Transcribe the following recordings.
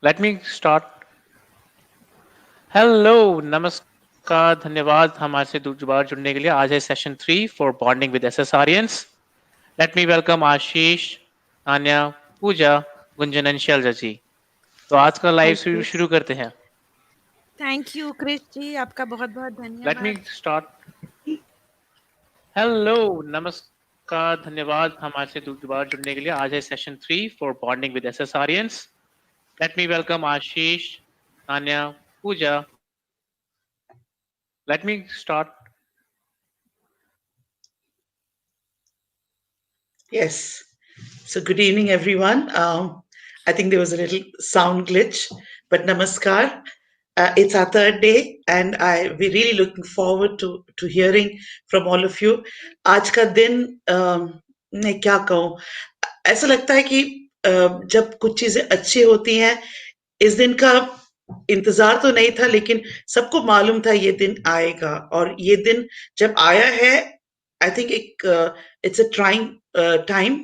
Let me start. Hello, नमस्कार, धन्यवाद हमारे से दोबारा जुड़ने के लिए। आज है session 3 for bonding with SSRians. Let me welcome Ashish, Anya, Pooja, Gunjan and Shailja ji. तो आज का लाइव शुरू करते हैं। थैंक यू क्रिश जी, आपका बहुत बहुत धन्यवाद। Let me start. Hello, नमस्कार, धन्यवाद हमारे से दोबारा जुड़ने के लिए। आज है session 3 for bonding with SSRians. Let me welcome Ashish, Anya, Pooja. Let me start. Yes. So good evening, everyone. I think there was a little sound glitch, but namaskar. It's our third day, and we're really looking forward to hearing from all of you. आज का दिन मैं क्या कहूँ, ऐसा लगता है कि जब कुछ चीजें अच्छी होती हैं, इस दिन का इंतजार तो नहीं था, लेकिन सबको मालूम था ये दिन आएगा, और ये दिन जब आया है, I think it's a trying time,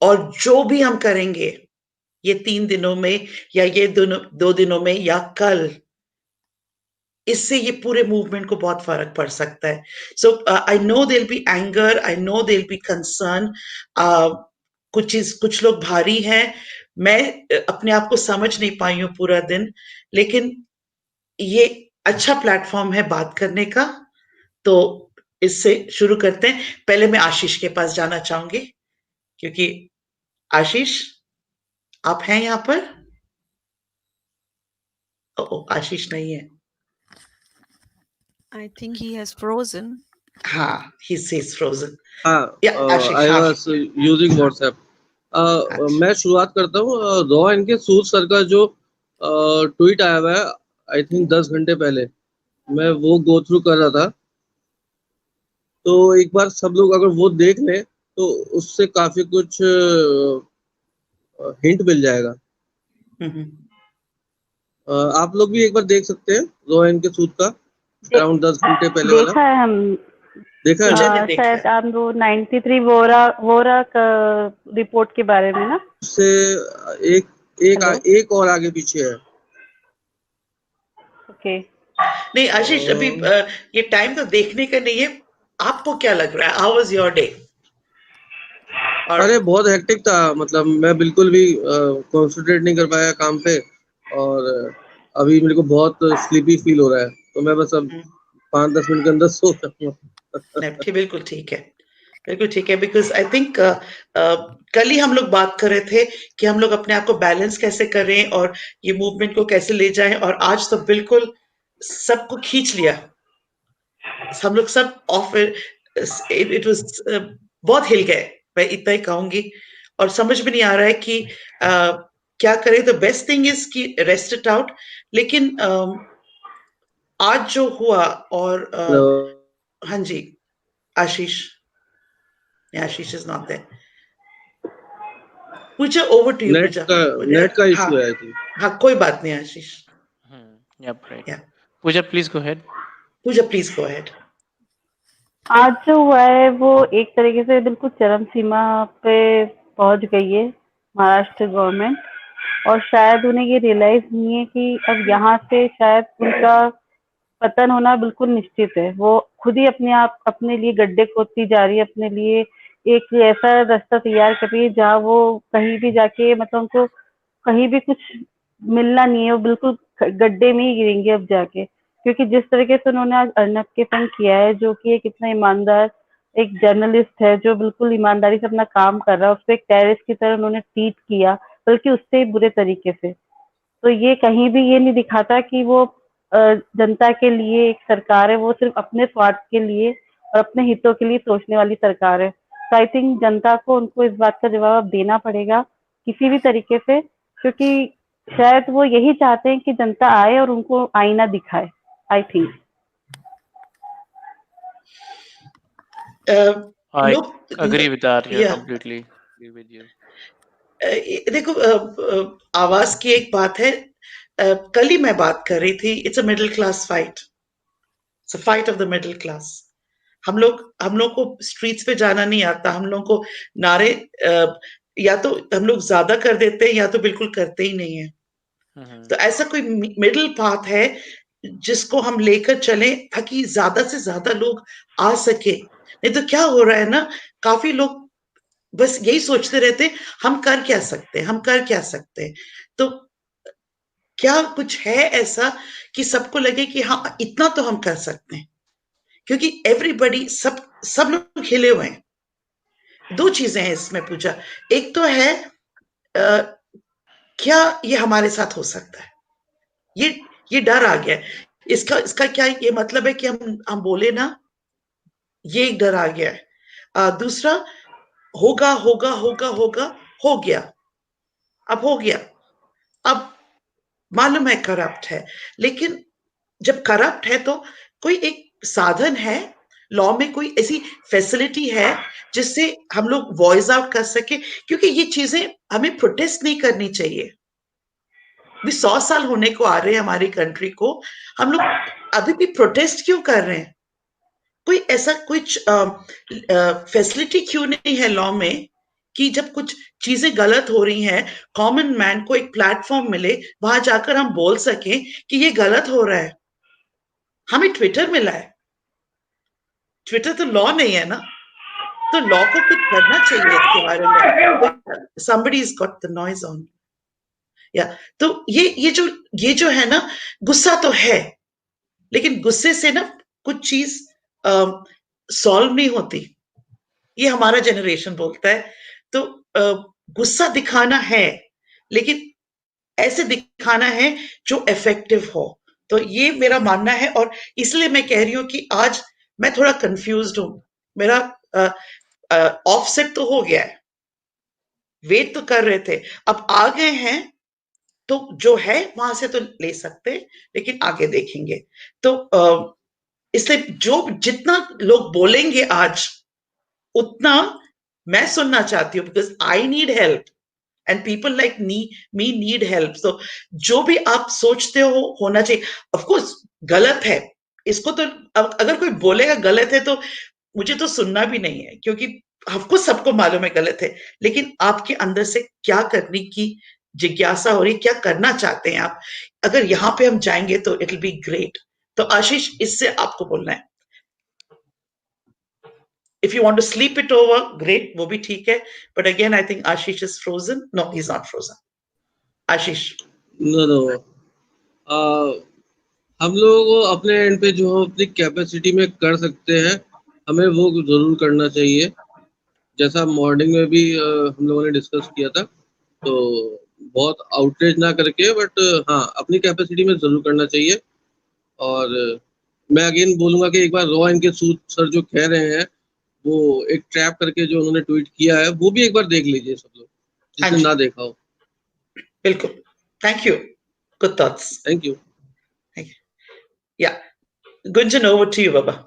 और जो भी हम करेंगे ये 3 दिनों में, या ये 2 दिनों में, या कल, इससे ये पूरे मूवमेंट को बहुत फर्क पड़ सकता है. So I know there will be anger, I know there will be concern, कुछ लोग भारी हैं. मैं अपने आप को समझ नहीं पाई हूँ पूरा दिन, लेकिन ये अच्छा प्लेटफॉर्म है बात करने का, तो इससे शुरू करते हैं. पहले मैं आशीष के पास जाना चाहूंगी, क्योंकि आशीष, आप हैं यहाँ पर? आशीष नहीं है. I think he has frozen. हाँ, he says frozen. I was using WhatsApp. मैं शुरुआत करता हूँ. रोहन के सूद सर का जो ट्वीट आया हुआ है, आई थिंक 10 घंटे पहले, मैं वो गो थ्रू कर रहा था. तो एक बार सब लोग अगर वो देख लें तो उससे काफी कुछ हिंट मिल जाएगा. आप लोग भी एक बार देख सकते हैं रोहन के सूद का अराउंड 10 घंटे पहले वाला. देखा है, हम देखा है. शायद आप वो 93 वोरा का रिपोर्ट के बारे में ना, उससे एक और आगे पीछे है. ओके. नहीं आशीष, अभी ये टाइम तो देखने का नहीं है. आपको क्या लग रहा है? How was your day? अरे बहुत हेक्टिक था, मतलब मैं बिल्कुल भी कंसंट्रेट नहीं कर पाया काम पे, और अभी मेरे को बहुत स्लीपी फील हो रहा है. तो मैं बस अब 5-10 मिनट के अंदर सो सकता हूँ. बिल्कुल ठीक है, बिल्कुल ठीक है. बिकॉज आई थिंक कल ही हम लोग बात कर रहे थे कि हम लोग अपने आप को बैलेंस कैसे करें और ये मूवमेंट को कैसे ले जाएं, और आज तो बिल्कुल सबको खींच लिया. हम लोग सब ऑफ इट वाज, बहुत हिल गए, मैं इतना ही कहूंगी. और समझ में नहीं आ रहा है कि क्या करें. द बेस्ट थिंग इज कि रेस्ट इट आउट. लेकिन आज जो हुआ, और हाँ जी Ashish, Ashish is not there. Pooja, over to you. Pooja, net का इशू है आई थिंक. हाँ, कोई बात नहीं Ashish. Pooja please go ahead. Pooja please go ahead. आज जो हुआ है वो एक तरीके से बिल्कुल चरम सीमा पे पहुंच गई है महाराष्ट्र गवर्नमेंट, और शायद उन्हें ये रियलाइज नहीं है कि अब यहाँ से शायद उनका पतन होना बिल्कुल निश्चित है. वो खुद ही अपने लिए गड्ढे खोदती जा रही है, अपने लिए एक ऐसा रास्ता तैयार कर रही है जहाँ वो कहीं भी जाके, मतलब उनको कहीं भी कुछ मिलना नहीं है, वो बिल्कुल गड्ढे में ही गिरेंगे अब जाके. क्योंकि जिस तरीके से उन्होंने आज अर्नब के संग किया है, जो कि एक इतना ईमानदार एक जर्नलिस्ट है जो बिल्कुल ईमानदारी से अपना काम कर रहा है, उसको एक टेररिस्ट की तरह उन्होंने ट्रीट किया, बल्कि उससे बुरे तरीके से. तो ये कहीं भी ये नहीं दिखाता कि वो जनता के लिए एक सरकार है, वो सिर्फ अपने स्वार्थ के लिए और अपने हितों के लिए सोचने वाली सरकार है. तो आई थिंक जनता को उनको इस बात का जवाब देना पड़ेगा किसी भी तरीके से, क्योंकि शायद वो यही चाहते हैं कि जनता आए और उनको आईना दिखाए. I think I agree with that. Yeah, completely agree with you. देखो, आवाज की एक बात है. कल ही मैं बात कर रही थी. It's a middle class fight. It's a fight of the middle class. हम लोग को स्ट्रीट्स पे जाना नहीं आता. हम लोग को नारे या तो हम लोग ज्यादा कर देते हैं या तो बिल्कुल करते ही नहीं है। तो ऐसा कोई मिडिल पाथ है जिसको हम लेकर चले ताकि ज्यादा से ज्यादा लोग आ सके। नहीं तो क्या हो रहा है ना, काफी लोग बस यही सोचते रहते हम कर क्या सकते हैं, हम कर क्या सकते हैं। तो क्या कुछ है ऐसा कि सबको लगे कि हाँ इतना तो हम कर सकते हैं, क्योंकि एवरीबडी सब लोग खिले हुए हैं। दो चीजें हैं इसमें पूजा। एक तो है क्या ये हमारे साथ हो सकता है, ये डर आ गया है। इसका क्या ये मतलब है कि हम बोले ना, ये एक डर आ गया है। दूसरा, होगा होगा होगा होगा, हो गया, अब हो गया। अब मालूम है करप्ट है, लेकिन जब करप्ट है तो कोई एक साधन है, लॉ में कोई ऐसी फैसिलिटी है जिससे हम लोग वॉइस आउट कर सके, क्योंकि ये चीजें हमें प्रोटेस्ट नहीं करनी चाहिए। भी 100 साल होने को आ रहे हैं हमारी कंट्री को, हम लोग अभी भी प्रोटेस्ट क्यों कर रहे हैं? कोई ऐसा कुछ फैसिलिटी क्यों नहीं है लॉ में कि जब कुछ चीजें गलत हो रही हैं, कॉमन मैन को एक प्लेटफॉर्म मिले, वहां जाकर हम बोल सकें कि ये गलत हो रहा है। हमें ट्विटर मिला है, ट्विटर तो लॉ नहीं है ना, तो लॉ को कुछ करना चाहिए इसके बारे में। somebody has got the noise on। या तो ये जो है ना, गुस्सा तो है, लेकिन गुस्से से ना कुछ चीज सॉल्व नहीं होती, ये हमारा जनरेशन बोलता है। तो गुस्सा दिखाना है, लेकिन ऐसे दिखाना है जो इफेक्टिव हो। तो ये मेरा मानना है, और इसलिए मैं कह रही हूं कि आज मैं थोड़ा कंफ्यूज्ड हूं। मेरा ऑफसेट तो हो गया है, वेट तो कर रहे थे, अब आ गए हैं, तो जो है वहां से तो ले सकते हैं, लेकिन आगे देखेंगे। तो इसलिए जो जितना लोग बोलेंगे आज, उतना मैं सुनना चाहती हूँ, because I need help and people like me need help. तो जो भी आप सोचते हो होना चाहिए। ऑफ कोर्स गलत है, इसको तो अगर कोई बोलेगा गलत है तो मुझे तो सुनना भी नहीं है, क्योंकि आपको सबको मालूम है गलत है, लेकिन आपके अंदर से क्या करने की जिज्ञासा हो रही, क्या करना चाहते हैं आप, अगर यहाँ पे हम जाएंगे तो इट विल बी ग्रेट। तो आशीष, इससे आपको बोलना है। If you want to sleep it over, great, वो भी ठीक है। But again, I think Ashish is frozen. No, he's not frozen. Ashish. No. हम लोग अपने एंड पे जो हम अपनी कैपेसिटी में कर सकते हैं, हमें वो जरूर करना चाहिए। जैसा मॉर्निंग में भी हम लोगों ने डिस्कस किया था, तो बहुत आउटरीच ना करके, बट हाँ अपनी कैपेसिटी में जरूर करना चाहिए। और मैं अगेन बोलूंगा कि एक बार रॉ इनके सूद सर जो कह रहे हैं, वो एक ट्रैप करके जो उन्होंने ट्वीट किया है, वो भी एक बार देख लीजिए सब लोग, जिसने ना देखा हो। बिल्कुल, thank you, good thoughts. Thank you. या गुंजन, ओवर टू यू बाबा।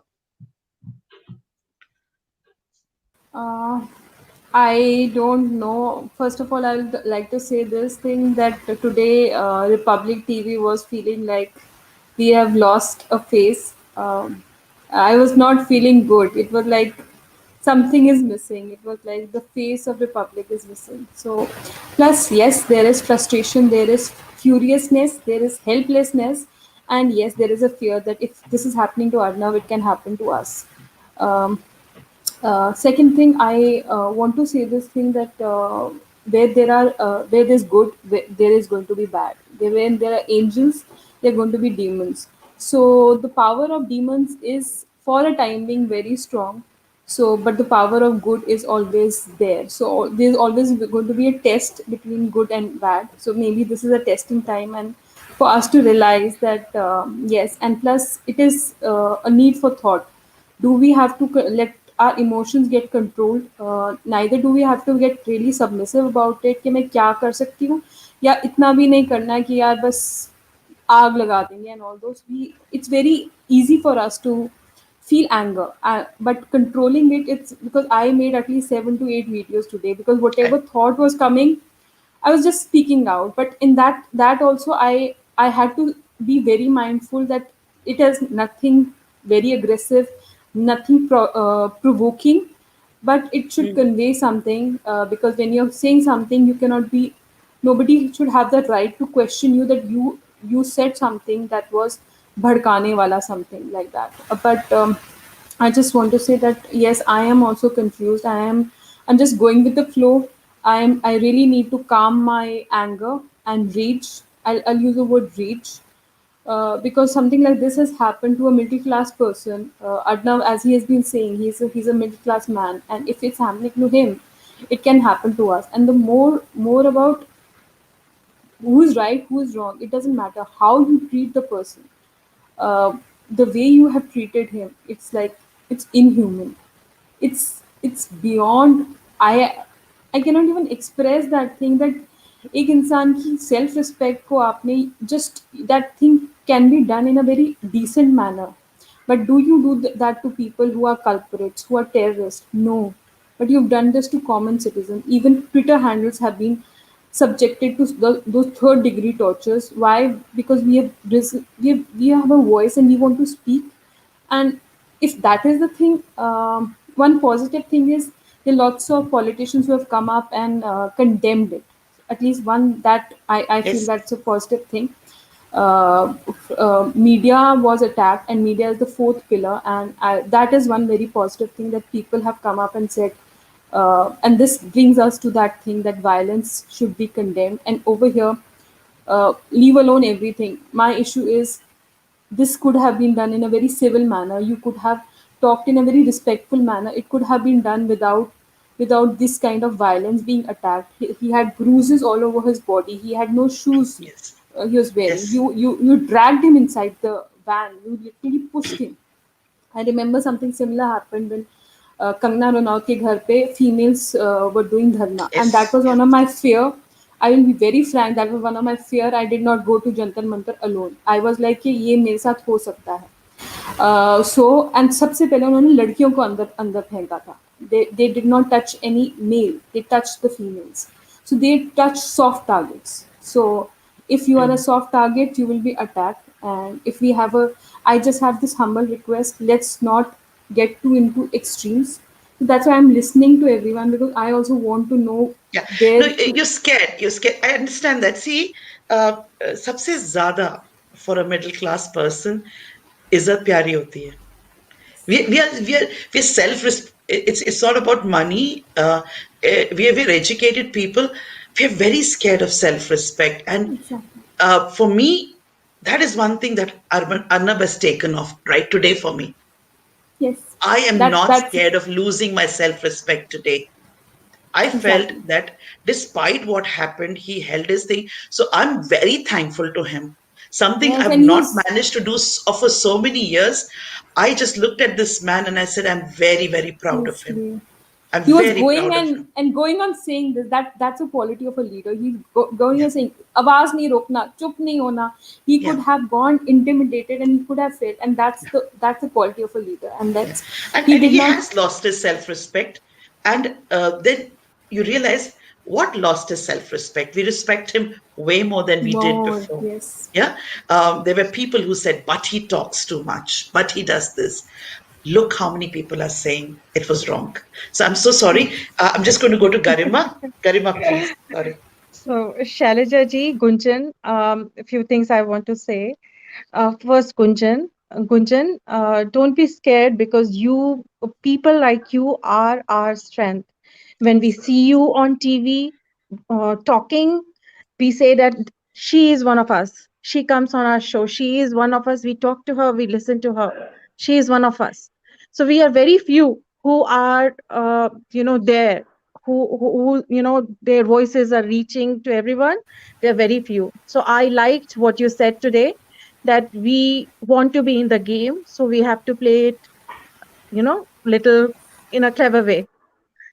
I don't know. First of all, I would like to say this thing that today Republic TV was feeling like we have lost a face. I was not feeling good. It was like something is missing. It was like the face of Republic is missing. So, plus, yes, there is frustration, there is furiousness, there is helplessness, and yes, there is a fear that if this is happening to Arnab, it can happen to us. Second thing, I want to say this thing that where there's good, there is going to be bad. When there are angels, there are going to be demons. So the power of demons is for a time being very strong. So, but the power of good is always there. So there's always going to be a test between good and bad. So maybe this is a testing time, and for us to realize that yes, and plus it is a need for thought. Do we have to let our emotions get controlled? Neither do we have to get really submissive about it कि मैं क्या कर सकती हूँ, या इतना भी नहीं करना है कि यार बस आग लगा देंगे and all those. It's very easy for us to feel anger, but controlling it, it's because I made at least 7 to 8 videos today, because whatever thought was coming, I was just speaking out. But in that also, I had to be very mindful that it has nothing very aggressive, nothing provoking. but it should convey something, because when you're saying something, you cannot be, nobody should have the right to question you that you said something that was bhadkane wala, something like that. But I just want to say that yes, I am also confused. I'm just going with the flow. I really need to calm my anger and rage. I'll use the word rage, because something like this has happened to a middle class person. Arnab, as he has been saying, he's a middle class man, and if it's happening to him, it can happen to us. And the more about who is right, who is wrong, it doesn't matter how you treat the person. Uh, the way you have treated him, it's like it's inhuman. It's beyond. I cannot even express that thing, that एक इंसान की self respect को आपने just that thing can be done in a very decent manner, but do you do that to people who are culprits, who are terrorists? No. But you've done this to common citizens. Even Twitter handles have been subjected to those third degree tortures. Why? Because we have a voice and we want to speak. And if that is the thing, one positive thing is there are lots of politicians who have come up and condemned it. At least one that I feel Yes. that's a positive thing. Media was attacked, and media is the fourth pillar, and that is one very positive thing that people have come up and said. And this brings us to that thing that violence should be condemned. And over here, leave alone everything. My issue is this could have been done in a very civil manner. You could have talked in a very respectful manner. It could have been done without this kind of violence, being attacked. He had bruises all over his body. He had no shoes Yes. he was wearing. Yes. You dragged him inside the van. You literally pushed him. I remember something similar happened when Kangna Ranaut ke ghar pe females were doing dharna, and that Yes. was one Yes. of my fear. I will be very frank. That was one of my fear. I did not go to Jantar Mantar alone. I was like कि ये मेरे साथ हो सकता है. So and सबसे पहले उन्होंने लड़कियों को अंदर अंदर फेंका था. They did not touch any male. They touched the females. So they touched soft targets. So if you are a soft target, you will be attacked. And if we have a, I just have this humble request, let's not get too into extremes. So that's why I'm listening to everyone, because I also want to know Yeah. where No, to. you're scared. You're scared. I understand that. See, सबसे ज़्यादा for a middle class person इज्जत प्यारी होती है. We are self. It's not about money. We're educated people. We're very scared of self-respect, and Exactly. for me, that is one thing that Arnab has taken off right today for me. Yes, I am that not that's scared of losing my self-respect today. I felt exactly. that despite what happened, he held his thing. So I'm very thankful to him. Something Yes, I've and he not was managed to do for so many years. I just looked at this man and I said, I'm very, very proud of him. seriously. I'm He was very going proud of him. and going on saying this. That's a quality of a leader. He's going and saying, "आवाज नहीं रोकना, चुप नहीं होना." He Yeah. could have gone intimidated and he could have failed, and that's the quality of a leader. And Yeah. that's And, he and did he not. has lost his self respect. And then you realize what lost his self respect. We respect him way more than we did More, before. yes. Yeah. There were people who said, but he talks too much, but he does this. Look how many people are saying it was wrong. So I'm so sorry. I'm just going to go to Garima. Garima, please. Sorry. So, Shailaja ji, Gunjan, a few things I want to say. First, Gunjan, don't be scared because people like you are our strength. When we see you on TV talking, we say that she is one of us. She comes on our show. She is one of us. We talk to her. We listen to her. She is one of us. So we are very few who are, there, their voices are reaching to everyone. They're very few. So I liked what you said today, that we want to be in the game. So we have to play it, little in a clever way.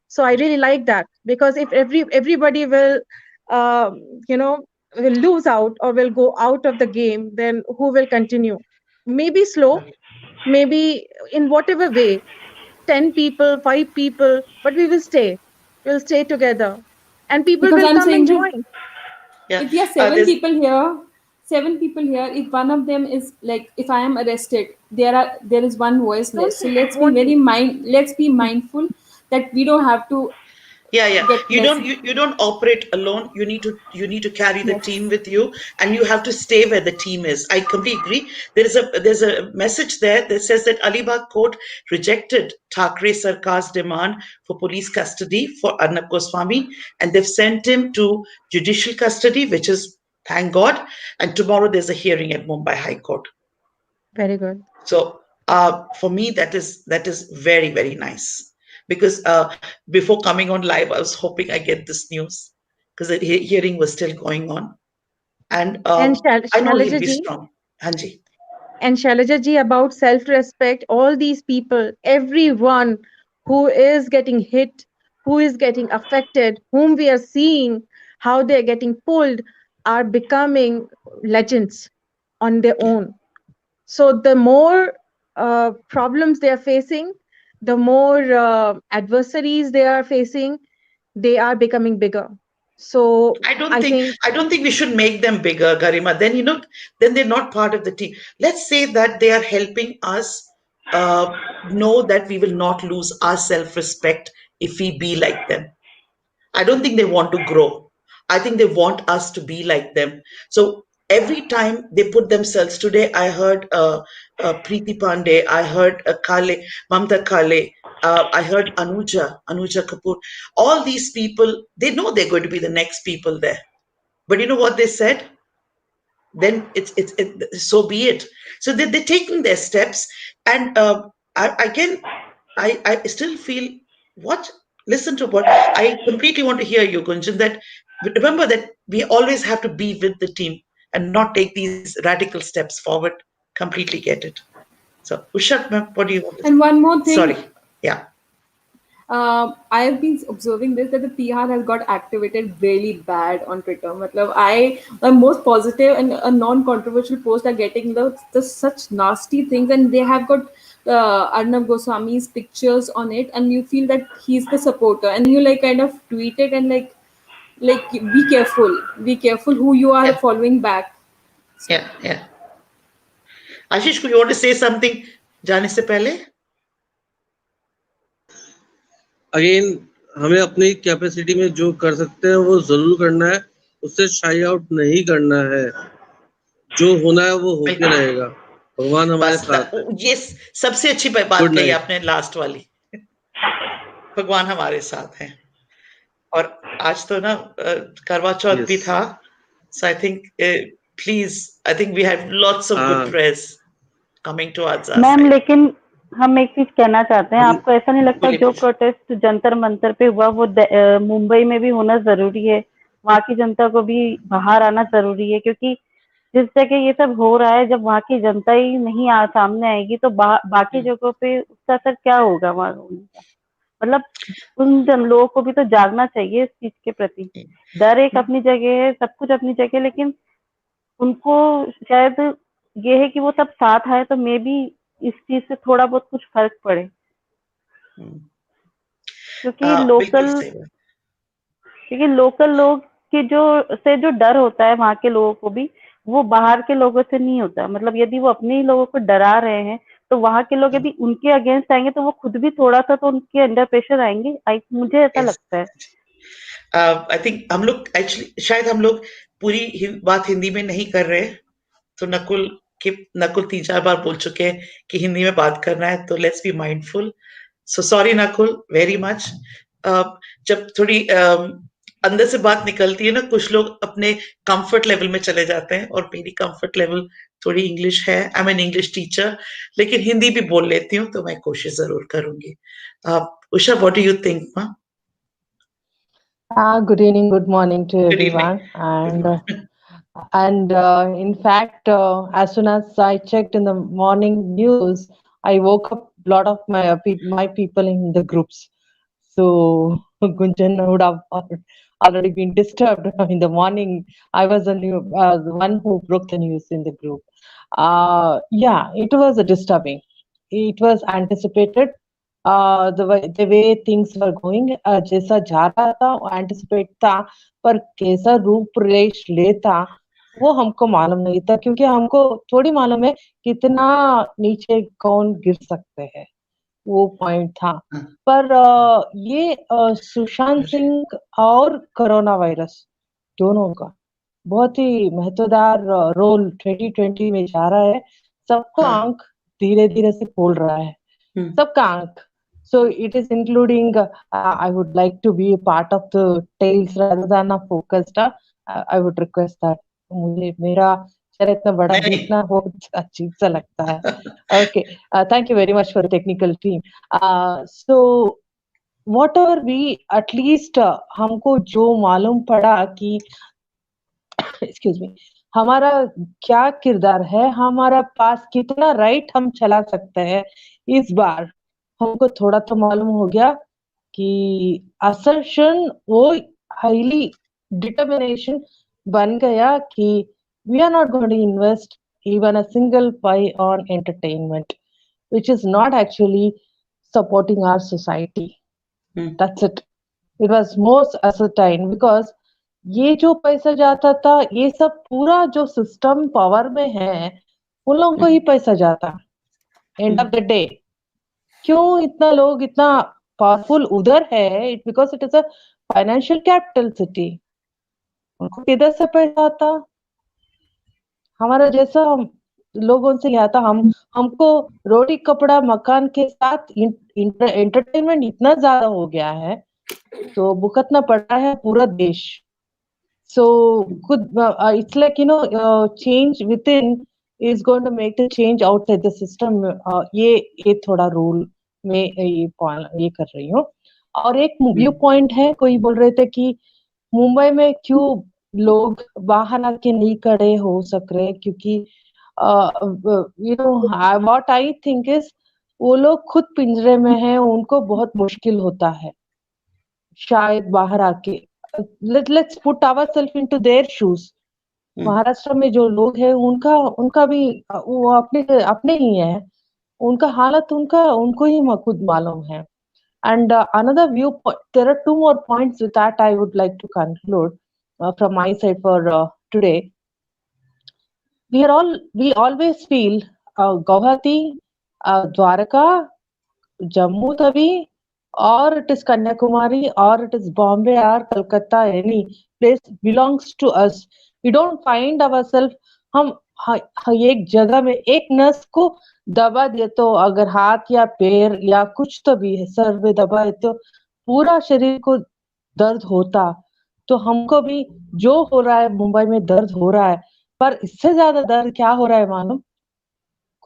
So I really like that, because if everybody um, you know will lose out or will go out of the game, then who will continue? Maybe slow, maybe in whatever way, 10 people, 5 people, but we'll stay together, and people Because will I'm come and saying that join. Yeah. if we are There's, seven people here, if one of them is like, if I am arrested, there is one voice Don't less. So you want to? let's be mindful, that we don't have to Yeah. get messy. You don't operate alone. You need to carry the Yes. team with you, and you have to stay where the team is. I completely agree. There's a message there that says that Alibag court rejected Thackeray Sarkar's demand for police custody for Arnab Goswami, and they've sent him to judicial custody, which is, thank God. And tomorrow there's a hearing at Mumbai High Court. Very good. So for me, that is very, very nice, because before coming on live, I was hoping I get this news, because the hearing was still going on, and And I know he'll Shailaja be ji, strong. Hanji. and Shailaja ji, about self-respect, all these people, everyone who is getting hit, who is getting affected, whom we are seeing, how they're getting pulled, are becoming legends on their own. So the more problems they are facing, the more adversaries they are facing, they are becoming bigger. So I think I don't think we should make them bigger, Garima. Then then they're not part of the team. Let's say that they are helping us know that we will not lose our self-respect if we be like them. I don't think they want to grow. I think they want us to be like them. So every time they put themselves, today I heard Preeti Pandey, I heard Kale, Mamta Kale, I heard Anuja Kapoor. All these people, they know they're going to be the next people there. But you know what they said? Then so be it. So they're taking their steps. And I still feel what, listen to what, I completely want to hear you, Gunjan, that remember that we always have to be with the team and not take these radical steps forward. Completely get it. So, Usha, ma'am, what do you want to say? And one more thing, Sorry. Yeah. I have been observing this, that the PR has got activated really bad on Twitter. The most positive and a non-controversial post are getting the such nasty things, and they have got Arnab Goswami's pictures on it, and you feel that he's the supporter, and you like kind of tweet it and like be careful who you are Yeah. following back. So, Yeah. Ashish, could you want to say something जाने से पहले? Again हमें अपनी capacity में जो कर सकते हैं वो जरूर करना है, उससे शाई आउट नहीं करना है, जो होना है वो होके रहेगा, भगवान हमारे साथ है। ये सबसे अच्छी बात कही आपने, लास्ट वाली, भगवान हमारे साथ है। और आज तो ना करवा चौथ भी था, so I think please, I think we have lots of good prayers coming towards us. Ma'am लेकिन हम एक चीज कहना चाहते हैं, आपको ऐसा नहीं लगता जो प्रोटेस्ट जंतर मंतर पे हुआ वो मुंबई में भी होना जरूरी है? वहाँ की जनता को भी बाहर आना जरूरी है, क्योंकि जिस जगह ये सब हो रहा है, जब वहाँ की जनता ही नहीं सामने आएगी तो बाकी जगहों पे उसका असर क्या होगा वहाँ होने का? मतलब उन लोगों को भी तो जागना चाहिए इस चीज के प्रति। डर एक अपनी जगह है, सब कुछ अपनी जगह, लेकिन उनको शायद ये है कि वो सब साथ आए तो मे बी इस चीज से थोड़ा बहुत कुछ फर्क पड़े, क्योंकि लोकल लोग की जो डर होता है वहाँ के लोगों को भी, वो बाहर के लोगों से नहीं होता। मतलब यदि वो अपने ही लोगों को डरा रहे हैं तो वहाँ के लोग यदि उनके अगेंस्ट आएंगे तो वो खुद भी थोड़ा सा तो उनके अंडर प्रेशर आएंगे। मुझे ऐसा लगता है। आई थिंक हम लोग एक्चुअली शायद हम लोग पूरी बात हिंदी में नहीं कर रहे, तो नकुल 3-4 बार बोल चुके हैं कि हिंदी में बात करना है, तो let's be mindful. So sorry Nakul, very much. जब थोड़ी अंदर से बात निकलती है ना, कुछ लोग अपने कंफर्ट लेवल में चले जाते हैं, और मेरी कंफर्ट लेवल थोड़ी इंग्लिश है। I M an English teacher, लेकिन हिंदी भी बोल लेती हूँ, तो मैं कोशिश जरूर करूंगी। Usha, what do you think माँ? Good evening, good morning to everyone. And in fact, as soon as I checked in the morning news, I woke up a lot of my people in the groups. So Gunjan would have already been disturbed in the morning. I was the one who broke the news in the group. Yeah, it was disturbing. It was anticipated. The way things were going, जैसा जा रहा था anticipate था, पर कैसा रूप रेश लेता वो हमको मालूम नहीं था, क्योंकि हमको थोड़ी मालूम है कितना नीचे कौन गिर सकते हैं। वो पॉइंट था। पर ये सुशांत सिंह और कोरोना वायरस दोनों का बहुत ही महत्वदार रोल 2020 में जा रहा है। सबको आंख धीरे धीरे से खोल रहा है, सबका आंख। So it is including, I would like to be a part of the tales rather than a focused. I would request that. मुझे मेरा चेहरा इतना बड़ा दिखना बहुत अजीब सा लगता है। Okay, thank you very much for the technical team. So whatever we at least हमको जो मालूम पड़ा कि excuse me, हमारा क्या किरदार है, हमारा पास कितना राइट हम चला सकते हैं, इस बार हमको थोड़ा तो मालूम हो गया कि असर्शन वो हाईली डिटर्मिनेशन बन गया कि we are not going to invest even a single pie on entertainment, which is not actually supporting our society. That's it. It was most ascertained because ये जो पैसा जाता था, ये सब पूरा जो सिस्टम पावर में है, उन लोगों को ही पैसा जाता एंड ऑफ द डे। क्यों इतना लोग इतना पावरफुल उधर है? It because it is a financial capital city. उनको किधर से पैसा आता? हमारा जैसा लोगों से आता। हमको रोटी कपड़ा मकान के साथ एंटरटेनमेंट इतना ज्यादा हो गया है, तो भुगतना पड़ा है पूरा देश। So it's like, change within is going to make the change outside the system. ये थोड़ा रूल में ये कर रही हूँ। और एक व्यू पॉइंट है, कोई बोल रहे थे कि मुंबई में क्यों लोग बाहर आके नहीं खड़े हो सक रहे, क्योंकि what I think is वो लोग खुद पिंजरे में हैं, उनको बहुत मुश्किल होता है शायद बाहर आके। Let's put ourselves into their shoes. Maharashtra में जो लोग हैं उनका भी वो अपने ही है, उनका हालत उनको ही खुद मालूम है। And another viewpoint, there are two more points with that I would like to conclude from my side for today. We always feel Guwahati, Dwarka, Jammu Tavi, or it is Kanyakumari, or it is Bombay, or Calcutta, any place belongs to us. We don't find ourselves, हम एक जगह में एक नस को दबा दिए तो अगर हाथ या पैर या कुछ तो भी है सर में दबाए तो पूरा शरीर को दर्द होता। तो हमको भी जो हो रहा है मुंबई में दर्द हो रहा है, पर इससे ज्यादा दर्द क्या हो रहा है मालूम?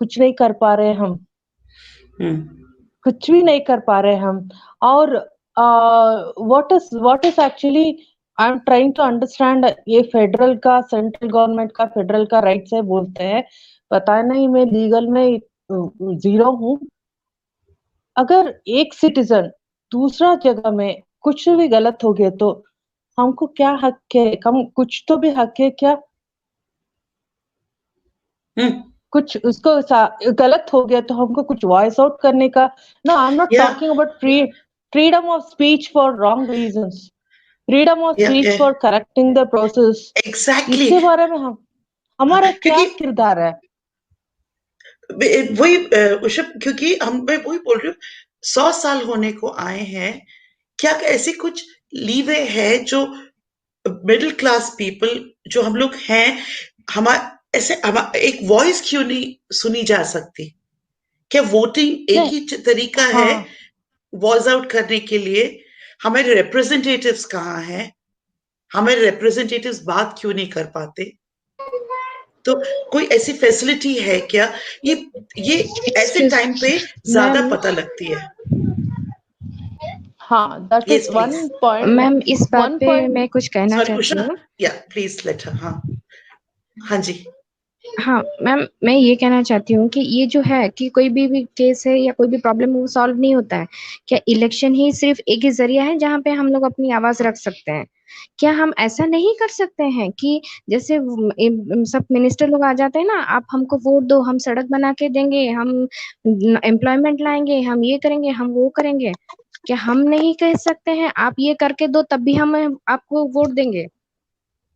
कुछ नहीं कर पा रहे हम, कुछ भी नहीं कर पा रहे हम। और what is actually I'm trying to understand, ये फेडरल का, सेंट्रल गवर्नमेंट का, फेडरल का राइट्स है बोलते हैं, पता नहीं, मैं लीगल में जीरो हूँ। अगर एक सिटीजन दूसरा जगह में कुछ भी गलत हो गया तो हमको क्या हक है? हम कुछ तो भी हक है क्या? कुछ उसको गलत हो गया तो हमको कुछ वॉइस आउट करने का। No, I am not talking about freedom of speech for wrong reasons, freedom of speech for correcting the process. Exactly इसके बारे में हमारा क्या किरदार है? वही ऋषभ, क्योंकि मैं वही बोल रही हूँ, 100 साल होने को आए हैं, क्या ऐसी कुछ लीवे है जो मिडिल क्लास पीपल जो हम लोग हैं, ऐसे एक वॉइस क्यों नहीं सुनी जा सकती? क्या वोटिंग एक ही तरीका है वॉइस आउट करने के लिए? हमारे रिप्रेजेंटेटिव्स कहाँ हैं? हमारे रिप्रेजेंटेटिव्स बात क्यों नहीं कर पाते? तो कोई ऐसी फैसिलिटी है क्या? ये ऐसे टाइम पे ज्यादा पता लगती है। हाँ, that is one point. Ma'am इस बात पे मैं कुछ कहना चाहती हूँ। या प्लीज लेट हर। हाँ जी। हाँ मैम, मैं ये कहना चाहती हूँ कि ये जो है कि कोई भी केस है या कोई भी प्रॉब्लम वो सॉल्व नहीं होता है। क्या इलेक्शन ही सिर्फ एक ही जरिया है जहाँ पे हम लोग अपनी आवाज रख सकते हैं? क्या हम ऐसा नहीं कर सकते हैं कि जैसे सब मिनिस्टर लोग आ जाते हैं ना, आप हमको वोट दो, हम सड़क बना के देंगे, हम एम्प्लॉयमेंट लाएंगे, हम ये करेंगे, हम वो करेंगे? क्या हम नहीं कह सकते हैं आप ये करके दो तब भी हम आपको वोट देंगे?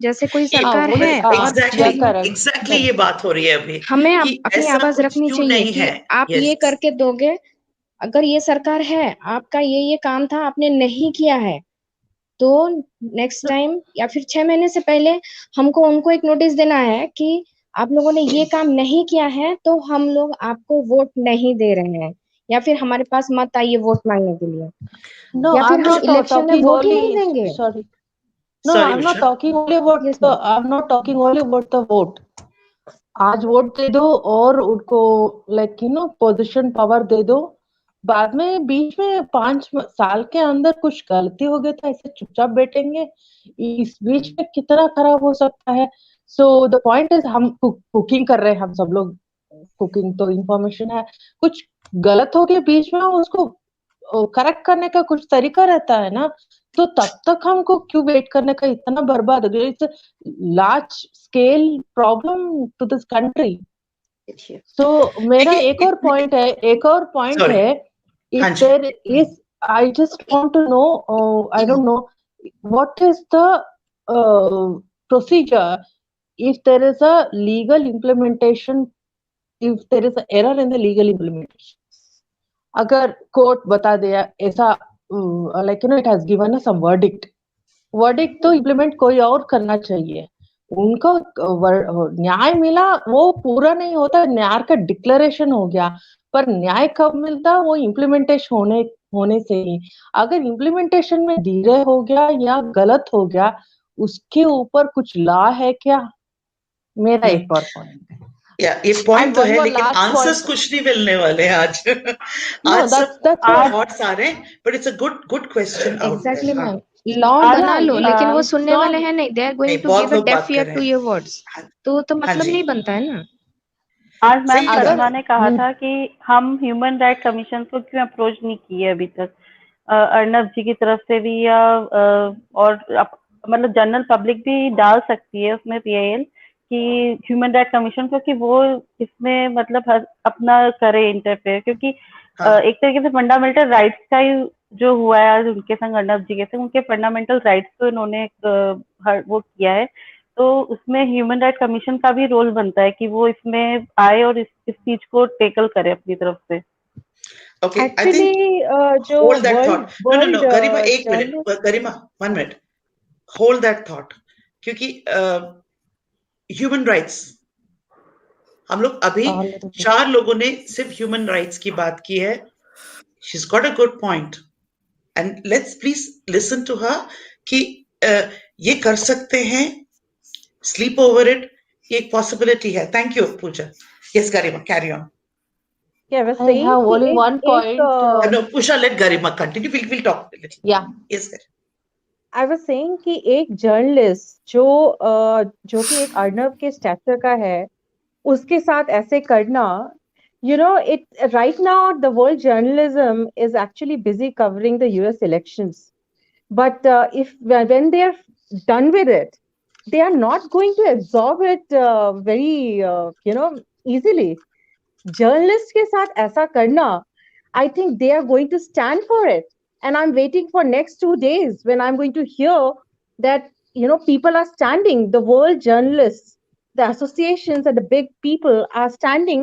जैसे कोई सरकार है एग्जैक्टली ये बात हो रही है अभी, हमें अपनी आवाज रखनी चाहिए कि आप ये करके दोगे अगर ये सरकार है, आपका ये काम था, आपने नहीं किया है, तो नेक्स्ट टाइम या फिर 6 महीने से पहले हमको उनको एक नोटिस देना है कि आप लोगों ने ये काम नहीं किया है, तो हम लोग आपको वोट नहीं दे रहे हैं, या फिर हमारे पास मत आइए वोट मांगने के लिए, No, या फिर I'm हम not इलेक्शन में talking वोट ही only. नहीं देंगे। Sorry. No, Sorry, I'm not Usha. talking only about Yes, the. ma'am. I'm not talking only about the vote. आज वोट दे दो और उनको लाइक पोजीशन पावर दे दो, बाद में बीच में 5 साल के अंदर कुछ गलती हो गई तो ऐसे चुपचाप बैठेंगे, इस बीच में कितना खराब हो सकता है। सो द पॉइंट इज हम कुकिंग कर रहे हैं, हम सब लोग कुकिंग तो इंफॉर्मेशन है, कुछ गलत हो गया बीच में उसको करेक्ट करने का कुछ तरीका रहता है ना, तो तब तक हमको क्यों वेट करने का, इतना बर्बाद हो गया, it's large scale problem to this country. So मेरा एक और पॉइंट Sorry. है, इफ हाँ जी. There is, I just want to know, I don't know what is the procedure if there is a legal implementation, if there is an error in the legal implementation, अगर court बता दिया ऐसा, like it has given us some verdict तो implement कोई और करना चाहिए, उनको न्याय मिला वो पूरा नहीं होता, न्याय का डिक्लेरेशन हो गया, पर न्याय कब मिलता, वो इम्प्लीमेंटेशन होने से ही। अगर इम्प्लीमेंटेशन में धीरे हो गया या गलत हो गया, उसके ऊपर कुछ लॉ है क्या, मेरा एक और पॉइंट है। या ये पॉइंट तो one है, more लेकिन last आंसर्स point. कुछ नहीं मिलने वाले हैं आज। No, आज सब that's what थॉट्स आ रहे हैं, but it's a good question out exactly there. हाँ मैम, लॉ बना लो, लेकिन वो it's सुनने वाले not. हैं नहीं, दे आर गोइंग नहीं, टू बहुत गिव अ लोग डेफ बात ईयर कर रहे टू हैं। योर वर्ड्स, हाँ, तो हाँ मतलब जी, नहीं बनता है ना। आज मैम सही बात करुणा है। ने कहा था कि हम ह्यूमन राइट कमीशन को क्यों अप्रोच नहीं किए अभी तक, अर्नब जी की तरफ से भी, या और मतलब जनरल पब्लिक भी डाल सकती है उसमें पीआईएल कि ह्यूमन राइट कमीशन, क्योंकि वो इसमें मतलब अपना करे इंटरफेयर, क्योंकि हाँ एक तरीके से फंडामेंटल राइट्स का ही जो हुआ है आज उनके संग, अर्नब जी के संग, उनके फंडामेंटल राइट्स तो इन्होंने वो किया है, तो उसमें ह्यूमन राइट कमीशन का भी रोल बनता है कि वो इसमें आए और इस चीज को टेकल करे अपनी तरफ से। ओके, आई थिंक एक्चुअली जो hold that world thought. No no no, world Garima एक minute, journalist, Garima 1 minute, hold that thought, क्योंकि ह्यूमन राइट्स, हम लोग अभी 4 लोगों ने सिर्फ ह्यूमन राइट्स की बात की है। She is got a good point and let's please listen to her कि ये कर सकते हैं, स्लीप ओवर इट, ये एक पॉसिबिलिटी है। Thank you Pooja. Yes Garima, carry on. क्या I was I saying have कि only one एक point. No, Usha, let Garima continue. We'll talk a little. Yeah. Yes, sir. I was saying कि एक journalist जो कि एक अर्नब के स्टैचर का है, उसके साथ ऐसे करना, it right now the world journalism is actually busy covering the US elections, but if when they are done with it, they are not going to absorb it very easily. Journalists के साथ ऐसा करना, I think they are going to stand for it, and I'm waiting for next 2 days when I'm going to hear that people are standing, the world journalists, the associations and the big people are standing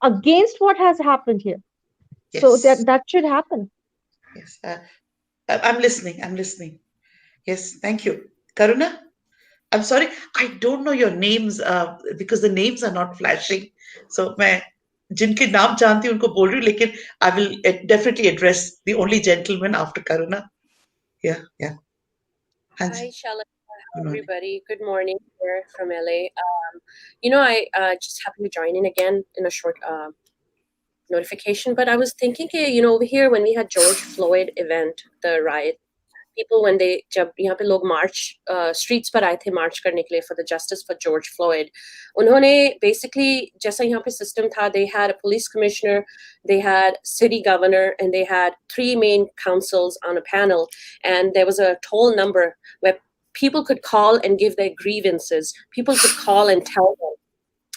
against what has happened here. Yes. So that should happen. Yes. I'm listening. I'm listening. Yes. Thank you. Karuna? I'm sorry. I don't know your names because the names are not flashing. So मैं जिनके नाम जानती हूँ उनको बोल रही हूँ, लेकिन I will definitely address the only gentleman after Karuna. Yeah. Yeah. Hi, Shalini. Hi, everybody. Good morning here from LA. I just happened to join in again in a short notification, but I was thinking, over here when we had George Floyd event, the riot, people when they जब यहाँ पे लोग march streets पर आए थे march करने के लिए for the justice for George Floyd, उन्होंने basically जैसा यहाँ पे system था, they had a police commissioner, they had city governor, and they had 3 main councils on a panel, and there was a toll number where people could call and give their grievances. People could call and tell them.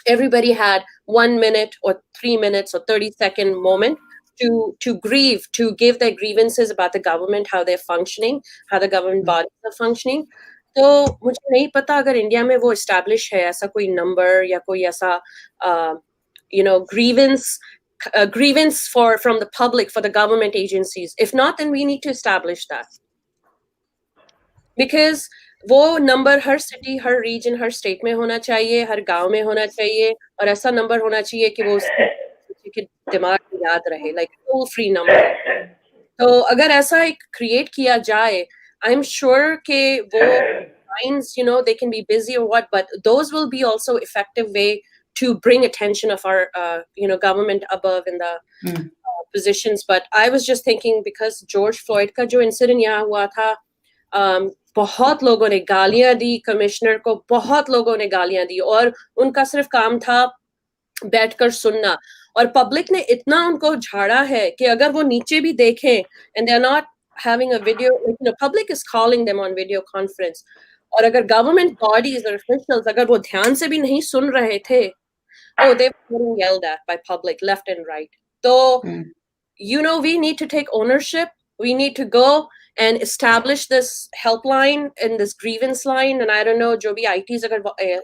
Everybody had 1 minute or 3 minutes or 30-second moment to grieve, to give their grievances about the government, how they're functioning, how the government bodies are functioning. तो मुझे नहीं पता अगर India में वो establish है ऐसा कोई नंबर या कोई ऐसा grievance grievance from the public for the government agencies? If not, then we need to establish that. Because वो number हर city, हर region, हर state में होना चाहिए, हर गांव में होना चाहिए, और ऐसा number होना चाहिए कि वो के दिमाग में याद रहे, like toll free number. तो अगर ऐसा एक create किया जाए, I'm sure कि वो lines, you know, they can be busy or what, but those will be also effective way to bring attention of our, you know, government above in the positions. But I was just thinking, because George Floyd का जो incident यहाँ हुआ था, बहुत लोगों ने गालियां दी commissioner को, बहुत लोगों ने गालियां दी, और उनका सिर्फ काम था बैठकर सुनना, और पब्लिक ने इतना उनको झाड़ा है कि अगर वो नीचे भी देखें, and they are not having a video, you know, public is calling them on video conference, और अगर government bodies or officials अगर वो ध्यान से भी नहीं सुन रहे थे, oh, they were getting yelled at by public left and right. So, you know, we need to take ownership. We need to go and establish this helpline and this grievance line. And I don't know, jo bhi ITs agar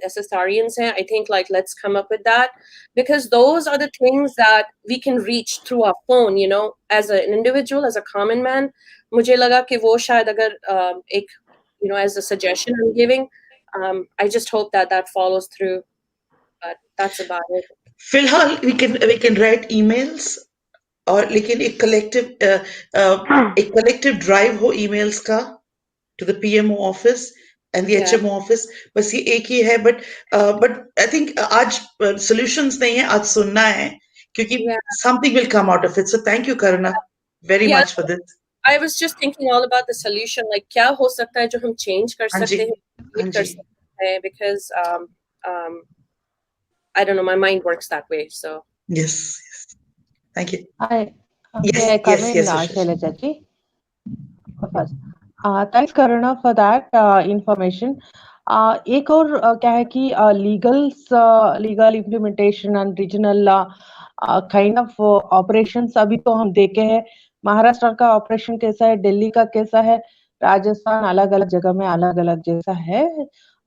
SSRians hain, I think like let's come up with that, because those are the things that we can reach through our phone, you know, as an individual, as a common man. Mujhe laga ki wo shayad agar ek, you know, as a suggestion I'm giving, I just hope that that follows through. But that's about it. Filhal, we can write emails, और लेकिन एक collective drive हो emails का to the PMO office and the HMO office, बस ये एक ही है, but I think आज solutions नहीं है, आज सुनना है, क्योंकि something will come out of it. So thank you, Karuna, very much for this. I was just thinking all about the solution, like क्या हो सकता है जो हम change कर सकते हैं, because I don't know, my mind works that way. So yes. Thank you. Hi. Yes, Shailaja ji. Thanks, Karuna, for that information. एक और क्या है कि legal implementation and regional kind of operations अभी तो हम देखे हैं, महाराष्ट्र का ऑपरेशन कैसा है, दिल्ली का कैसा है, राजस्थान अलग अलग जगह में अलग अलग जैसा है,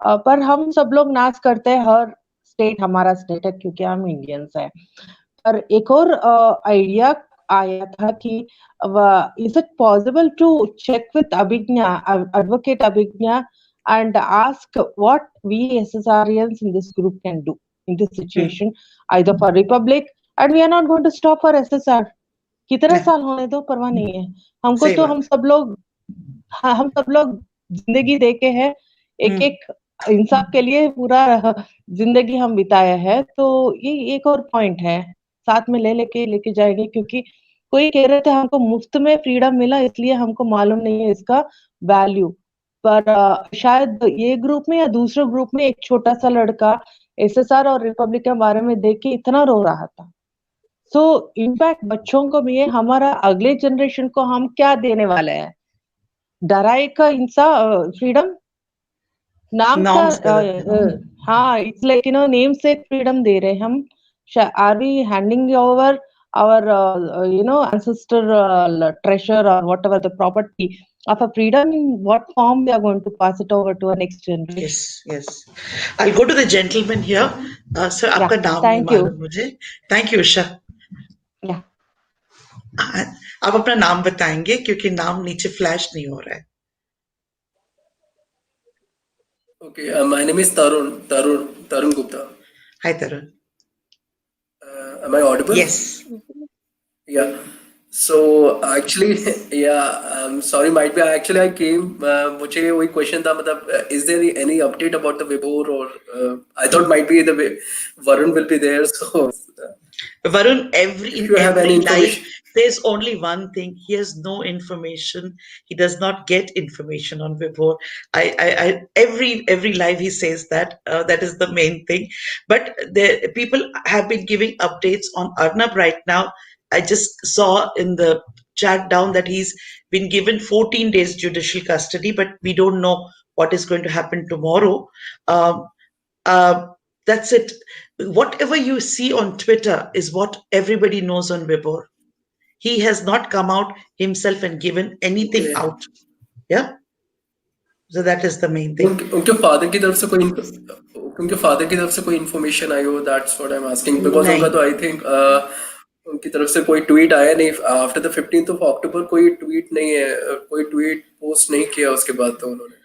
पर हम सब लोग नाच करते हैं, हर स्टेट हमारा स्टेट है क्योंकि हम इंडियंस हैं. पर एक और आइडिया आया था कि is it possible to check with advocate Abhignya and ask what we SSRians in this group can do in this situation, either for Republic, and we are not going to stop for SSR. कितना साल होने दो, परवाह नहीं है हमको, तो हम सब लोग जिंदगी देके हैं, एक इंसाफ के लिए पूरा जिंदगी हम बिताया है, तो ये एक और पॉइंट है, साथ में लेके जाएंगे, क्योंकि कोई कह रहे थे हमको मुफ्त में फ्रीडम मिला, इसलिए हमको मालूम नहीं है इसका वैल्यू, पर शायद ये ग्रुप में या दूसरे ग्रुप में एक छोटा सा लड़का एसएसआर और रिपब्लिक के बारे में देख के इतना रो रहा था. सो इनफैक्ट बच्चों को भी हमारा अगले जनरेशन को हम क्या देने वाले हैं, डराए का इंसान फ्रीडम नाम का, हाँ, it's like you know name से फ्रीडम दे रहे हम. Are we handing over our you know, ancestor treasure or whatever the property of a freedom, in what form we are going to pass it over to our next generation? Yes. I'll go to the gentleman here. Sir, आपका नाम नहीं मालूम मुझे. Thank you, Usha. Yeah. आप अपना नाम बताएंगे क्योंकि नाम नीचे फ्लैश नहीं हो रहा है. Okay, my name is Tarun Gupta. Hi, Tarun. Am I audible? Yes. Yeah. So actually, yeah. Sorry, might be. Actually, I came. मुझे वही question था, मतलब is there any update about the Vibhor, or I thought might be the Varun will be there. So Varun, every live says only one thing. He has no information. He does not get information on Vibhor. Every live he says that. That is the main thing. But the people have been giving updates on Arnab right now. I just saw in the chat down that he's been given 14 days judicial custody, but we don't know what is going to happen tomorrow. That's it. Whatever you see on Twitter is what everybody knows on Vibhor. He has not come out himself and given anything out. Yeah. So that is the main thing. उनके father की तरफ से कोई information आई हो, that's what I'm asking, because उनका तो I think उनकी तरफ से कोई ट्वीट आया नहीं after the 15th of October, कोई ट्वीट नहीं है, कोई ट्वीट पोस्ट नहीं किया उसके बाद तो उन्होंने।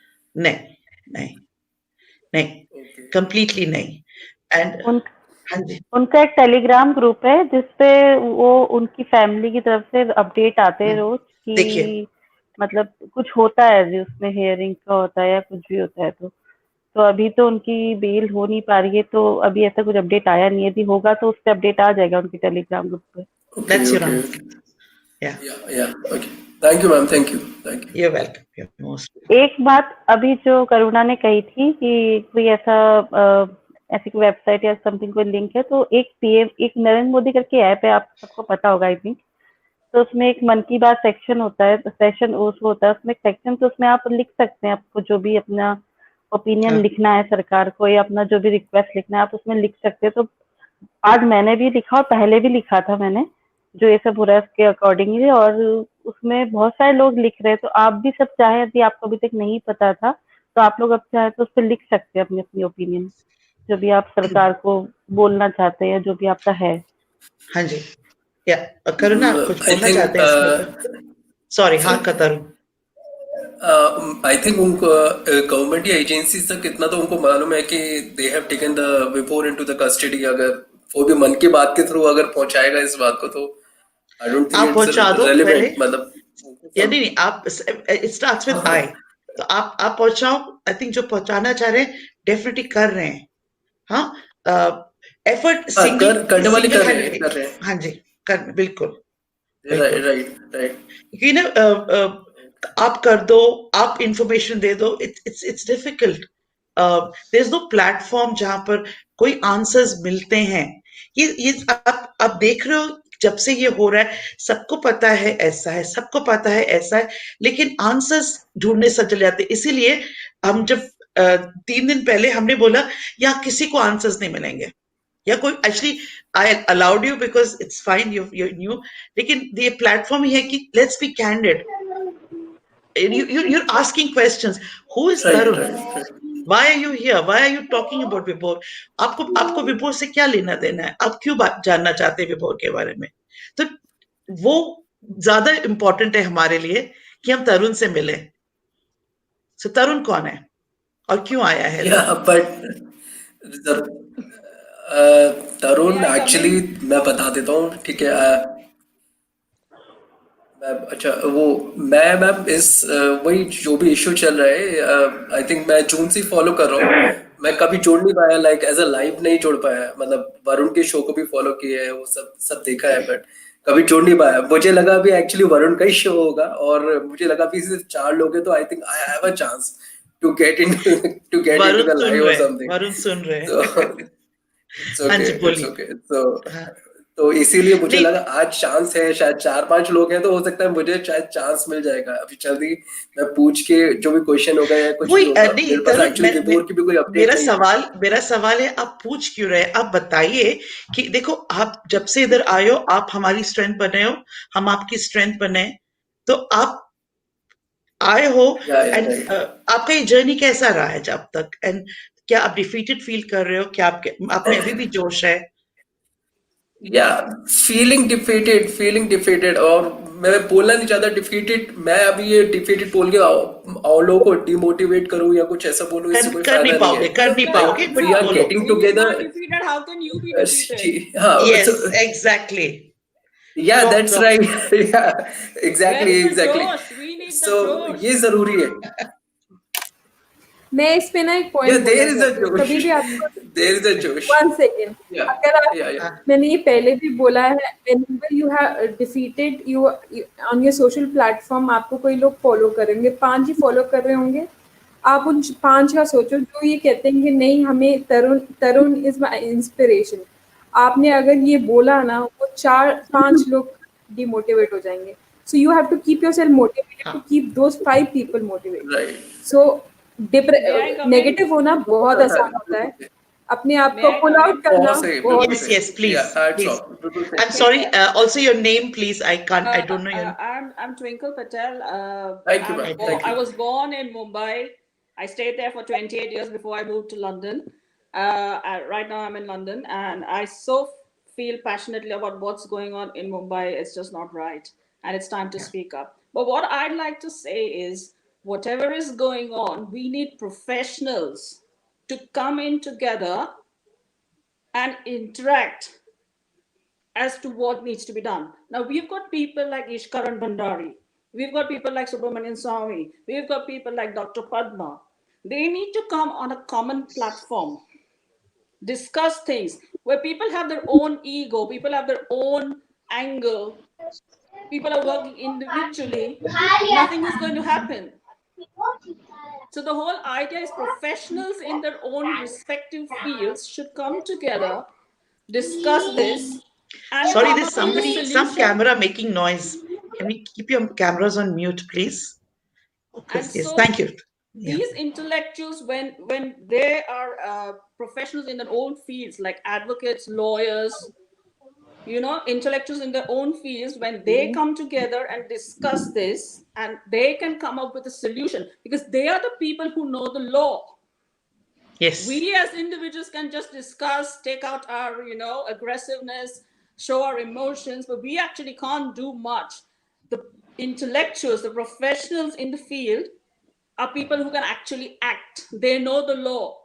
नहीं कंप्लीटली नहीं। एंड हाँ जी, उनका एक टेलीग्राम ग्रुप है जिसपे वो उनकी फैमिली की तरफ से अपडेट आते हैं रोज देखिए कि मतलब कुछ होता है जी, उसमें हेयरिंग का होता है या कुछ भी होता है तो अभी तो उनकी बेल हो नहीं पा रही है, तो अभी ऐसा कुछ अपडेट आया नहीं है। यदि होगा तो उस पे अपडेट आ जाएगा उनकी टेलीग्राम ग्रुप पे। That's your okay, answer. okay. Yeah, Okay. Thank you, ma'am. Thank you. you're welcome. You're most एक बात अभी जो करुणा ने कही थी कि कोई ऐसा ऐसी कोई वेबसाइट या समथिंग कोई लिंक है, तो एक पीएम एक नरेंद्र मोदी करके ऐप है, आप सबको पता होगा आई थिंक। तो उसमें एक मन की बात सेक्शन होता है, सेशन उस होता है उसमें एक सेक्शन, तो उसमें आप लिख सकते हैं, आपको जो भी अपना ओपिनियन हाँ। लिखना है सरकार को या अपना जो भी रिक्वेस्ट लिखना है आप उसमें लिख सकते हैं। तो आज मैंने भी लिखा और पहले भी लिखा था मैंने, जो ये सब हो रहा है उसके अकॉर्डिंगली, और उसमें बहुत सारे लोग लिख रहे हैं। तो आप भी सब चाहे, यदि आपको अभी तक नहीं पता था तो आप लोग अब चाहे तो उस पर लिख सकते हैं अपनी अपनी ओपिनियन, जो भी आप सरकार को बोलना चाहते हैं, जो भी आपका है। हाँ जी, या करुणा कुछ I बोलना think चाहते हैं इसके ऊपर? सॉरी, हाँ कतरू। आई थिंक उनको गवर्नमेंट या एजेंसीज तक इतना तो उनको मालूम है कि they have taken the viper into the custody. अगर वो भी मन की बात के थ्रू अगर पहुंचाएगा इस बात को तो आई डोंट थिंक आप इट्स पहुंचा दो पहले, रेलेवेंट। मतलब या नहीं आप, इट स्टार्ट्स विद आई, तो आप पहुंचाओ। आई थिंक जो पहुंचाना चाह रहे हैं डेफिनेटली कर रहे हैं। हाँ, एफर्ट करने वाले सिंगल कर रहे हैंड। हैं। हाँ जी, कर बिल्कुल राइट राइट। क्योंकि ना आप कर दो, आप इंफॉर्मेशन दे दो, it's difficult. There is no platform जहां पर कोई आंसर्स मिलते हैं। ये आप देख रहे हो, जब से ये हो रहा है सबको पता है ऐसा है, सबको पता है ऐसा है, लेकिन आंसर्स ढूंढने से चले जाते। इसीलिए हम जब 3 दिन पहले हमने बोला यहाँ किसी को आंसर्स नहीं मिलेंगे, या कोई actually I allowed you because it's fine, you new, लेकिन ये प्लेटफॉर्म ही है कि let's be candid. You're asking questions. Who is Tarun? Why are you here? Why are you talking about Vibhor? आपको विभोर से क्या लेना देना है? आप क्यों जानना चाहते हैं विभोर के बारे में? तो वो ज्यादा इंपॉर्टेंट है हमारे लिए कि हम तरुण से मिले। So, तरुण कौन है और क्यों आया है? तरुण एक्चुअली मैं बता देता हूँ, ठीक है। अच्छा वो मैं मैम इस वही जो भी इश्यू चल रहा है, आई थिंक मैं जून से फॉलो कर रहा हूँ। मैं कभी जोड़ नहीं पाया, लाइक एज अ लाइव नहीं जोड़ पाया। मतलब वरुण के शो को भी फॉलो किया है, वो सब देखा है, बट कभी जोड़ नहीं पाया। मुझे लगा अभी एक्चुअली वरुण का ही शो होगा और मुझे लगा भी सिर्फ 4 लोग हैं, तो I think I have a chance to get into the live और समथिंग। वरुण सुन रहे तो इट्स हाँ ओके, जी, इट्स बोलिए। ओके। तो इसीलिए मुझे नहीं, लगा आज चांस है, शायद 4-5 लोग हैं तो हो सकता है मुझे शायद चांस मिल जाएगा। अभी जल्दी मैं पूछ के जो भी क्वेश्चन होगा या कुछ भी वही होगा, नहीं मेरे पास तरुण, एक्चुअली विभोर की भी कोई अपडेट नहीं है। मेरा सवाल है, आप पूछ क्यों रहे? आप बताइए कि देखो, आप जब से इधर आए हो, आप हमारी स्ट्रेंथ बने हो, हम आपकी स्ट्रेंथ बने, तो आप आए हो। एंड आपका ये जर्नी कैसा रहा है जब तक? एंड क्या आप डिफीटेड फील कर रहे हो? क्या आप में अभी भी जोश है? या फीलिंग डिफीटेड, और मैं बोलना नहीं चाहता डिफीटेड। मैं अभी ये डिफीटेड बोल के और लोगों को डिमोटिवेट करूं या कुछ ऐसा बोलूं, इससे कोई कर नहीं फायदा नहीं पाओगे, है। कर नहीं पाओगे, वी आर बोलो। Getting together. defeated, how can you be defeated? हाँ, यस, एग्जैक्टली। या दैट्स राइट। या Where is the exactly. Josh? We need the so Josh. ये जरूरी है। मैं इस पे ना एक Yeah, पॉइंट बोलना there is a चाहती हूँ। Josh. कभी भी आपको There is a Josh. 1 second, Yeah, अगर आप yeah. मैंने ये पहले भी बोला है, whenever you have defeated you on your social platform, आपको कोई लोग फॉलो करेंगे, 5 ही फॉलो कर रहे होंगे। आप उन 5 का सोचो जो ये कहते हैं कि नहीं हमें तरुण इज माय इंस्पिरेशन। आपने अगर ये बोला ना, वो 4-5 लोग डिमोटिवेट हो जाएंगे। So you have to keep yourself motivated to keep those 5 people motivated. Right. So I come in? Negative होना बहुत आसान होता है, अपने आप May को I pull come out in? करना बहुत सही, बहुत। बिल्कुल Yes, सही। please, Yeah, hats please. off. बिल्कुल सही। I'm sorry. Also, your name, please. I don't know your. I'm Twinkle Patel. Thank you, ma'am. Thank I you. was born in Mumbai. I stayed there for 28 years before I moved to London. Right now I'm in London, and I so feel passionately about what's going on in Mumbai, it's just not right. And it's time to speak up. But what I'd like to say is, whatever is going on, we need professionals to come in together and interact as to what needs to be done. Now, we've got people like Ishkaran Bhandari. We've got people like Subramanian Swamy. We've got people like Dr. Padma. They need to come on a common platform, discuss things where people have their own ego, people have their own angle, people are working individually. Nothing is going to happen. So the whole idea is professionals in their own respective fields should come together, discuss this, and sorry, come there's up with a somebody, solution. some camera making noise. Can we keep your cameras on mute, please? And Yes, so thank you. Yeah. these intellectuals, when they are professionals in their own fields, like advocates, lawyers, intellectuals in their own fields, when they come together and discuss this, and they can come up with a solution, because they are the people who know the law. Yes. We as individuals can just discuss, take out our, aggressiveness, show our emotions, but we actually can't do much. The intellectuals, the professionals in the field are people who can actually act. They know the law.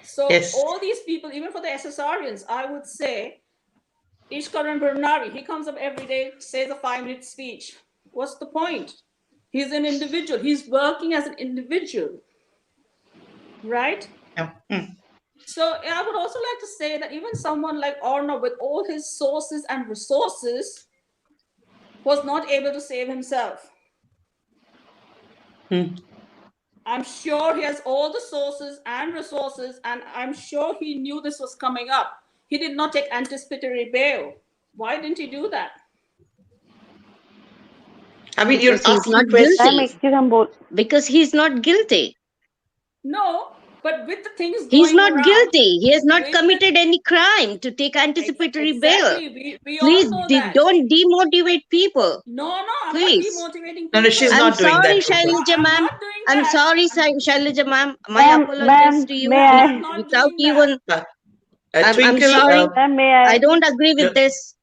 So Yes. all these people, even for the SSRians, I would say, Ishkaran Bhandari, he comes up every day, says a 5-minute speech. What's the point? He's an individual. He's working as an individual, right? Yeah. So I would also like to say that even someone like Arnab, with all his sources and resources, was not able to save himself. I'm sure he has all the sources and resources, and I'm sure he knew this was coming up. He did not take anticipatory bail. Why didn't he do that? I mean, Because you're he's not asking questions. guilty. Because he's not guilty. No, but with the things going He's not around, guilty. He has not with committed any crime to take anticipatory bail. exactly, we Please all know that. don't demotivate people. No, I'm Please. not demotivating people. No, she's I'm not doing sorry, that. Rupa. Shailija I'm ma'am. not doing I'm that. sorry, Shailija ma'am. My apologies to you. may I? Not Without doing that. even, I'm Twinkle, sorry. Ma'am, may I? I don't agree with this.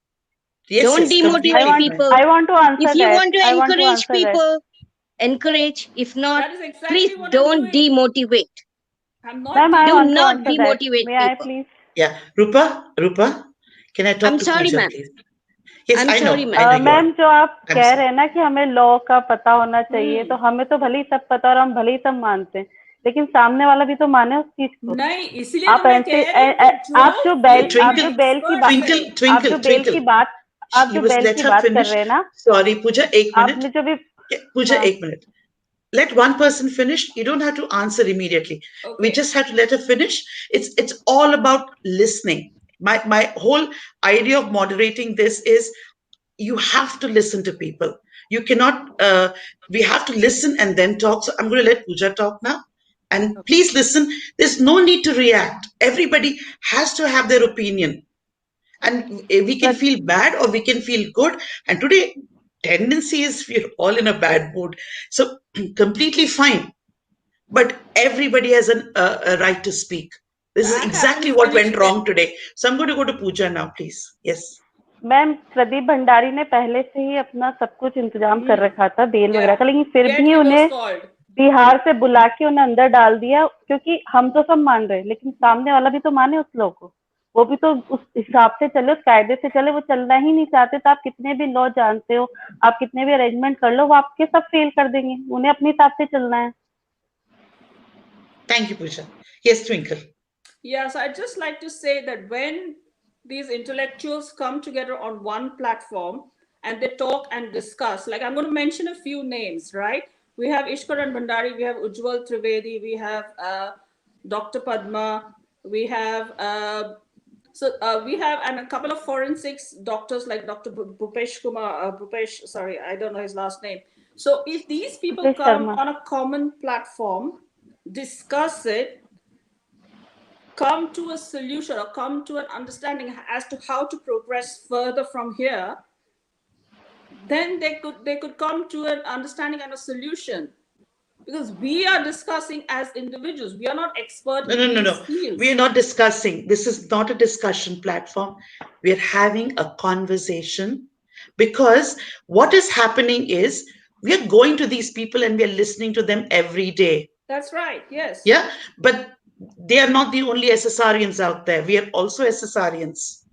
Yes, Don't yes, completely demotivate fine. people. I want to answer If you that. want to I want to encourage answer that. people, encourage. If not, That is exactly please what don't I'm doing. demotivate. I'm not Ma'am, I Do want to not answer that. demotivate May I people. please? Yeah, Rupa, can I talk I'm to sorry, Pooja, ma'am. please? Yes, I'm I sorry, know. ma'am. I know you ma'am are. जो आप I'm कह sorry. रहे हैं ना कि हमें law का पता होना चाहिए, तो हमें तो भले ही सब पता और हम भले ही सब मानते हैं, लेकिन सामने वाला भी तो माने उस चीज को। नहीं, इसलिए आप तो मैं ऐसे कह रही हूँ कि आप जो बेल की बात आप जो बेल की बात You must let her कर finish. रहे हैं ना, Sorry, Pooja, 1 minute. आपने जो भी Pooja, 1 minute. Let one person finish. You don't have to answer immediately. Okay. We just have to let her finish. It's all about listening. My whole idea of moderating this is you have to listen to people. You cannot. We have to listen and then talk. So I'm going to let Pooja talk now. And please listen. There's no need to react. Everybody has to have their opinion. And we can feel bad or we can feel good. And today, tendency is we're all in a bad mood. So completely fine. But everybody has a right to speak. This is exactly what went wrong today. So I'm going to go to Pooja now, please. Yes. Ma'am Pradeep Bhandari ने पहले से ही अपना सब कुछ इंतजाम कर रखा था बेल वगैरह का, लेकिन फिर भी उन्हें बिहार से बुला के उन्हें अंदर डाल दिया, क्योंकि हम तो सब मान रहे हैं, लेकिन सामने वाला भी तो माने उस लोग को, वो भी तो उस हिसाब से चले, उस कायदे से चले। वो चलना ही नहीं चाहते, तो आप कितने भी लॉ जानते हो, आप कितने भी अरेंजमेंट कर लो, वो आपके सब फेल कर देंगे। उन्हें अपने हिसाब से चलना है। Thank you, Pooja. Yes, Twinkle. Yes, I'd just like to say that when these intellectuals come together on one platform and they talk and discuss, like I'm going to mention a few names, right? We have Ishkaran Bhandari, we have Ujjwal Trivedi, we have Dr. Padma, we have and a couple of forensics doctors like Dr. Bhupesh, sorry, I don't know his last name. So if these people come on a common platform, discuss it, come to a solution or come to an understanding as to how to progress further from here, then they could come to an understanding and a solution. because we are discussing as individuals. We are not expert in No. these fields. We are not discussing. This is not a discussion platform. We are having a conversation, because what is happening is we are going to these people and we are listening to them every day. That's right. Yes. Yeah, but they are not the only SSRians out there. We are also SSRians.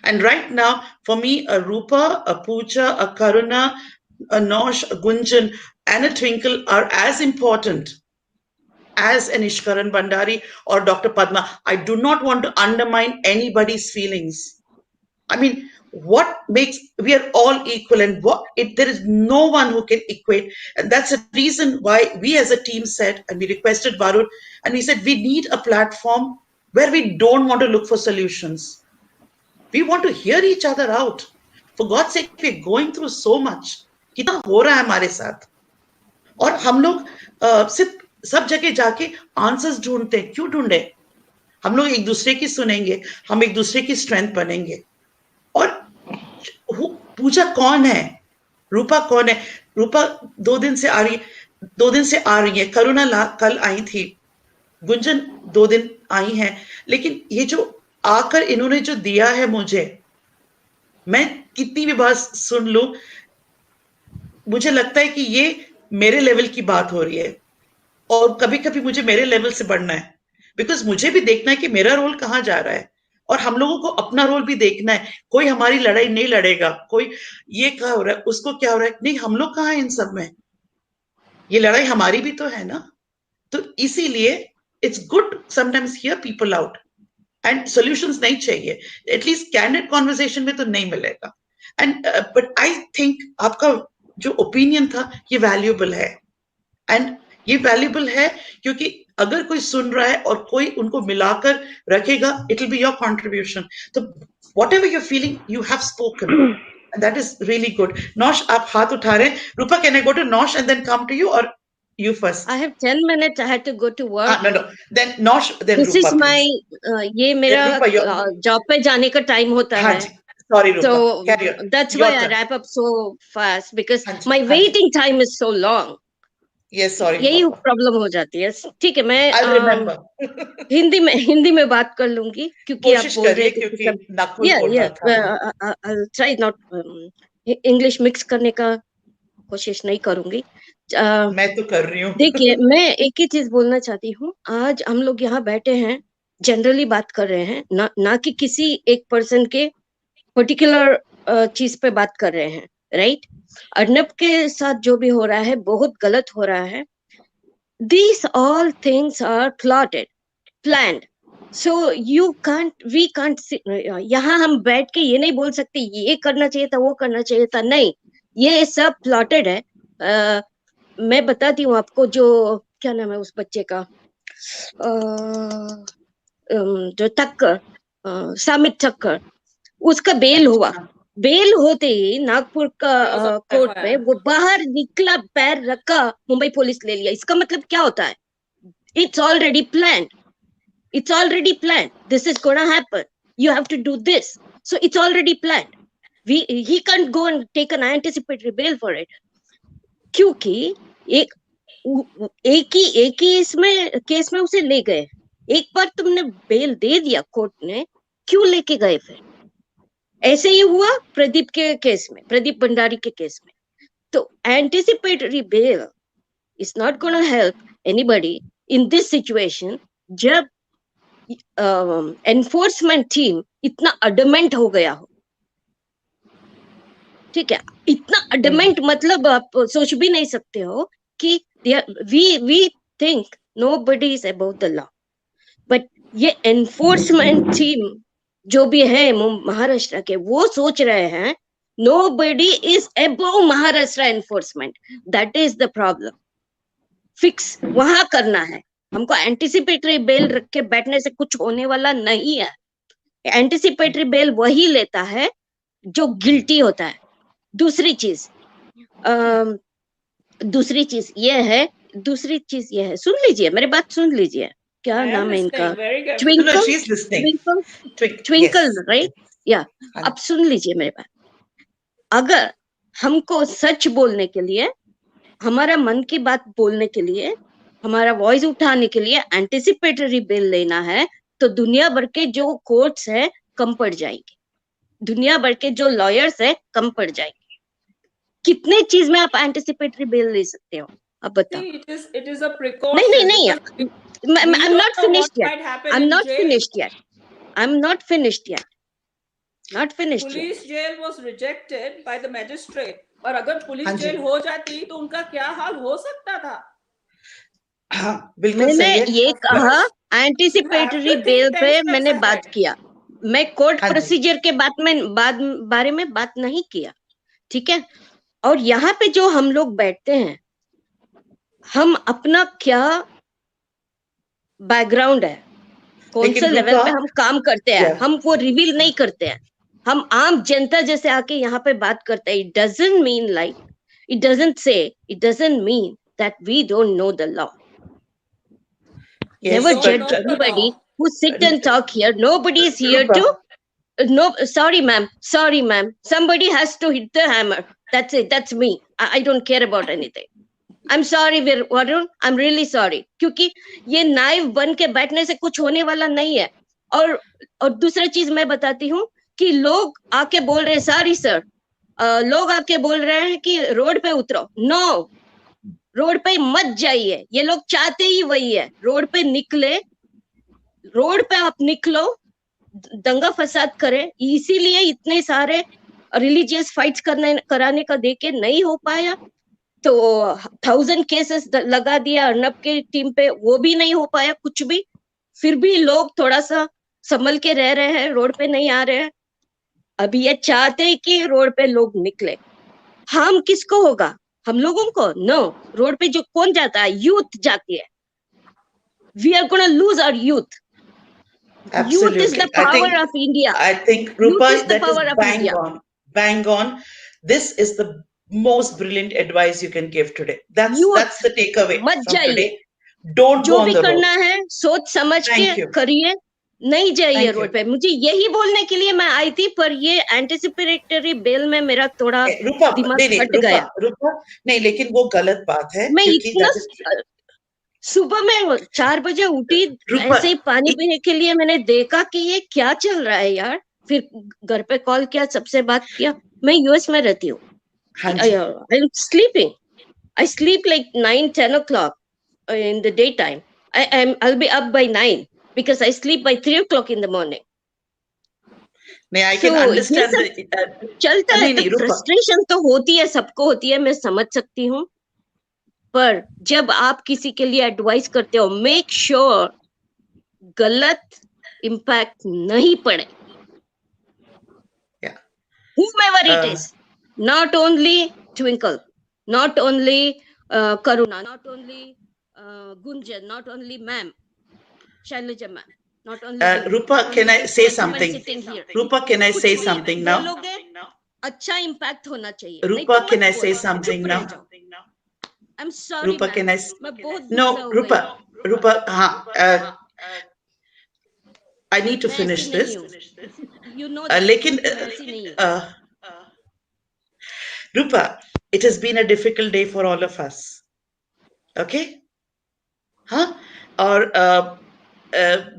And right now, for me, a Rupa, a Pooja, a Karuna, a Nosh, a Gunjan, and a Twinkle are as important as an Ishkaran Bandari or Dr. Padma. I do not want to undermine anybody's feelings. I mean, what makes, we are all equal, and there is no one who can equate. And that's the reason why we as a team said, and we requested Varun, and we said, we need a platform where we don't want to look for solutions. We want to hear each other out. For God's sake, we're going through so much. कितना हो रहा है हमारे साथ, और हम लोग सिर्फ सब जगह जाके आंसर्स ढूंढते हैं. क्यों ढूंढे? हम लोग एक दूसरे की सुनेंगे, हम एक दूसरे की स्ट्रेंथ बनेंगे. और पूजा कौन है, रूपा कौन है? रूपा 2 दिन से आ रही है. करुणा कल आई थी, गुंजन 2 दिन आई है. लेकिन ये जो आकर इन्होंने जो दिया है मुझे, मैं कितनी भी बात सुन लूं, मुझे लगता है कि ये मेरे लेवल की बात हो रही है. और कभी कभी मुझे मेरे लेवल से बढ़ना है, बिकॉज मुझे भी देखना है कि मेरा रोल कहाँ जा रहा है, और हम लोगों को अपना रोल भी देखना है. कोई हमारी लड़ाई नहीं लड़ेगा, कोई ये क्या हो रहा है, उसको क्या हो रहा है, नहीं, हम लोग कहाँ हैं इन सब में? ये लड़ाई हमारी भी तो है ना. तो इसीलिए it's good sometimes here people out, and solutions नहीं चाहिए, एटलीस्ट कैंडिड कॉन्वर्सेशन में तो नहीं मिलेगा. एंड बट आई थिंक आपका जो ओपिनियन था ये वैल्यूएबल है, एंड ये वैल्यूएबल है क्योंकि अगर कोई सुन रहा है और कोई उनको मिलाकर रखेगा, it will be your contribution. तो whatever your feeling, you have spoken, and that is really good. Naush, आप हाथ उठा रहे हैं. Roopa, can I go to Naush and then come to you, और you first? I have 10 minutes. I had to go to work. No. Then Nosh, then This Rupa, is my ये मेरा job पे जाने का time होता है. Sorry, Rupa. So Carry on. that's Your why turn. I wrap up so fast, because my waiting time is so long. Yes, sorry. यही problem हो जाती है. ठीक है, मैं I'll remember. हिंदी में बात कर लूंगी, क्योंकि आप बोल रहे थे कि I'll try not English mix करने का कोशिश नहीं करूंगी. मैं तो कर रही हूँ. देखिए, मैं एक ही चीज बोलना चाहती हूँ. आज हम लोग यहाँ बैठे हैं, जनरली बात कर रहे हैं, ना कि किसी एक पर्सन के पर्टिकुलर चीज पे बात कर रहे हैं, राइट? अर्नब के साथ जो भी हो रहा है बहुत गलत हो रहा है. These all things are planned. So we can't यहाँ हम बैठ के ये नहीं बोल सकते ये करना चाहिए था, वो करना चाहिए था. नहीं, ये सब प्लॉटेड है. मैं बताती हूँ आपको, जो क्या नाम है उस बच्चे का, जो ठक्कर, सामित ठक्कर, उसका बेल हुआ. बेल होते ही नागपुर का कोर्ट में वो बाहर निकला, पैर रखा, मुंबई पुलिस ले लिया. इसका मतलब क्या होता है? It's already planned. This is gonna happen. You have to do this. So it's already planned. He can't go and take an anticipatory bail for it. क्योंकि एक ही इसमें केस में उसे ले गए. एक बार तुमने बेल दे दिया कोर्ट ने, क्यों लेके गए फिर? ऐसे ही हुआ प्रदीप के केस में, प्रदीप भंडारी के केस में. तो anticipatory bell is not gonna help anybody in this situation, जब एनफोर्समेंट टीम इतना अडमेंट हो गया हो. ठीक है, इतना अडमेंट मतलब आप सोच भी नहीं सकते हो कि we think nobody is above the law, but ये एनफोर्समेंट टीम जो भी है महाराष्ट्र के, वो सोच रहे हैं nobody is above Maharashtra enforcement. That is the problem. Fix वहां करना है. हमको एंटिसिपेटरी बेल रख के बैठने से कुछ होने वाला नहीं है. एंटिसिपेटरी बेल वही लेता है जो गिल्टी होता है. दूसरी चीज ये है, सुन लीजिए, मेरी बात सुन लीजिए. क्या नाम है इनका? Twinkle, right? या, अब सुन लीजिए मेरी बात. अगर हमको सच बोलने के लिए हमारा मन की बात बोलने के लिए, हमारा वॉइस उठाने के लिए एंटिसिपेटरी बिल लेना है, तो दुनिया भर के जो कोर्ट्स है कम पड़ जाएंगे, दुनिया भर के जो लॉयर्स है कम पड़ जाएंगे। कितने चीज में आप एंटिसिपेटरी बिल ले सकते हो, आप बताओ। it is a precaution. नहीं, I'm not finished yet. I'm not finished yet. I'm not finished yet. Not finished yet. Police jail was rejected by the magistrate, और अगर पुलिस जेल हो जाती तो उनका क्या हाल हो सकता था? हाँ, बिल्कुल मैंने सही है। ये कहा एंटिसिपेटरी बेल पे मैंने बात किया, मैं कोर्ट प्रोसीजर के बारे में बात नहीं किया, ठीक है। और यहाँ पे जो हम लोग बैठते हैं, हम अपना क्या बैकग्राउंड है, कौन से लेवल पे हम काम करते हैं, हम वो रिवील नहीं करते हैं। हम आम जनता जैसे आके यहाँ पे बात करते हैं। It doesn't mean that we don't know the law. Never judge anybody who sit and talk here. Nobody is here to. No, sorry, ma'am. Somebody has to hit the hammer. That's it. That's me. I don't care about anything. I'm sorry, Varun. I'm really sorry. क्योंकि ये naive बन के बैठने से कुछ होने वाला नहीं है। और दूसरा चीज मैं बताती हूँ कि लोग आके बोल रहे हैं, सॉरी सर, लोग आके बोल रहे हैं कि रोड पे उतरो। नो, रोड पे मत जाइए। ये लोग चाहते ही वही है, रोड पे निकले, रोड पे आप निकलो, दंगा फसाद करें। इसीलिए इतने सारे रिलीजियस फाइट्स कराने का देके नहीं हो पाया, तो 1000 केसेस लगा दिया अर्नब के टीम पे, वो भी नहीं हो पाया कुछ भी। फिर भी लोग थोड़ा सा संभल के रह रहे हैं, रोड पे नहीं आ रहे हैं। अभी ये चाहते हैं कि रोड पे लोग निकले। हम किसको होगा? हम लोगों को? नो, रोड पे जो कौन जाता है? यूथ जाती है। We are gonna lose our youth. Youth is the power of India. I think Rupa, that is bang on. This is the most brilliant advice you can give today. That's the takeaway from today. Don't go on the road. जो भी करना है सोच समझ के करिए, नहीं जाइए रोड पे। मुझे यही बोलने के लिए मैं आई थी, पर ये एंटिसिपेटरी बिल में मेरा थोड़ा दिमाग फट गया। रूपा नहीं, लेकिन वो गलत बात है। मैं इतना सुबह में 4 बजे उठी, ऐसे ही पानी पीने के लिए मैंने देखा कि ये क्या चल रहा है यार। फिर घर पे कॉल किया, सबसे बात किया। मैं यूएस में रहती हूँ। I sleep like 9-10 o'clock in the daytime. I'll be up by 9 because I sleep by 3 o'clock in the morning. I can understand. चलता है, फ्रस्ट्रेशन तो होती है, सबको होती है, मैं समझ सकती हूँ। पर जब आप किसी के लिए एडवाइस करते हो, मेक श्योर गलत इम्पैक्ट नहीं पड़े। Whomever it is, not only Twinkle, not only Karuna, not only Gunjan, not only ma'am, Shailaja ma'am, not only Rupa, can I say something? Rupa, can I say something now? अच्छा impact होना चाहिए। Rupa, can I say something now? I'm sorry, Rupa, can I? No, Rupa, I need to finish this. You know लेकिन Rupa, it has been a difficult day for all of us. Okay? हाँ? और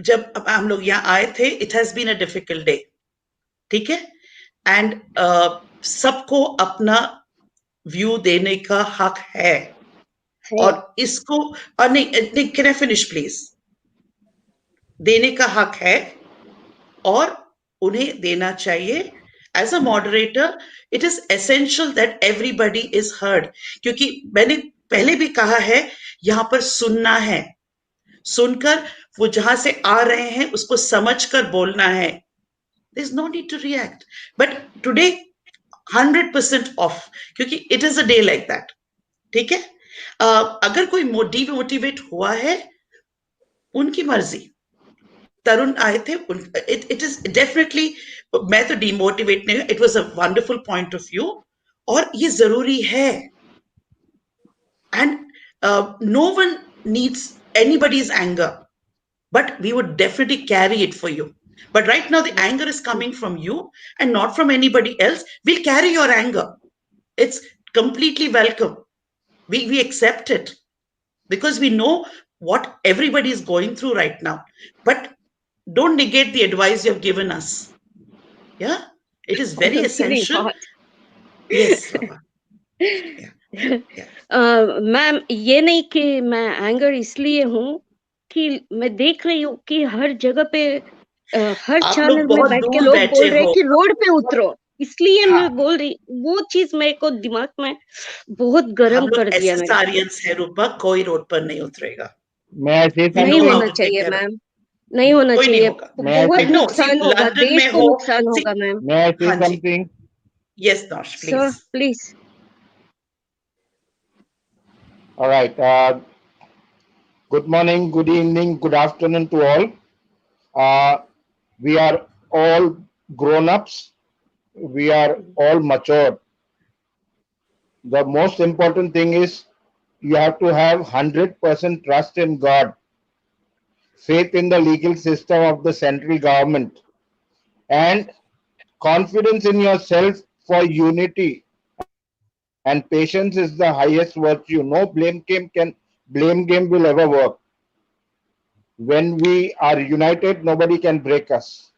जब हम लोग यहाँ आए थे, it has been a difficult day. ठीक है? And सबको अपना व्यू देने का हक है। और इसको और नहीं, can I finish please? देने का हक है और उन्हें देना चाहिए। As a moderator, it is essential that everybody is heard. क्योंकि मैंने पहले भी कहा है, यहाँ पर सुनना है, सुनकर वो जहां से आ रहे हैं उसको समझकर बोलना है। There is no need to react. But today 100% off, क्योंकि it is a day like that. ठीक है? अगर कोई डिमोटिवेट हुआ है, उनकी मर्जी। तरुण आए थे, इट इज डेफिनेटली, मैं तो डिमोटिवेट नहीं हूं। It was a wonderful point of view और ये जरूरी है। And no one needs anybody's anger, but we would definitely carry it for you. But right now the anger is coming from you and not from anybody else. We'll carry your anger. It's completely welcome. We accept it because we know what everybody is going through right now. But don't negate the advice you have given us. Yeah, it is very essential. Yes, Baba. Ma'am ये नहीं कि मैं anger इसलिए हूँ कि मैं देख रही हूँ कि हर जगह पे हर आप चैनल लोग में बहुत बैठ के दूर लोग बैठे बोल रहे हैं हो। कि रोड पे उतरो, इसलिए हाँ। मैं बोल रही, वो चीज मेरे को दिमाग में बहुत गर्म कर दिया मेरे को। SSRians है रूपा, कोई रोड पर नहीं उतरेगा। नहीं होना चाहिए मैम, नहीं होना चाहिए, बहुत नुकसान होगा, देश को नुकसान होगा ma'am. Yes, Nosh, please. Sir, please. All right. Good morning, good evening, good afternoon to all. We are all grown-ups. We are all matured. The most important thing is you have to have 100% trust in God, faith in the legal system of the central government, and confidence in yourself for unity. And patience is the highest virtue. No blame game will ever work. When we are united, nobody can break us.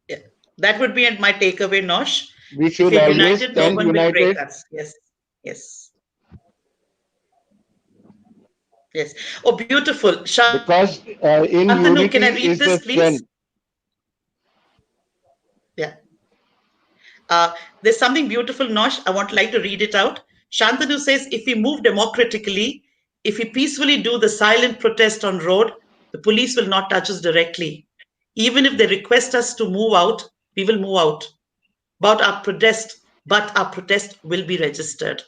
Yeah. That would be my takeaway, Nosh. We should if always united, no stand one will break united. us. Yes, yes, yes. Oh, beautiful. Because in unity can I read is this, the please? strength. Yeah. There's something beautiful, Nosh. I want like to read it out. Shantanu says, if we move democratically, if we peacefully do the silent protest on road, the police will not touch us directly. Even if they request us to move out, we will move out. But our protest will be registered.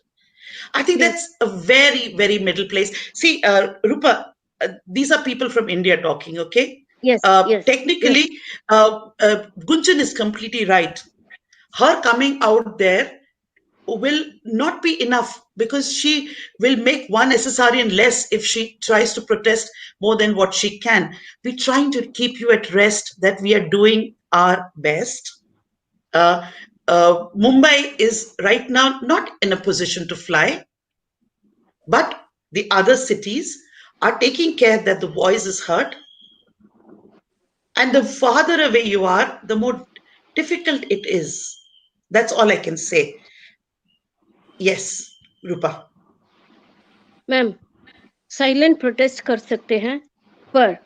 I think that's a very, very middle place. See, Rupa, these are people from India talking, okay? Yes, technically, Gunjan is completely right. Her coming out there will not be enough because she will make one SSRian less if she tries to protest more than what she can. We're trying to keep you at rest that we are doing our best. Mumbai is right now not in a position to fly, but the other cities are taking care that the voice is heard. And the farther away you are, the more difficult it is. That's all I can say. Yes, Rupa. Ma'am, silent protest कर सकते हैं पर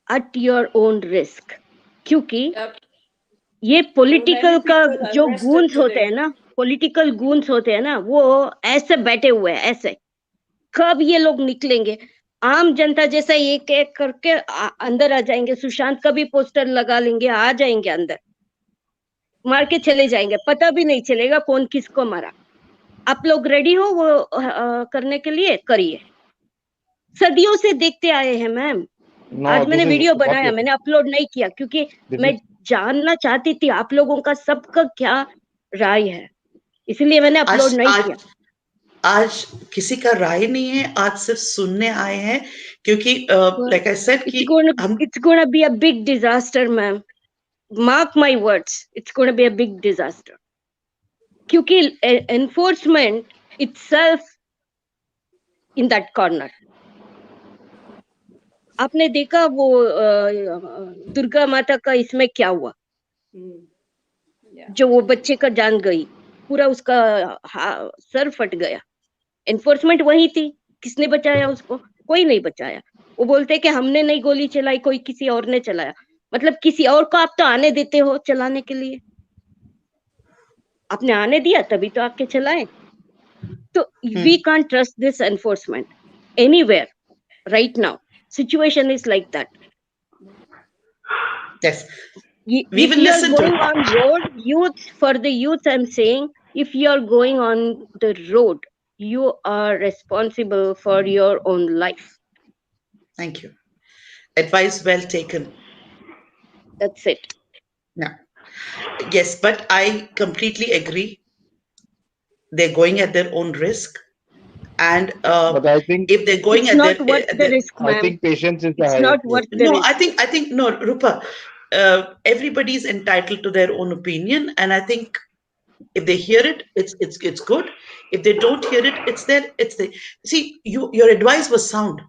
at your own risk, क्योंकि ये political का जो goons होते हैं ना, पॉलिटिकल गूंस होते हैं ना, वो ऐसे बैठे हुए हैं, ऐसे कब ये लोग निकलेंगे? आम जनता जैसा एक एक करके अंदर आ जाएंगे, सुशांत का भी पोस्टर लगा लेंगे, आ जाएंगे अंदर, मार के चले जाएंगे, पता भी नहीं चलेगा कौन किसको मारा। आप लोग रेडी हो वो करने के लिए? करिए। सदियों से देखते आए हैं मैम। आज मैंने वीडियो बनाया, मैंने अपलोड नहीं किया क्योंकि मैं जानना चाहती थी आप लोगों का सबका क्या राय है, इसलिए मैंने अपलोड नहीं किया। आज किसी का राय नहीं है, आज सिर्फ सुनने आए हैं क्योंकि like I said कि it's gonna be a big disaster ma'am, mark my words, it's gonna be a big disaster, क्योंकि enforcement itself in that corner। आपने देखा वो दुर्गा माता का इसमें क्या हुआ, जो वो बच्चे का जान गई, पूरा उसका सर फट गया। एनफोर्समेंट वही थी, किसने बचाया उसको? कोई नहीं बचाया। वो बोलते कि हमने नहीं गोली चलाई, कोई किसी और ने चलाया। मतलब किसी और को आप तो आने देते हो चलाने के लिए, आपने आने दिया तभी तो आपके चलाए। तो we can't trust this enforcement anywhere right now, situation is like that। Yes, we will listen to going on road, youth, for the youth I'm saying, if you are going on the road, you are responsible for your own life। Thank you, advice well taken। That's it। No, yes, but I completely agree, they're going at their own risk, and but I think if they're going it's at not worth the risk, ma'am. I think patience is the it's highest not worth the no risk। I think no, Rupa, everybody is entitled to their own opinion, and I think If they hear it, it's good. If they don't hear it, it's there. It's the see. Your advice was sound.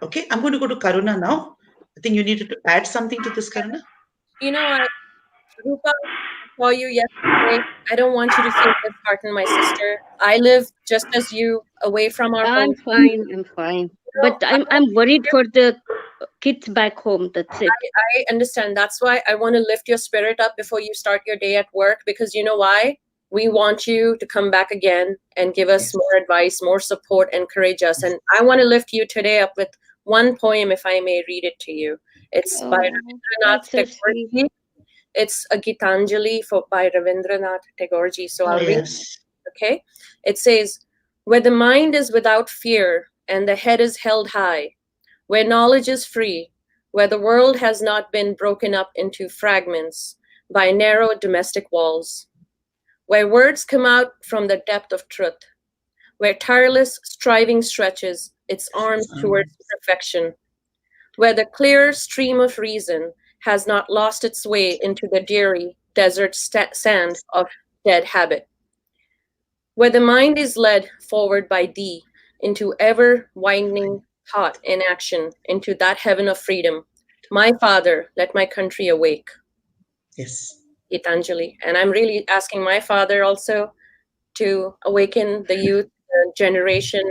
Okay, I'm going to go to Karuna now. I think you needed to add something to this, Karuna. You know, Rupa, I saw you yesterday. I don't want you to feel disheartened, my sister. I live just as you, away from our home. I'm fine. But I'm worried for the kids back home. That's it. I understand. That's why I want to lift your spirit up before you start your day at work, because you know why? We want you to come back again and give us more advice, more support, encourage us. And I want to lift you today up with one poem, if I may read it to you. It's by Ravindranath Tagore. It's a Gitanjali by Ravindranath Tagore. So I'll read it. Okay? It says, where the mind is without fear and the head is held high, where knowledge is free, where the world has not been broken up into fragments by narrow domestic walls, where words come out from the depth of truth, where tireless striving stretches its arms towards perfection, where the clear stream of reason has not lost its way into the dreary desert sand of dead habit, where the mind is led forward by thee into ever-widening thought and action, into that heaven of freedom. My Father, let my country awake. Yes. Gitanjali. And I'm really asking my father also to awaken the youth generation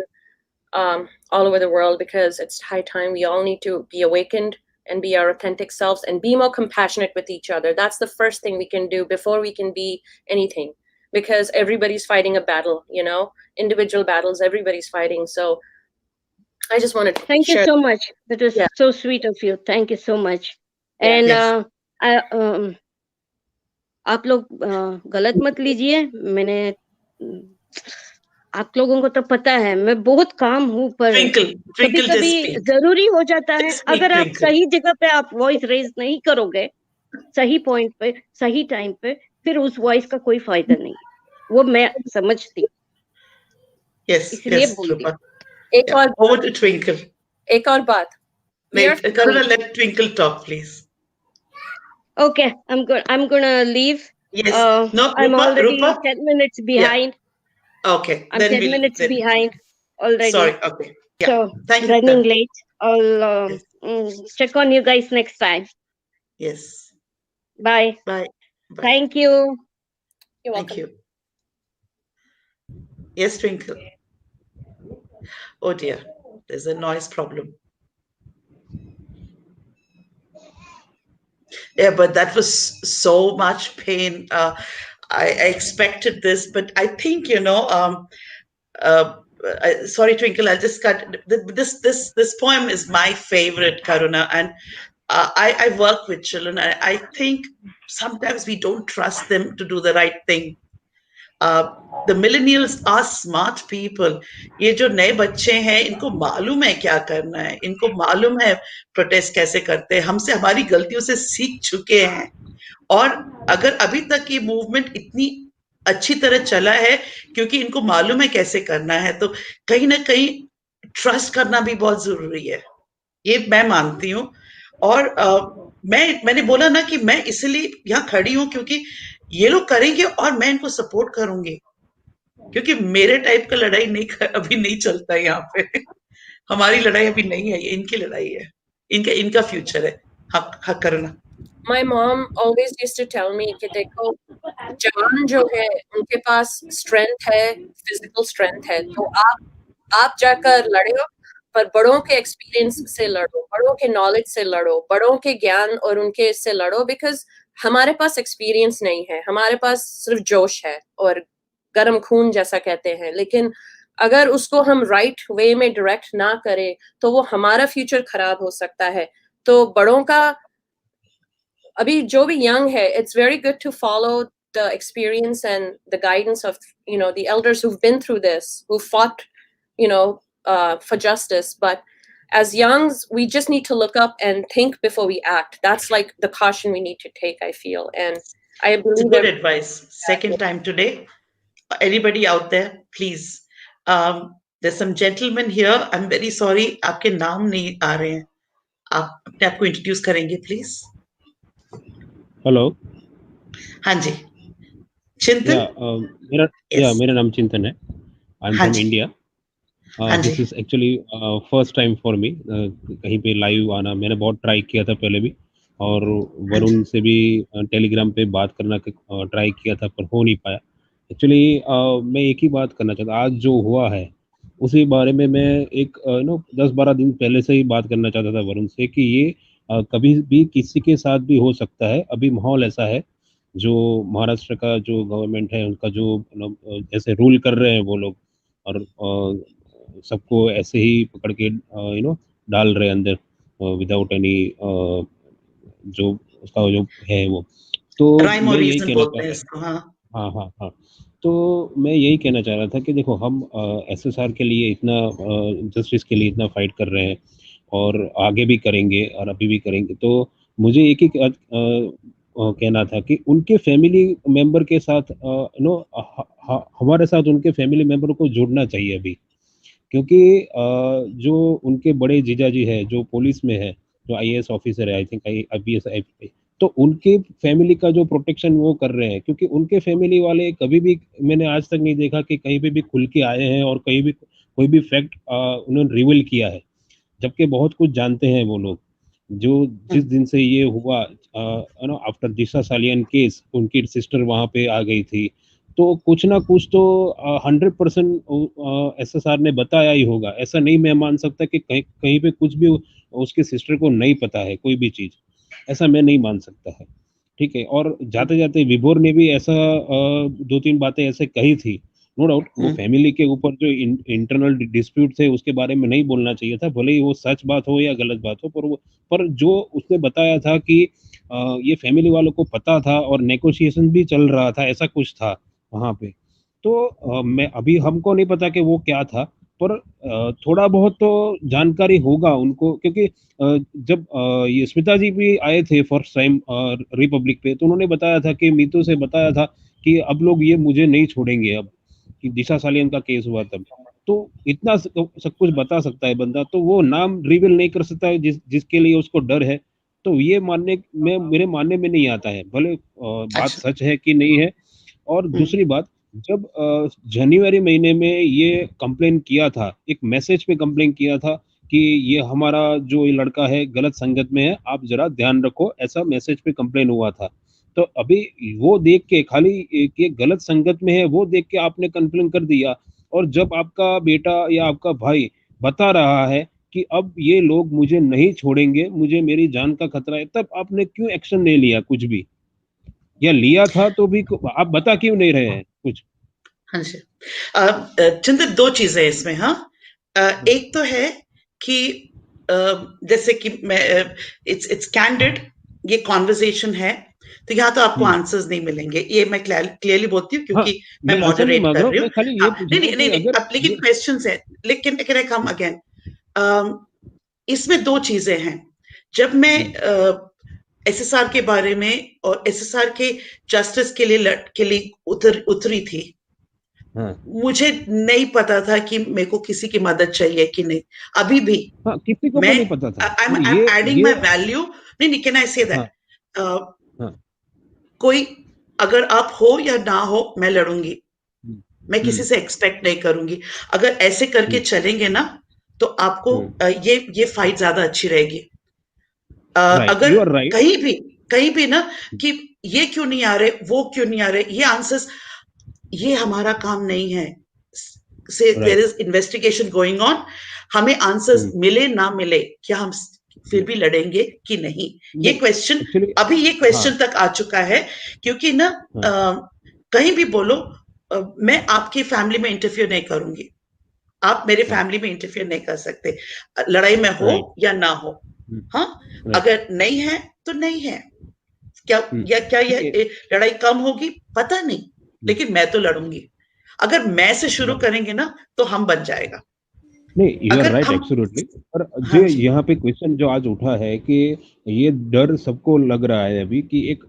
all over the world, because it's high time we all need to be awakened and be our authentic selves and be more compassionate with each other. That's the first thing we can do before we can be anything, because everybody's fighting a battle, you know, individual battles, everybody's fighting. So I just wanted to Thank you so much. That was so sweet of you. Thank you so much. And आप लोग गलत मत लीजिए, मैंने आप लोगों को तो पता है मैं बहुत काम हूँ, पर कभी कभी जरूरी हो जाता है। अगर आप सही जगह पे आप वॉइस रेज नहीं करोगे सही पॉइंट पे सही टाइम पे, फिर उस वॉइस का कोई फायदा नहीं, वो मैं समझती हूँ। इसलिए बोलती हूँ। एक और over to Twinkle. एक और बात, Karuna, let Twinkle talk, please. Okay, I'm gonna leave. Yes. No, I'm Rupa, already Rupa? 10 minutes behind. Yeah. Okay. I'm 10 minutes behind already. Sorry. Okay. Yeah. So Thank you. Running late. I'll check on you guys next time. Yes. Bye. Bye. Thank you. You're welcome. Thank you. Yes, Twinkle. Oh dear, there's a noise problem. Yeah, but that was so much pain. I expected this, but I think, you know, sorry, Twinkle, I'll just cut. This poem is my favorite, Karuna, and I work with children. I think sometimes we don't trust them to do the right thing. The millennials are smart people. ये जो नए बच्चे हैं, इनको मालूम है क्या करना है, इनको मालूम है प्रोटेस्ट कैसे करते हैं, हमसे हमारी गलतियों से सीख चुके हैं। और अगर अभी तक ये मूवमेंट इतनी अच्छी तरह चला है क्योंकि इनको मालूम है कैसे करना है, तो कहीं ना कहीं ट्रस्ट करना भी बहुत जरूरी है, ये मैं मानती हूँ। और मैंने बोला ना कि मैं इसलिए यहाँ खड़ी हूँ क्योंकि ये लोग करेंगे और मैं इनको सपोर्ट करूंगी, क्योंकि मेरे टाइप का लड़ाई अभी नहीं चलता है यहाँ पे। हमारी लड़ाई अभी नहीं है, ये इनकी लड़ाई है, इनका फ्यूचर है। हक करना। My mom always used to tell me कि देखो जवान जो है उनके पास स्ट्रेंथ है, फिजिकल स्ट्रेंथ है, तो आप जाकर लड़ो, पर बड़ों के एक्सपीरियंस से लड़ो, बड़ों के नॉलेज से लड़ो, बड़ों के ज्ञान और उनके इससे लड़ो, बिकॉज हमारे पास एक्सपीरियंस नहीं है, हमारे पास सिर्फ जोश है और गर्म खून जैसा कहते हैं, लेकिन अगर उसको हम राइट वे में डायरेक्ट ना करें तो वो हमारा फ्यूचर खराब हो सकता है। तो बड़ों का अभी जो भी यंग है, it's very good to follow the experience and the guidance of, you know, the elders who've been through this, who fought, you know, for justice. But as youngs, we just need to look up and think before we act. That's like the caution we need to take, I feel. And I believe it's good advice. Second time today. Anybody out there, please. There's some gentlemen here. I'm very sorry, आपके नाम नहीं आ रहे हैं. आप अपने आप को introduce करेंगे, प्लीज? हेलो। हाँ जी, चिंतन मेरा नाम चिंतन है. आई एम हाँ फ्रॉम जी इंडिया. हाँ जी this is actually first time for me कहीं पे लाइव आना. मैंने बहुत ट्राई किया था पहले भी, और हाँ जी वरुण से भी टेलीग्राम पे बात करना ट्राई किया था, पर हो नहीं पाया. एक्चुअली मैं एक ही बात करना चाहता. आज जो हुआ है उसी बारे में मैं एक 10-12 दिन पहले से ही बात करना चाहता था वरुण से, कि ये कभी भी किसी के साथ भी हो सकता है. अभी माहौल ऐसा है, जो महाराष्ट्र का जो गवर्नमेंट है उनका जो ऐसे रूल कर रहे हैं वो लोग, और सबको ऐसे ही पकड़ के डाल रहे हैं अंदर विदाउट एनी जो उसका जो है वो. तो राइम और मैं यही रीजन कहना चाह बोलते हैं रहा. इसको हाँ हाँ, हाँ, हाँ. तो मैं यही कहना चाह रहा था कि देखो, हम एसएसआर के लिए इतना जस्टिस के लिए इतना फाइट कर रहे हैं, और आगे भी करेंगे और अभी भी करेंगे. तो मुझे एक ही कहना था कि उनके फैमिली मेंबर के साथ हमारे साथ उनके फैमिली मेंबर को जुड़ना चाहिए अभी. क्योंकि जो उनके बड़े जीजाजी है जो पुलिस में है, जो आईएएस ऑफिसर है, आई थिंक आईपीएस, तो उनके फैमिली का जो प्रोटेक्शन वो कर रहे हैं. क्योंकि उनके फैमिली वाले कभी भी, मैंने आज तक नहीं देखा कि कहीं पे भी खुल के आए हैं और कहीं भी कोई भी फैक्ट उन्होंने रिवील किया है, जबकि बहुत कुछ जानते हैं वो लोग. जो जिस दिन से ये हुआ, आफ्टर दिशा सालियन केस, उनकी सिस्टर वहां पे आ गई थी, तो कुछ ना कुछ तो 100% एसएसआर ने बताया ही होगा. ऐसा नहीं मैं मान सकता कि कहीं कहीं पे कुछ भी उसके सिस्टर को नहीं पता है कोई भी चीज. ऐसा मैं नहीं मान सकता है. ठीक है. और जाते जाते विभोर ने भी ऐसा 2-3 बातें ऐसे कही थी. नो डाउट वो फैमिली के ऊपर जो इंटरनल डिस्प्यूट थे उसके बारे में नहीं बोलना चाहिए था, भले ही वो सच बात हो या गलत बात हो. पर जो उसने बताया था कि ये फैमिली वालों को पता था और नेगोशिएशन भी चल रहा था, ऐसा कुछ था वहाँ पे. तो मैं अभी हमको नहीं पता कि वो क्या था, पर थोड़ा बहुत तो जानकारी होगा उनको. क्योंकि जब ये स्मिता जी भी आए थे फर्स्ट टाइम रिपब्लिक पे, तो उन्होंने बताया था कि मीतू से बताया था कि अब लोग ये मुझे नहीं छोड़ेंगे, अब कि दिशा सालियन का केस हुआ तब. तो इतना सब कुछ बता सकता है बंदा, तो वो नाम रिवील नहीं कर सकता है जिसके लिए उसको डर है. तो ये मानने में, मेरे मानने में नहीं आता है, भले बात अच्छा सच है कि नहीं है. और दूसरी बात, जब जनवरी महीने में ये कंप्लेन किया था, एक मैसेज पे कंप्लेन किया था कि ये हमारा जो ये लड़का है गलत संगत में है, आप जरा ध्यान रखो, ऐसा मैसेज पे कंप्लेन हुआ था. तो अभी वो देख के, खाली एक ये गलत संगत में है वो देख के आपने कंप्लेन कर दिया, और जब आपका बेटा या आपका भाई बता रहा है कि अब ये लोग मुझे नहीं छोड़ेंगे, मुझे मेरी जान का खतरा है, तब आपने क्यों एक्शन नहीं लिया कुछ भी? या लिया था तो भी आप बता क्यों नहीं रहे हैं कुछ? हाँ जी चिंतित दो चीजें इसमें हाँ एक तो है कि जैसे कि मैं इट्स कैंडिड ये कॉन्वर्सेशन है तो यहाँ तो आपको आंसर्स नहीं मिलेंगे ये मैं क्लियरली बोलती हूँ हाँ, क्योंकि मैं मैं ऐसा नहीं मॉडरेट मांग कर रहा हूँ, रही हूँ मैं खाली हाँ ये पूछ नहीं रहा नहीं हूँ नहीं कि नहीं अगर अब लेकिन क्वेश्चंस है लेकिन कैन आई कम अगेन इसमें दो चीजें हैं जब मैं एसएसआर के बारे में और एसएसआर के जस्टिस के लिए उतरी थी मुझे नहीं पता था कि मेरे को किसी की मदद चाहिए कि नहीं अभी भी हाँ, किसी को मैं नहीं पता था, आई और एम एडिंग माई ये वैल्यू नहीं नहीं कैन आई से हाँ, दैट हाँ, कोई अगर आप हो या ना हो मैं लड़ूंगी मैं किसी हम्म, से एक्सपेक्ट नहीं करूंगी अगर ऐसे करके चलेंगे ना तो आपको ये फाइट ज्यादा अच्छी रहेगी राइट, अगर यू आर राइट. कहीं भी ना कि ये क्यों नहीं आ रहे वो क्यों नहीं आ रहे ये आंसर्स ये हमारा काम नहीं है say there right. Is investigation going on हमें आंसर्स मिले ना मिले क्या हम फिर भी लड़ेंगे कि नहीं ये नहीं, क्वेश्चन एक्चुअली अभी ये हाँ, क्वेश्चन तक आ चुका है क्योंकि ना हाँ, कहीं भी बोलो मैं आपकी फैमिली में इंटरफियर नहीं करूंगी आप मेरे फैमिली में इंटरफियर नहीं कर सकते लड़ाई में हो राइट, या ना हो हाँ राइट. अगर नहीं है तो नहीं है क्या क्या ठीक है. ये लड़ाई कम होगी पता नहीं लेकिन मैं तो लड़ूंगी अगर मैं से शुरू राइट. करेंगे ना तो हम बन जाएगा नहीं, यू आर अगर राइट हम एब्सोल्युटली. और हाँ जो जी यहाँ पे क्वेश्चन जो आज उठा है कि ये डर सबको लग रहा है अभी कि एक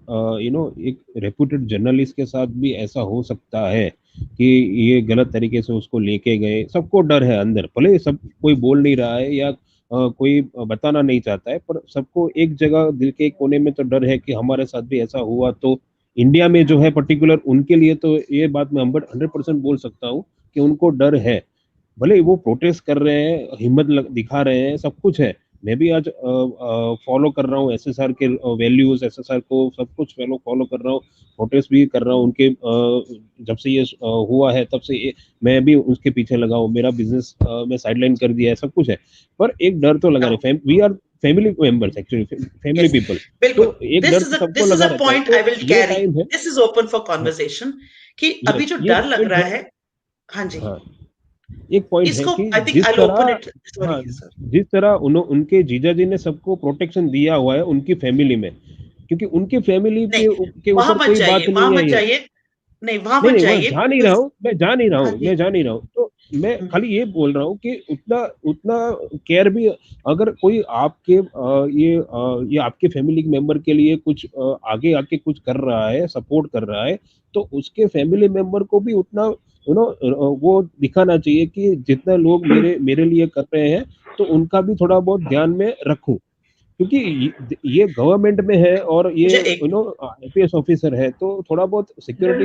एक रेप्यूटेड जर्नलिस्ट के साथ भी ऐसा हो सकता है कि ये गलत तरीके से उसको लेके गए. सबको डर है अंदर, भले सब कोई बोल नहीं रहा है या कोई बताना नहीं चाहता है, पर सबको एक जगह दिल के एक कोने में तो डर है कि हमारे साथ भी ऐसा हुआ तो इंडिया में जो है पर्टिकुलर उनके लिए तो ये बात मैं 100% बोल सकता हूँ कि उनको डर है, भले वो प्रोटेस्ट कर रहे हैं, हिम्मत दिखा रहे हैं, सब कुछ है। मैं भी आज फॉलो कर रहा हूँ एसएसआर के वैल्यूज, एसएसआर को सब कुछ फॉलो कर रहा हूँ, प्रोटेस्ट भी कर रहा हूँ उनके। जब से ये हुआ है तब से मैं भी उसके पीछे लगा हूँ, मेरा बिजनेस मैं साइडलाइन कर दिया है, सब कुछ है। पर एक डर तो लगा रहे, we are family members actually, family people, तो एक डर तो सबको लगा रहता है। पॉइंट तो आई विल ये कैरी, टाइम है, this is open for conversation, कि अभी जो ये डर लग पॉइंट रहा है। है, हाँ जी, हाँ, एक पॉइंट है इसको कि आई थिंक जिस आई विल ओपन तरह, इट, सॉरी हाँ, सर। जिस तरह उनके जीजा जी ने सबको प्रोटेक्शन दिया हुआ है उनकी फैमिली में, क्योंकि उनकी फैमिली नहीं, के वहां ऊपर मत कोई बात जाइए, वहां नहीं है मत ये। जाइए, नहीं वहां नहीं मत नहीं, वहां जाइए, जा नहीं रहा हूँ, हाँ जी, मैं जा नहीं रहा हूँ। तो मैं खाली ये बोल रहा हूँ कि उतना उतना केयर भी, अगर कोई आपके ये आपके फैमिली मेंबर के लिए कुछ आगे आके कुछ कर रहा है, सपोर्ट कर रहा है, तो उसके फैमिली मेंबर को भी उतना वो दिखाना चाहिए कि जितना लोग मेरे लिए कर रहे हैं, तो उनका भी थोड़ा बहुत ध्यान में रखूं, क्योंकि ये गवर्नमेंट में है और ये मुझे एक आईपीएस ऑफिसर है, तो थोड़ा बहुत सिक्योरिटी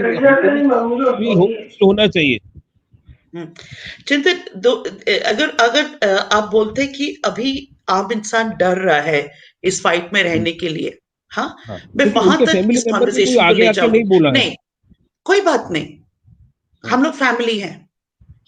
हमको भी होना चाहिए। चिंतित दो, अगर अगर आप बोलते कि अभी आम इंसान डर रहा है इस फाइट में रहने के लिए, हाँ, हाँ, मैं क्योंकि वहां उनके तक फैमिली इस मेंबर ने कोई कॉन्वर्सेशन को आगे ले आके जाऊंगी। नहीं बोला है। नहीं, कोई बात नहीं, हाँ, हम लोग फैमिली हैं,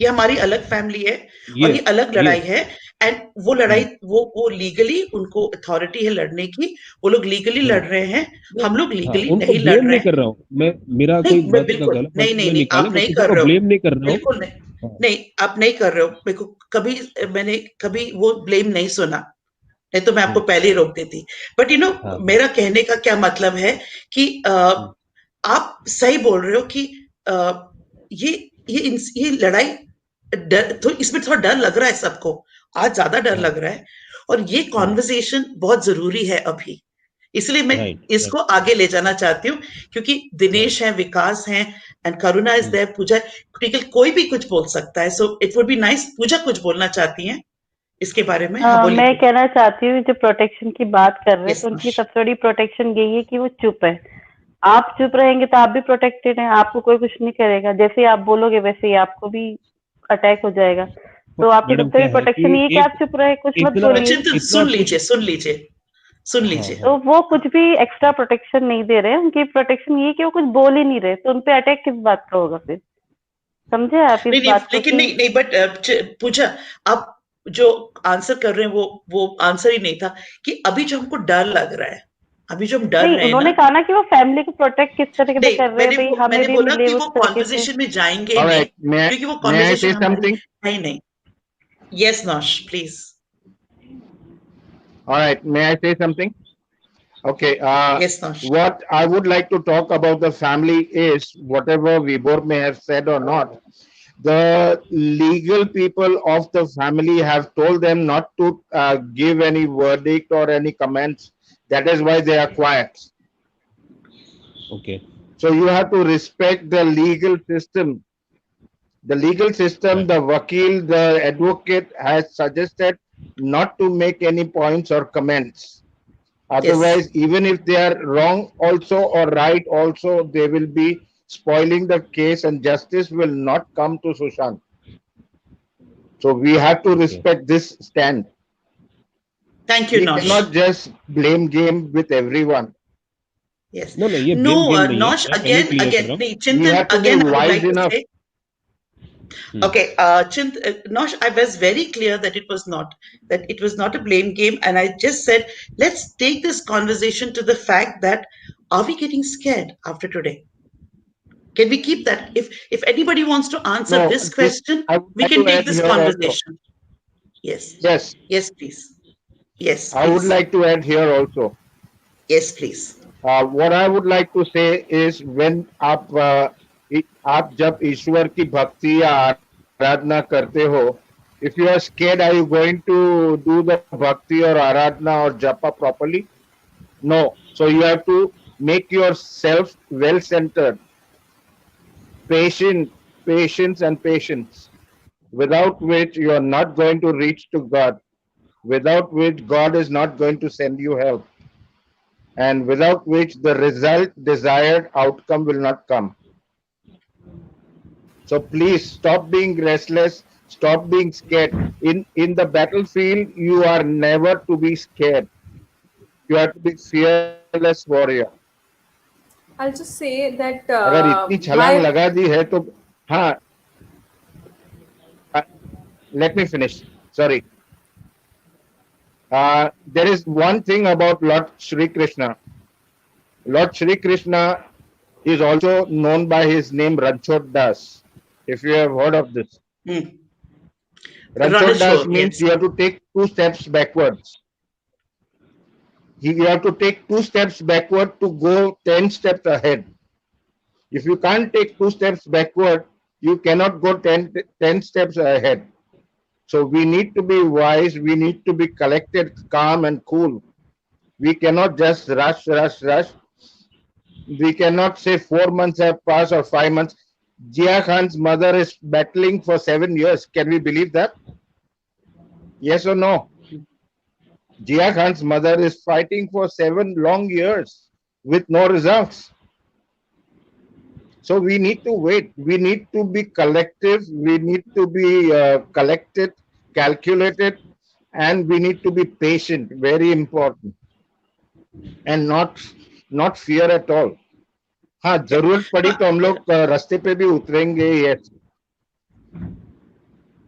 ये हमारी अलग फैमिली है और ये यस अलग लड़ाई यस, है। एंड वो लड़ाई, वो लीगली उनको अथॉरिटी है लड़ने की, वो लोग लीगली लड़ रहे हैं, हम लोग हाँ, लीगली उनको नहीं लड़ ब्लेम रहे नहीं हैं। कर रहा हूँ मैं, मेरा कोई नहीं, मैं बात का बिल्कुल गलत नहीं, मतलब नहीं में नहीं, निकाले, आप मैं नहीं किसी कर को रहे हो, ब्लेम नहीं कर रहा हूँ। बिल्कुल नहीं, हाँ, नहीं आप नहीं कर रहे हो, मेरे को कभी, मैंने कभी वो ब्लेम नहीं सुना, नहीं तो मैं आपको पहले ही रोक देती। बट हाँ, हाँ, मेरा कहने का क्या मतलब है कि आप सही बोल रहे हो कि ये ये लड़ाई, डर तो इसमें थोड़ा डर लग रहा है सबको, आज ज्यादा डर हाँ, लग रहा है, और ये कॉन्वर्सेशन बहुत जरूरी है अभी, इसलिए मैं राइट इसको आगे ले जाना चाहती हूँ, क्योंकि दिनेश है, विकास है, and Karuna is there, Pooja, क्योंकि कोई भी कुछ बोल सकता है, so it would be nice. Pooja कुछ बोलना चाहती हैं इसके बारे में? हाँ मैं बोलिए। कहना चाहती हूँ, जो प्रोटेक्शन की बात कर रहे हैं, यस, तो उनकी सबसे बड़ी प्रोटेक्शन यही है कि वो चुप है। आप चुप रहेंगे तो आप भी प्रोटेक्टेड हैं, आपको कोई कुछ नहीं करेगा। जैसे ही आप बोलोगे वैसे ही आपको भी अटैक हो जाएगा। तो आपकी मैडम सबसे बड़ी क्या है प्रोटेक्शन कि ये है कि एक आप चुप रहे, कुछ मत इतना बोलिए। चिंतन इतना सुन कुछ, लीजिए, सुन लीजिए, सुन हाँ लीजिए। हाँ, तो वो कुछ भी एक्स्ट्रा प्रोटेक्शन नहीं दे रहे हैं। उनकी प्रोटेक्शन ये है कि वो कुछ बोल ही नहीं रहे, तो उनपे अटैक किस बात का होगा फिर? समझे आप इस नहीं नहीं, बात को लेकिन कि नहीं नहीं, बट पूजा, आप जो आंसर कर रहे हैं वो आंसर ही नहीं था, कि अभी जो हमको डर लग रहा है, अभी जो हम डर नहीं, रहे हैं उन्होंने ना, कहा ना कि वो फैमिली को प्रोटेक्ट किस तरीके से नहीं, कर रहे हैं, भाई हमें मैंने भी बोला मिले कि उस वो तरीके से। कॉन्वर्जेशन में जाएंगे ही All नहीं, right. क्योंकि वो May I कॉन्वर्जेशन say हमारी something? है ही नहीं। Yes nosh, please. All right. May I say something? Okay. Yes nosh. What I would like to talk about the family is whatever Vibor may have said or not. The legal people of the family have told them not to give any verdict or any comments. That is why they are quiet. okay, So you have to respect the legal system. The legal system, right, the vakil, the advocate has suggested not to make any points or comments. Yes, Otherwise, even if they are wrong also or right also, they will be spoiling the case and justice will not come to Sushant. So we have to okay. respect this stand. Thank you We nosh. cannot just blame game with everyone. Yes, No, ये know blame game नहीं है, nosh, मैं पहले again clear कर again रहा हूँ। नहीं, We चिंतन, have to be again I would wise like to enough. Say, okay, Nosh, I was very clear that it was not a blame game, and I just said, let's take this conversation to the fact that, are we getting scared after today? Can we keep that? If anybody wants to answer No, this this question, I would we like can to take add this here also. conversation. Yes, Yes, yes, please. Yes, I would please. like to add here also. Yes, please. What I would like to say is when आप जब ईश्वर की भक्ति या आराधना करते हो, if you are scared, are you going to do the bhakti or aradhana or japa properly? No. So you have to make yourself well centered, patience and patience, without which you are not going to reach to God, without which God is not going to send you help. and without which the desired outcome will not come. So please stop being restless, stop being scared. In the battlefield, you are never to be scared. You have to be fearless warrior. I'll just say that अगर इतनी छलांग my लगा दी है तो हाँ, let me finish. Sorry. There is one thing about Lord Shri Krishna. Lord Shri Krishna is also known by his name Ranchod Das. If you have heard of this. Ranchod Das means you have to take 2 steps backwards. You have to take 2 steps backward to go 10 steps ahead. If you can't take 2 steps backward, you cannot go 10 steps ahead. So we need to be wise, we need to be collected, calm and cool. We cannot just rush. We cannot say 4 months have passed or 5 months. Jia Khan's mother is battling for 7 years. Can we believe that? Yes or no? Jia Khan's mother is fighting for 7 long years with no results. So we need to wait. We need to be collective. We need to be collected, calculated, and we need to be patient. Very important. And not fear at all. हाँ, जरूरत पड़ी तो हम लोग रास्ते पे भी उतरेंगे. Yes.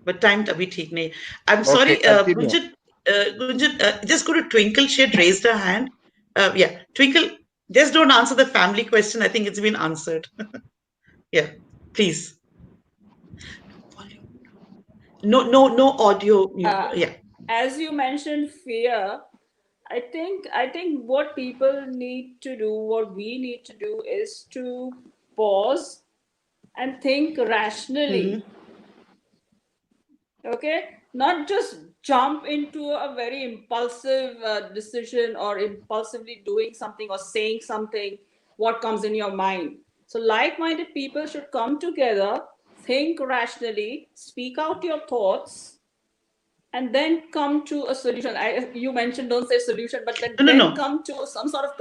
But time अभी ठीक नहीं. I'm sorry, Gunjan, just go to Twinkle. She had raised her hand. Yeah, Twinkle, just don't answer the family question. I think it's been answered. Yeah, please. No audio. Yeah. As you mentioned, fear. I think what people need to do, what we need to do, is to pause and think rationally. Okay, not just jump into a very impulsive decision or impulsively doing something or saying something, what comes in your mind. So like-minded people should come together, think rationally, speak out your thoughts, and then come to a solution. You mentioned don't say solution, but then come to some sort of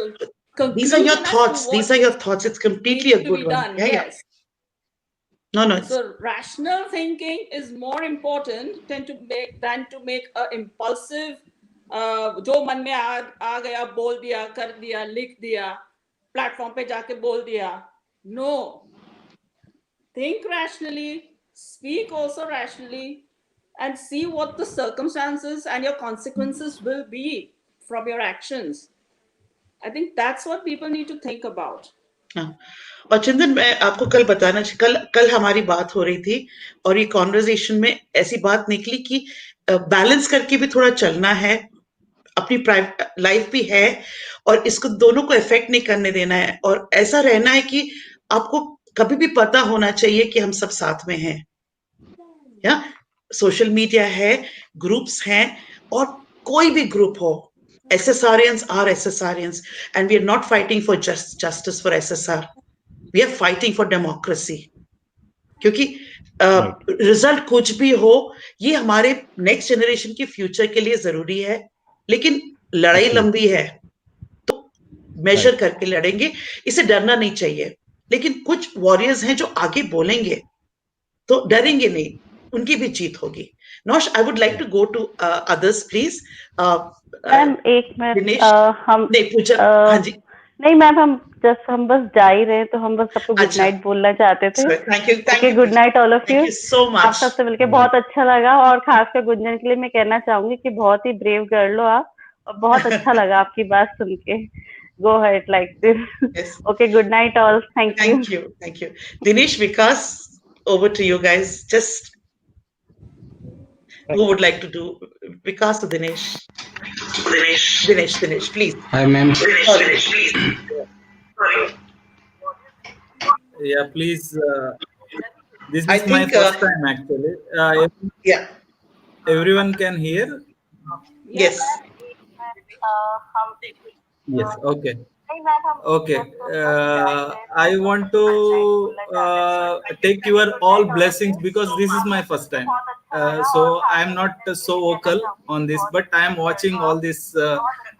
conclusion. These are your thoughts. These are your thoughts. It's completely a good one. Yes. No. So rational thinking is more important than to make a impulsive जो मन में आ गया बोल दिया कर दिया लिख दिया प्लेटफॉर्म पे जाके बोल दिया. No. Think rationally, speak also rationally, and see what the circumstances and your consequences will be from your actions. I think that's what people need to think about. और चंदन, मैं आपको कल बताना कल हमारी बात हो रही थी और ये कॉन्वर्सेशन में ऐसी बात निकली कि बैलेंस करके भी थोड़ा चलना है, अपनी प्राइवेट लाइफ भी है और इसको दोनों को इफेक्ट नहीं करने देना है और ऐसा रहना है कि आपको कभी भी पता होना चाहिए कि हम सब साथ में हैं. या सोशल मीडिया है, ग्रुप्स हैं और कोई भी ग्रुप हो, SSRians are SSRians and we are not fighting for justice for SSR. We are fighting for democracy. क्योंकि रिजल्ट कुछ भी हो, ये हमारे नेक्स्ट जनरेशन की फ्यूचर के लिए जरूरी है, लेकिन लड़ाई लंबी है तो मेजर करके लड़ेंगे, इसे डरना नहीं चाहिए. लेकिन कुछ वॉरियर्स हैं जो आगे बोलेंगे तो डरेंगे नहीं, उनकी भी जीत होगी. नौश, I would like to go to others please. Ma'am एक मिनट, हम नहीं पूछा. हाँ जी. नहीं मैम, हम बस जा ही रहे हैं तो हम बस सबको गुड नाइट बोलना चाहते थे. Thank you. Good night all of you. So much. आप सबसे मिलके बहुत अच्छा लगा और खासकर गुंजन के लिए मैं कहना चाहूंगी कि बहुत ही ब्रेव गर्ल हो आप और बहुत अच्छा लगा आपकी बात सुन के. Go ahead like this. Yes. Okay, good night all. Thank you. Thank you. Dinesh, Vikas, over to you guys. Just who would like to do? Vikas or Dinesh? Dinesh, please. Hi, ma'am. Dinesh, please. Yeah, please. This is my first time actually. Yeah. Everyone can hear? Yes. Yes. Okay. Okay. I want to take your all blessings because this is my first time. So I am not so vocal on this, but I am watching all these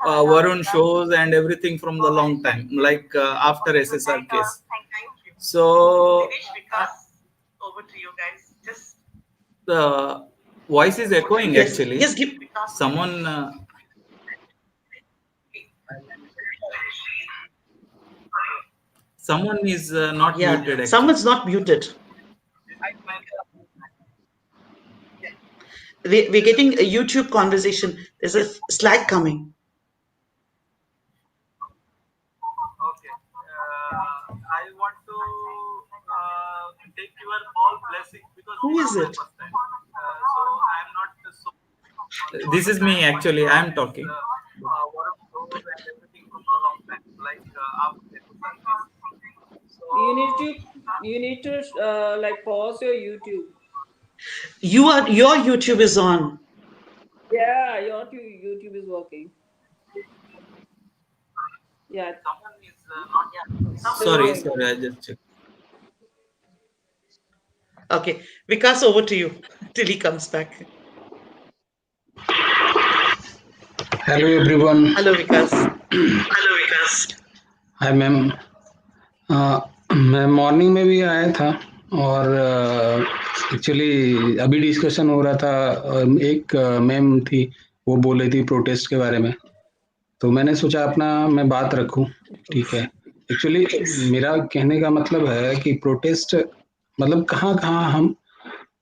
Varun shows and everything from the long time, like after SSR case. So Over to you guys. Just the voice is echoing yes, actually. yes, give Someone someone is not yeah, muted actually. someone's not muted. We're getting a YouTube conversation. There's a Slack coming. Okay. I want to take your all blessings because Who is it? so I'm not so. This is me actually. I'm talking. You need to like pause your YouTube. Your YouTube is on. Yeah, your YouTube is working. Yeah. Someone is not. Sorry, I just checked. Okay, Vikas, over to you till he comes back. Hello everyone. Hello Vikas. Hello Vikas. Hi ma'am, मैं morning में भी आया था और actually अभी discussion हो रहा था। एक मैम थी, वो बोल रही थी प्रोटेस्ट के बारे में, तो मैंने सोचा अपना मैं बात रखूं। ठीक है, एक्चुअली मेरा कहने का मतलब है कि प्रोटेस्ट मतलब कहाँ कहाँ हम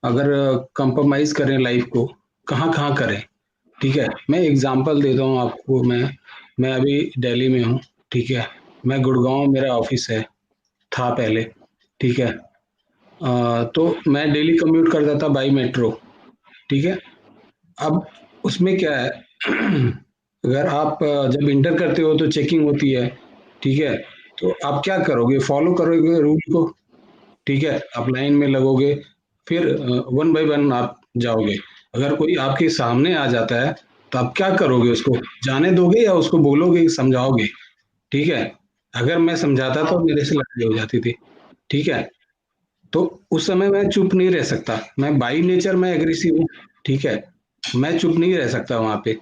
अगर कंप्रोमाइज करें लाइफ को, कहाँ कहाँ करें। ठीक है, मैं एग्जांपल देता हूँ आपको। मैं अभी दिल्ली में हूँ। ठीक है, मैं गुड़गांव मेरा ऑफिस है, था पहले। ठीक है, तो मैं डेली कम्यूट करता था बाई मेट्रो। ठीक है, अब उसमें क्या है अगर आप जब इंटर करते हो तो चेकिंग होती है। ठीक है, तो आप क्या करोगे, फॉलो करोगे रूल को। ठीक है, आप लाइन में लगोगे, फिर वन बाय वन आप जाओगे। अगर कोई आपके सामने आ जाता है तो आप क्या करोगे, उसको जाने दोगे या उसको बोलोगे, समझाओगे। ठीक है, अगर मैं समझाता तो मेरे से लड़ाई हो जाती थी। ठीक है, तो उस समय मैं चुप नहीं रह सकता, मैं बाई नेचर मैं एग्रेसिव हूँ। ठीक है, मैं चुप नहीं रह सकता वहां पे।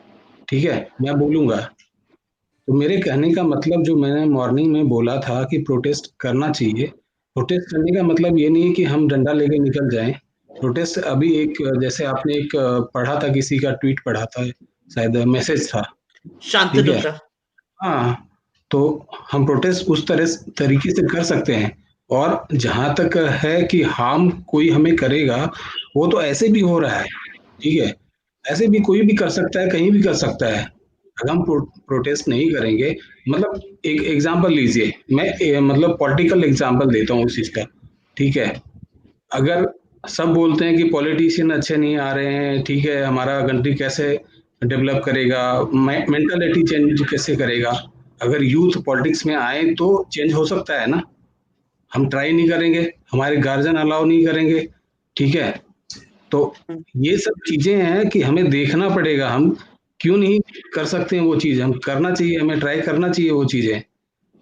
ठीक है, मैं बोलूंगा। तो मेरे कहने का मतलब जो मैंने मॉर्निंग में बोला था कि प्रोटेस्ट करना चाहिए, प्रोटेस्ट करने का मतलब ये नहीं है कि हम डंडा लेके निकल जाएं। प्रोटेस्ट अभी एक जैसे आपने एक पढ़ा था, किसी का ट्वीट पढ़ा था, शायद मैसेज था। ठीक है, शांतनु का। हाँ, तो हम प्रोटेस्ट उस तरीके से कर सकते हैं। और जहां तक है कि हार्म कोई हमें करेगा, वो तो ऐसे भी हो रहा है। ठीक है, ऐसे भी कोई भी कर सकता है, कहीं भी कर सकता है। अगर हम प्रोटेस्ट नहीं करेंगे, मतलब एक एग्जांपल लीजिए, मैं मतलब पॉलिटिकल एग्जांपल देता हूँ उस चीज का। ठीक है, अगर सब बोलते हैं कि पॉलिटिशियन अच्छे नहीं आ रहे हैं, ठीक है, हमारा कंट्री कैसे डेवलप करेगा, मेंटालिटी चेंज कैसे करेगा। अगर यूथ पॉलिटिक्स में आए तो चेंज हो सकता है ना। हम ट्राई नहीं करेंगे, हमारे गार्जियन अलाउ नहीं करेंगे। ठीक है, तो ये सब चीजें हैं कि हमें देखना पड़ेगा, हम क्यों नहीं कर सकते हैं वो चीज, हम करना चाहिए, हमें ट्राई करना चाहिए वो चीजें।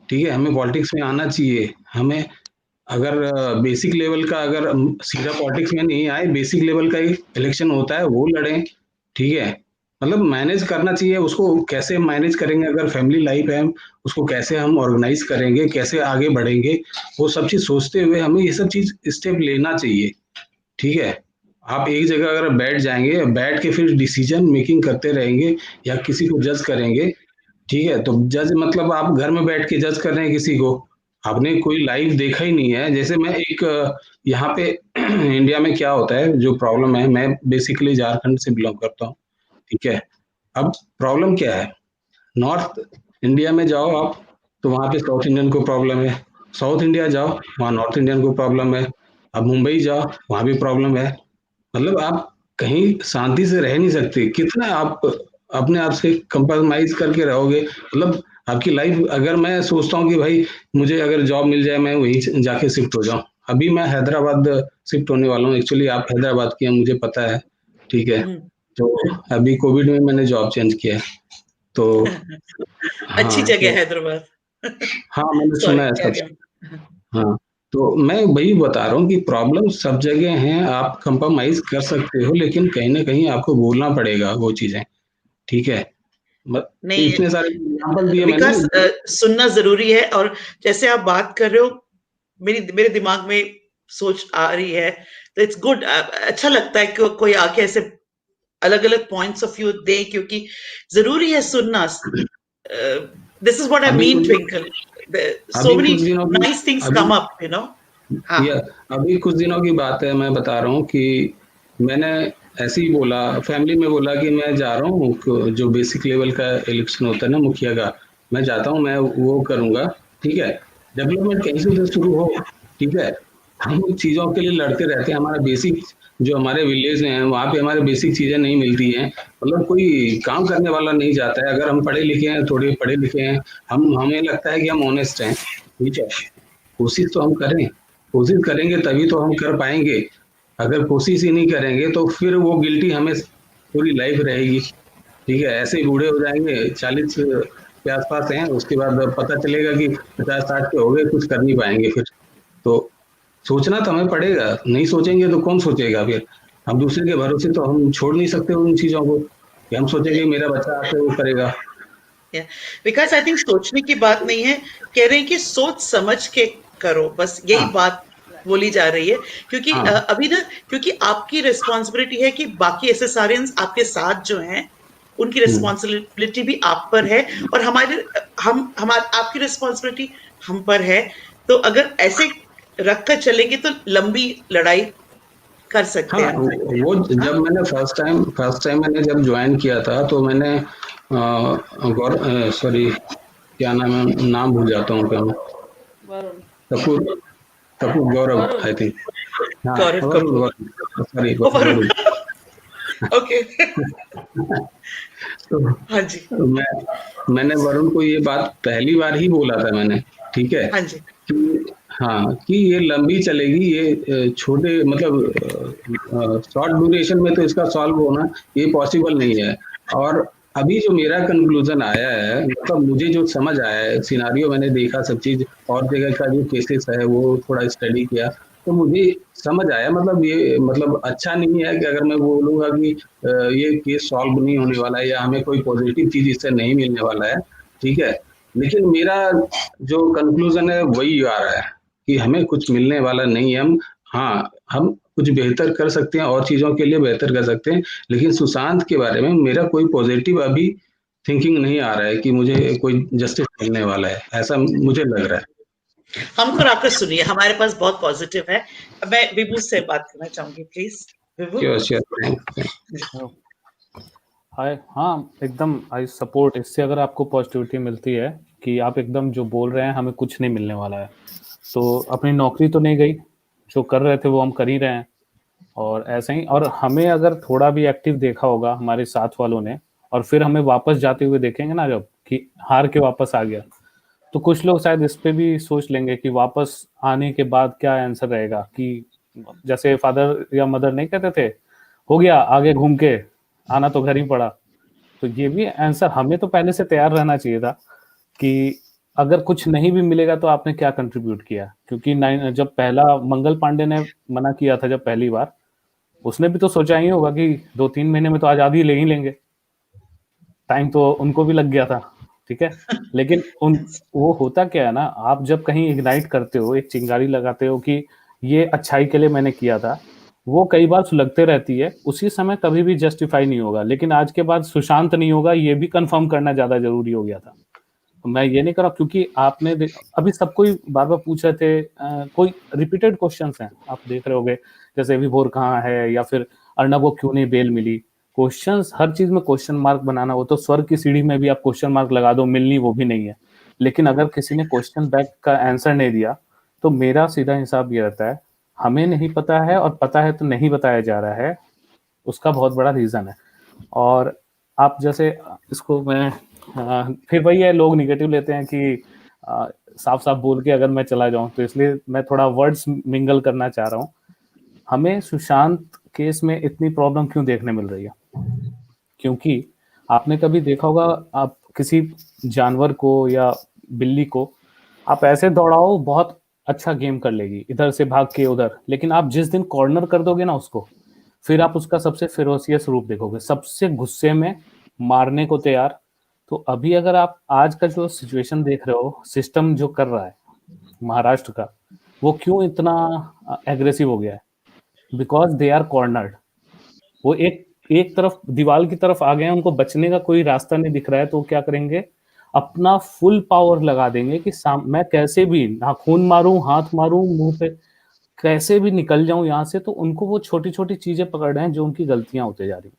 ठीक है, हमें पॉलिटिक्स में आना चाहिए। हमें अगर बेसिक लेवल का, अगर सीधा पॉलिटिक्स में नहीं आए, बेसिक लेवल का ही इलेक्शन होता है वो लड़ें। ठीक है, मतलब मैनेज करना चाहिए उसको। कैसे मैनेज करेंगे, अगर फैमिली लाइफ है उसको कैसे हम ऑर्गेनाइज करेंगे, कैसे आगे बढ़ेंगे, वो सब चीज सोचते हुए हमें ये सब चीज स्टेप लेना चाहिए। ठीक है, आप एक जगह अगर बैठ जाएंगे, बैठ के फिर डिसीजन मेकिंग करते रहेंगे या किसी को जज करेंगे। ठीक है, तो जज मतलब आप घर में बैठ के जज कर रहे हैं किसी को, आपने कोई लाइव देखा ही नहीं है। जैसे मैं एक यहाँ पे इंडिया में क्या होता है, जो प्रॉब्लम है, मैं बेसिकली झारखंड से बिलोंग करता हूँ। ठीक है, अब प्रॉब्लम क्या है, नॉर्थ इंडिया में जाओ आप तो वहाँ पे साउथ इंडियन को प्रॉब्लम है, साउथ इंडिया जाओ वहाँ नॉर्थ इंडियन को प्रॉब्लम है, अब मुंबई जाओ वहाँ भी प्रॉब्लम है। मतलब आप कहीं शांति से रह नहीं सकते, कितना आप अपने आप से कंप्रोमाइज करके रहोगे। मतलब आपकी लाइफ, अगर मैं सोचता हूँ कि भाई मुझे अगर जॉब मिल जाए मैं वहीं जाके शिफ्ट हो जाऊं। अभी मैं हैदराबाद शिफ्ट होने वाला हूँ, एक्चुअली आप हैदराबाद की हैं मुझे पता है। ठीक है, तो अभी कोविड में मैंने जॉब चेंज किया है, तो अच्छी हाँ जगह तो है हैदराबाद। हाँ मैंने सॉरी, सुना है सब। Carry on. हाँ, तो मैं वही बता रहा हूँ कि प्रॉब्लम सब जगह हैं, आप कंप्रोमाइज कर सकते हो लेकिन कहीं ना कहीं आपको बोलना पड़ेगा वो चीजें। ठीक है, नहीं, इतने सारे एग्जाम्पल दिए मैंने। विकास सुनना जरूरी है, और जैसे आप बात कर रहे हो मेरे दिमाग में सोच आ रही है, तो इट्स गुड, अच्छा लगता है कि कोई आके ऐसे अलग अलग पॉइंट्स ऑफ व्यू दे, क्योंकि जरूरी है सुनना। This is what I mean Twinkle, so अभी मेनी कुछ दिनों की नाइस थिंग्स अभी कम अप, यू नो। हाँ, अभी कुछ दिनों की बात है, मैं बता रहा हूँ कि मैंने ऐसे ही बोला, फैमिली में बोला कि मैं जा रहा हूँ, जो बेसिक लेवल का इलेक्शन होता है ना मुखिया का, मैं जाता हूँ, मैं वो करूंगा, ठीक है। डेवलपमेंट कहीं से तो शुरू हो, ठीक है। हम चीजों के लिए लड़ते रहते हैं, हमारा बेसिक जो हमारे विलेज में है वहाँ पे हमारे बेसिक चीजें नहीं मिलती हैं, मतलब कोई काम करने वाला नहीं जाता है। अगर हम पढ़े लिखे हैं, थोड़े पढ़े लिखे हैं, हमें लगता है कि हम ऑनेस्ट हैं, ठीक है। कोशिश तो हम करें, कोशिश करेंगे तभी तो हम कर पाएंगे। अगर कोशिश ही नहीं करेंगे तो फिर वो गिल्टी हमें पूरी लाइफ रहेगी, ठीक है। ऐसे ही बूढ़े हो जाएंगे, 40 के आसपास हैं, उसके बाद पता चलेगा कि 50-60 के हो गए, कुछ कर नहीं पाएंगे फिर। तो सोचना तो हमें पड़ेगा, नहीं सोचेंगे तो कौन सोचेगा फिर। हम दूसरे के भरोसे तो हम छोड़ नहीं सकते उन चीजों को कि हम सोचेंगे मेरा बच्चा आके वो करेगा। बिकॉज आई थिंक सोचने की बात नहीं है, कह रहे हैं कि सोच समझ के करो, बस यही बात बोली जा रही है। क्योंकि अभी ना, क्योंकि आपकी रिस्पॉन्सिबिलिटी है कि बाकी एसएसआरियंस आपके साथ जो हैं उनकी रिस्पॉन्सिबिलिटी भी आप पर है, और आपकी रिस्पॉन्सिबिलिटी हम पर है। तो अगर ऐसे रख कर चलेंगे तो लंबी लड़ाई कर सकते हाँ, हैं। वो जब मैंने फर्स्ट टाइम मैंने जब ज्वाइन किया था तो मैंने सॉरी क्या नाम है, नाम भूल जाता हूँ क्या, वरुण कपूर, गौरव आई थिंक, हाँ गौरव कपूर, सॉरी वरुण, वरुण। ओके। तो हाँ जी, मैंने वरुण को ये बात पहली बार ही बोला था मैंने, ठीक है, हाँ जी, कि हाँ कि ये लंबी चलेगी, ये छोटे मतलब शॉर्ट ड्यूरेशन में तो इसका सॉल्व होना ये पॉसिबल नहीं है। और अभी जो मेरा कंक्लूजन आया है, मतलब मुझे जो समझ आया है, सिनारियो मैंने देखा, सब चीज और जगह का जो केसेस है वो थोड़ा स्टडी किया, तो मुझे समझ आया, मतलब ये मतलब अच्छा नहीं है कि अगर मैं बोलूंगा कि ये केस सॉल्व नहीं होने वाला है या हमें कोई पॉजिटिव चीज इससे नहीं मिलने वाला है, ठीक है। लेकिन मेरा जो कंक्लूजन है वही आ रहा है कि हमें कुछ मिलने वाला नहीं है। हम कुछ बेहतर कर सकते हैं और चीजों के लिए बेहतर कर सकते हैं, लेकिन सुशांत के बारे में मेरा कोई पॉजिटिव अभी थिंकिंग नहीं आ रहा है कि मुझे कोई जस्टिस मिलने वाला है, ऐसा मुझे लग रहा है। हमको आकर सुनिए, हमारे पास बहुत पॉजिटिव है। मैं विभू से बात करना चाहूंगी, प्लीज विभू। श्योर। हाय, हाँ एकदम आई सपोर्ट। इससे अगर आपको पॉजिटिविटी मिलती है कि आप एकदम जो बोल रहे हैं हमें कुछ नहीं मिलने वाला है, तो अपनी नौकरी तो नहीं गई, जो कर रहे थे वो हम कर ही रहे हैं। और ऐसे ही, और हमें अगर थोड़ा भी एक्टिव देखा होगा हमारे साथ वालों ने, और फिर हमें वापस जाते हुए देखेंगे ना जब कि हार के वापस आ गया, तो कुछ लोग शायद इस पे भी सोच लेंगे कि वापस आने के बाद क्या आंसर रहेगा। कि जैसे फादर या मदर नहीं कहते थे, हो गया आगे घूम के, आना तो घर ही पड़ा। तो ये भी आंसर हमें तो पहले से तैयार रहना चाहिए था कि अगर कुछ नहीं भी मिलेगा तो आपने क्या कंट्रीब्यूट किया। क्योंकि जब पहला मंगल पांडे ने मना किया था जब पहली बार, उसने भी तो सोचा ही होगा कि 2-3 महीने में तो आजादी ले ही लेंगे, टाइम तो उनको भी लग गया था, ठीक है। लेकिन वो होता क्या है ना, आप जब कहीं इग्नाइट करते हो, एक चिंगारी लगाते हो कि ये अच्छाई के लिए मैंने किया था, वो कई बार सुलगते रहती है, उसी समय कभी भी जस्टिफाई नहीं होगा। लेकिन आज के बाद सुशांत नहीं होगा, ये भी कंफर्म करना ज्यादा जरूरी हो गया था। तो मैं ये नहीं कर रहा, क्योंकि आपने अभी सबको ही बार बार पूछ रहे थे, कोई रिपीटेड क्वेश्चंस हैं, आप देख रहे होगे, जैसे विभोर कहाँ है, या फिर अर्नब को क्यों नहीं बेल मिली। क्वेश्चंस, हर चीज में क्वेश्चन मार्क बनाना, वो तो स्वर्ग की सीढ़ी में भी आप क्वेश्चन मार्क लगा दो, मिलनी वो भी नहीं है। लेकिन अगर किसी ने क्वेश्चन बैक का आंसर नहीं दिया, तो मेरा सीधा हिसाब ये रहता है, हमें नहीं पता है, और पता है तो नहीं बताया जा रहा है, उसका बहुत बड़ा रीजन है। और आप जैसे इसको मैं फिर वही है, लोग निगेटिव लेते हैं कि साफ साफ बोल के अगर मैं चला जाऊं, तो इसलिए मैं थोड़ा वर्ड्स मिंगल करना चाह रहा हूं। हमें सुशांत केस में इतनी प्रॉब्लम क्यों देखने मिल रही है? क्योंकि आपने कभी देखा होगा, आप किसी जानवर को या बिल्ली को आप ऐसे दौड़ाओ, बहुत अच्छा गेम कर लेगी, इधर से भाग के उधर। लेकिन आप जिस दिन कॉर्नर कर दोगे ना उसको, फिर आप उसका सबसे फेरोसियस रूप देखोगे, सबसे गुस्से में, मारने को तैयार, तो अभी अगर आप आज का जो सिचुएशन देख रहे हो, सिस्टम जो कर रहा है महाराष्ट्र का, वो क्यों इतना एग्रेसिव हो गया है? Because they are cornered. वो एक एक तरफ दीवार की तरफ आ गए हैं, उनको बचने का कोई रास्ता नहीं दिख रहा है, तो वो क्या करेंगे, अपना फुल पावर लगा देंगे कि मैं कैसे भी नाखून मारूं, हाथ मारूं मुंह पे, कैसे भी निकल जाऊं यहाँ से। तो उनको वो छोटी छोटी चीजें पकड़ रहे हैं जो उनकी गलतियां होते जा रही हैं।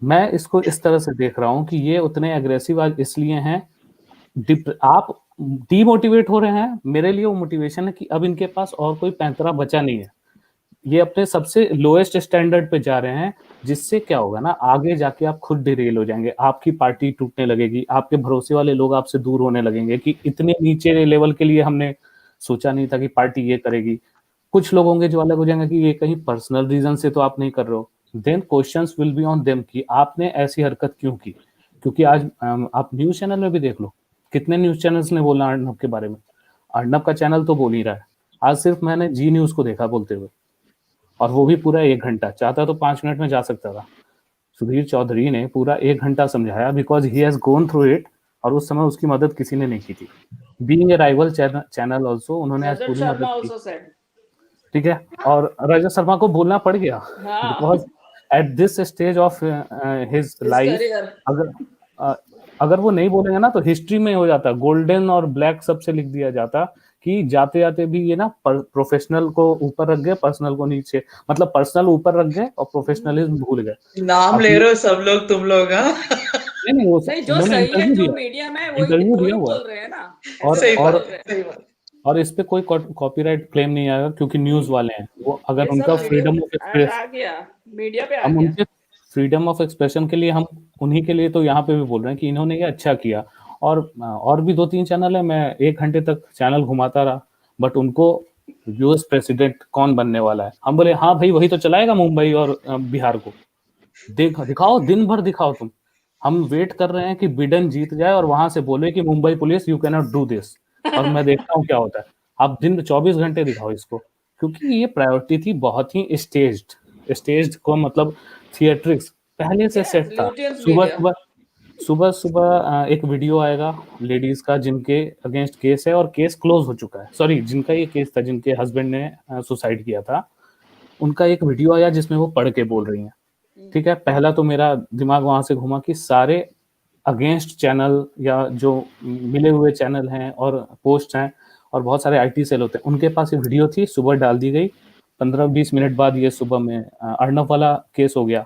मैं इसको इस तरह से देख रहा हूँ कि ये उतने एग्रेसिव आज इसलिए हैं, आप डीमोटिवेट हो रहे हैं। मेरे लिए वो मोटिवेशन है कि अब इनके पास और कोई पैंतरा बचा नहीं है, ये अपने सबसे लोएस्ट स्टैंडर्ड पे जा रहे हैं। जिससे क्या होगा ना, आगे जाके आप खुद डिरेल हो जाएंगे, आपकी पार्टी टूटने लगेगी, आपके भरोसे वाले लोग आपसे दूर होने लगेंगे कि इतने नीचे लेवल के लिए हमने सोचा नहीं था कि पार्टी ये करेगी। कुछ लोग होंगे जो अलग हो जाएंगे कि ये कहीं पर्सनल रीजन से तो आप नहीं कर रहे हो। Then questions will be on them कि आपने ऐसी हरकत क्यों की। क्योंकि आज आप न्यूज चैनल में भी देख लो, कितने न्यूज चैनल्स ने बोला अर्नब के बारे में। अर्नब का चैनल तो बोल ही रहा है। आज सिर्फ मैंने जी न्यूज को देखा बोलते हुए, और वो भी पूरा 1 घंटा। चाहता तो 5 मिनट में जा सकता था। सुधीर चौधरी ने पूरा 1 घंटा समझाया, because he has gone through it, और उस समय उसकी मदद किसी ने नहीं की थी। Being a rival channel also, उन्होंने आज Rajat पूरी Sharma मदद की। also said. ठीक है, और रजत शर्मा को बोलना पड़ गया, हाँ. Because at this stage of his His life, career. अगर अगर वो नहीं बोलेंगे ना तो हिस्ट्री में हो जाता, गोल्डन और ब्लैक सबसे लिख दिया जाता कि जाते जाते भी ये ना प्रोफेशनल को ऊपर रख गए, पर्सनल को नीचे, मतलब पर्सनल ऊपर रख गए और प्रोफेशनलिज्म भूल गए। नाम अब ले रहे हो सब लोग, तुम लोग, हाँ? नहीं वो नहीं, जो उन्होंने सही है, इंटरव्यू जो दिया, मीडिया में इंटरव्यू वही दिया हुआ है। बोल रहे हैं ना, और ऐसा सही नहीं और बात, बोल रहे हैं। सही बात। और इस पे कोई कॉपीराइट क्लेम नहीं आएगा, क्योंकि न्यूज वाले हैं वो। अगर ये सब उनका वीडियो फ्रीडम ऑफ आज एक्सप्रेस, आ गया, मीडिया पे आ हम गया। उनके फ्रीडम ऑफ एक्सप्रेशन के लिए, हम उन्हीं के लिए तो यहाँ पे भी बोल रहे हैं कि इन्होंने ये अच्छा किया। और भी 2-3 चैनल है, मैं 1 घंटे तक चैनल घुमाता रहा, बट उनको यूएस प्रेसिडेंट कौन बनने वाला है, हम बोले हाँ भाई वही तो चलाएगा मुंबई और बिहार को। दिखाओ, दिन भर दिखाओ तुम। हम वेट कर रहे हैं कि बिडेन जीत जाए और वहां से बोले कि Mumbai police you can not do this, और मैं देखता हूँ क्या होता है। आप दिन 24 घंटे दिखाओ इसको, क्योंकि ये प्रायोरिटी थी बहुत ही स्टेज्ड को, मतलब थिएट्रिक्स पहले से Yes, सेट था। Lutyens सुबह media. सुबह सुबह सुबह एक वीडियो आएगा लेडीज का जिनके अगेंस्ट केस है और केस क्लोज हो चुका है, सॉरी जिनका ये केस था, जिनके हस्बैंड ने सुसाइड किया था, उनका एक वीडियो आया जिसमें वो पढ़ के बोल रही हैं। ठीक है, पहला तो मेरा दिमाग वहां से घुमा कि सारे अगेंस्ट चैनल या जो मिले हुए चैनल हैं और पोस्ट हैं और बहुत सारे आईटी सेल होते हैं, उनके पास ये वीडियो थी, सुबह डाल दी गई। 15-20 मिनट बाद ये सुबह में अर्नब वाला केस हो गया।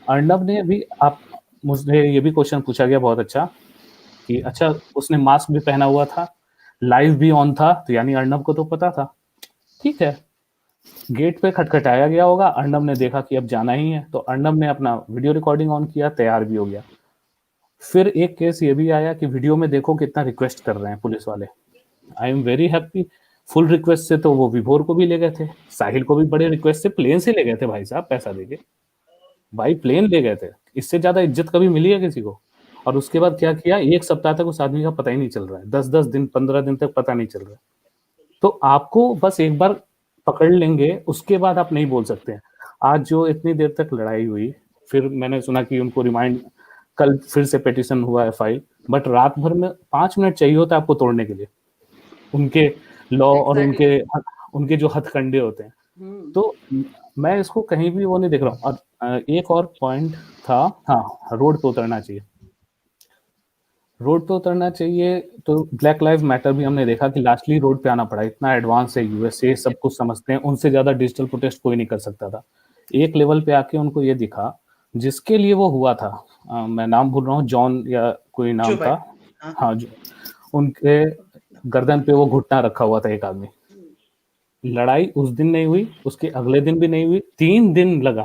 अर्नब ने भी, आप मुझे ये भी क्वेश्चन पूछा गया बहुत अच्छा कि अच्छा उसने मास्क भी पहना हुआ था, लाइव भी ऑन था, तो यानी अर्नब को तो पता था। ठीक है, गेट पे खटखटाया गया होगा, अर्नब ने देखा कि अब जाना ही है, तो अर्नब ने अपना वीडियो रिकॉर्डिंग ऑन किया, तैयार भी हो गया। फिर एक केस ये भी आया कि वीडियो में देखो कितना रिक्वेस्ट कर रहे हैं पुलिस वाले। I am very happy, full request से तो वो विभोर को भी ले गए थे, साहिल को भी बड़े रिक्वेस्ट से प्लेन से ले गए थे भाई साहब, पैसा देके भाई प्लेन ले गए थे। इससे ज्यादा इज्जत कभी मिली है किसी को? और उसके बाद क्या किया, 1 सप्ताह तक उस आदमी का पता ही नहीं चल रहा है, 10-10 दिन 15 दिन तक पता नहीं चल रहा है। तो आपको बस एक बार पकड़ लेंगे, उसके बाद आप नहीं बोल सकते हैं। आज जो इतनी देर तक लड़ाई हुई, फिर मैंने सुना कि उनको रिमाइंड, कल फिर से पिटीशन हुआ है फाइल, बट रात भर में 5 मिनट चाहिए होता है आपको तोड़ने के लिए उनके लॉ और Exactly. उनके जो हथकंडे होते हैं। तो मैं इसको कहीं भी वो नहीं देख रहा हूँ। और एक और पॉइंट था, हाँ, रोड पे उतरना चाहिए, रोड पे उतरना चाहिए। तो ब्लैक लाइव मैटर भी हमने देखा कि लास्टली रोड पे आना पड़ा, इतना एडवांस है यूएसए, सब कुछ समझते हैं, उनसे ज्यादा डिजिटल प्रोटेस्ट कोई नहीं कर सकता था। एक लेवल पे आके उनको ये दिखा जिसके लिए वो हुआ था, मैं नाम भूल रहा हूँ, जॉन या कोई नाम था, हाँ, जो उनके गर्दन पे वो घुटना रखा हुआ था एक आदमी। लड़ाई उस दिन नहीं हुई, उसके अगले दिन भी नहीं हुई, 3 दिन लगा।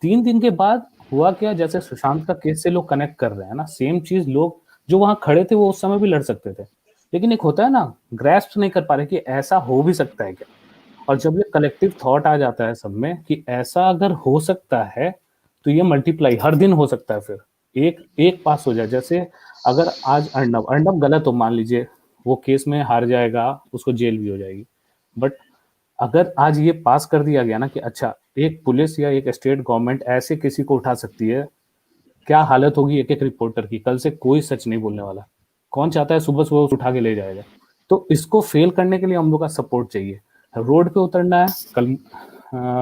3 दिन के बाद हुआ क्या, जैसे सुशांत का केस से लोग कनेक्ट कर रहे हैं ना, सेम चीज लोग जो वहां खड़े थे वो उस समय भी लड़ सकते थे, लेकिन एक होता है ना, ग्रैस्प नहीं कर पा रहे कि ऐसा हो भी सकता है क्या। और जब ये कलेक्टिव थॉट आ जाता है सब में कि ऐसा अगर हो सकता है, तो ये मल्टीप्लाई हर दिन हो सकता है। फिर एक एक पास हो जाए, जैसे अगर आज अर्नब गलत हो, मान लीजिए वो केस में हार जाएगा, उसको जेल भी हो जाएगी, बट अगर आज ये पास कर दिया गया ना कि अच्छा एक पुलिस या एक स्टेट गवर्नमेंट ऐसे किसी को उठा सकती है क्या हालत होगी एक एक रिपोर्टर की। कल से कोई सच नहीं बोलने वाला। कौन चाहता है सुबह सुबह उठा के ले जाएगा। तो इसको फेल करने के लिए हम लोग का सपोर्ट चाहिए। रोड पे उतरना है। कल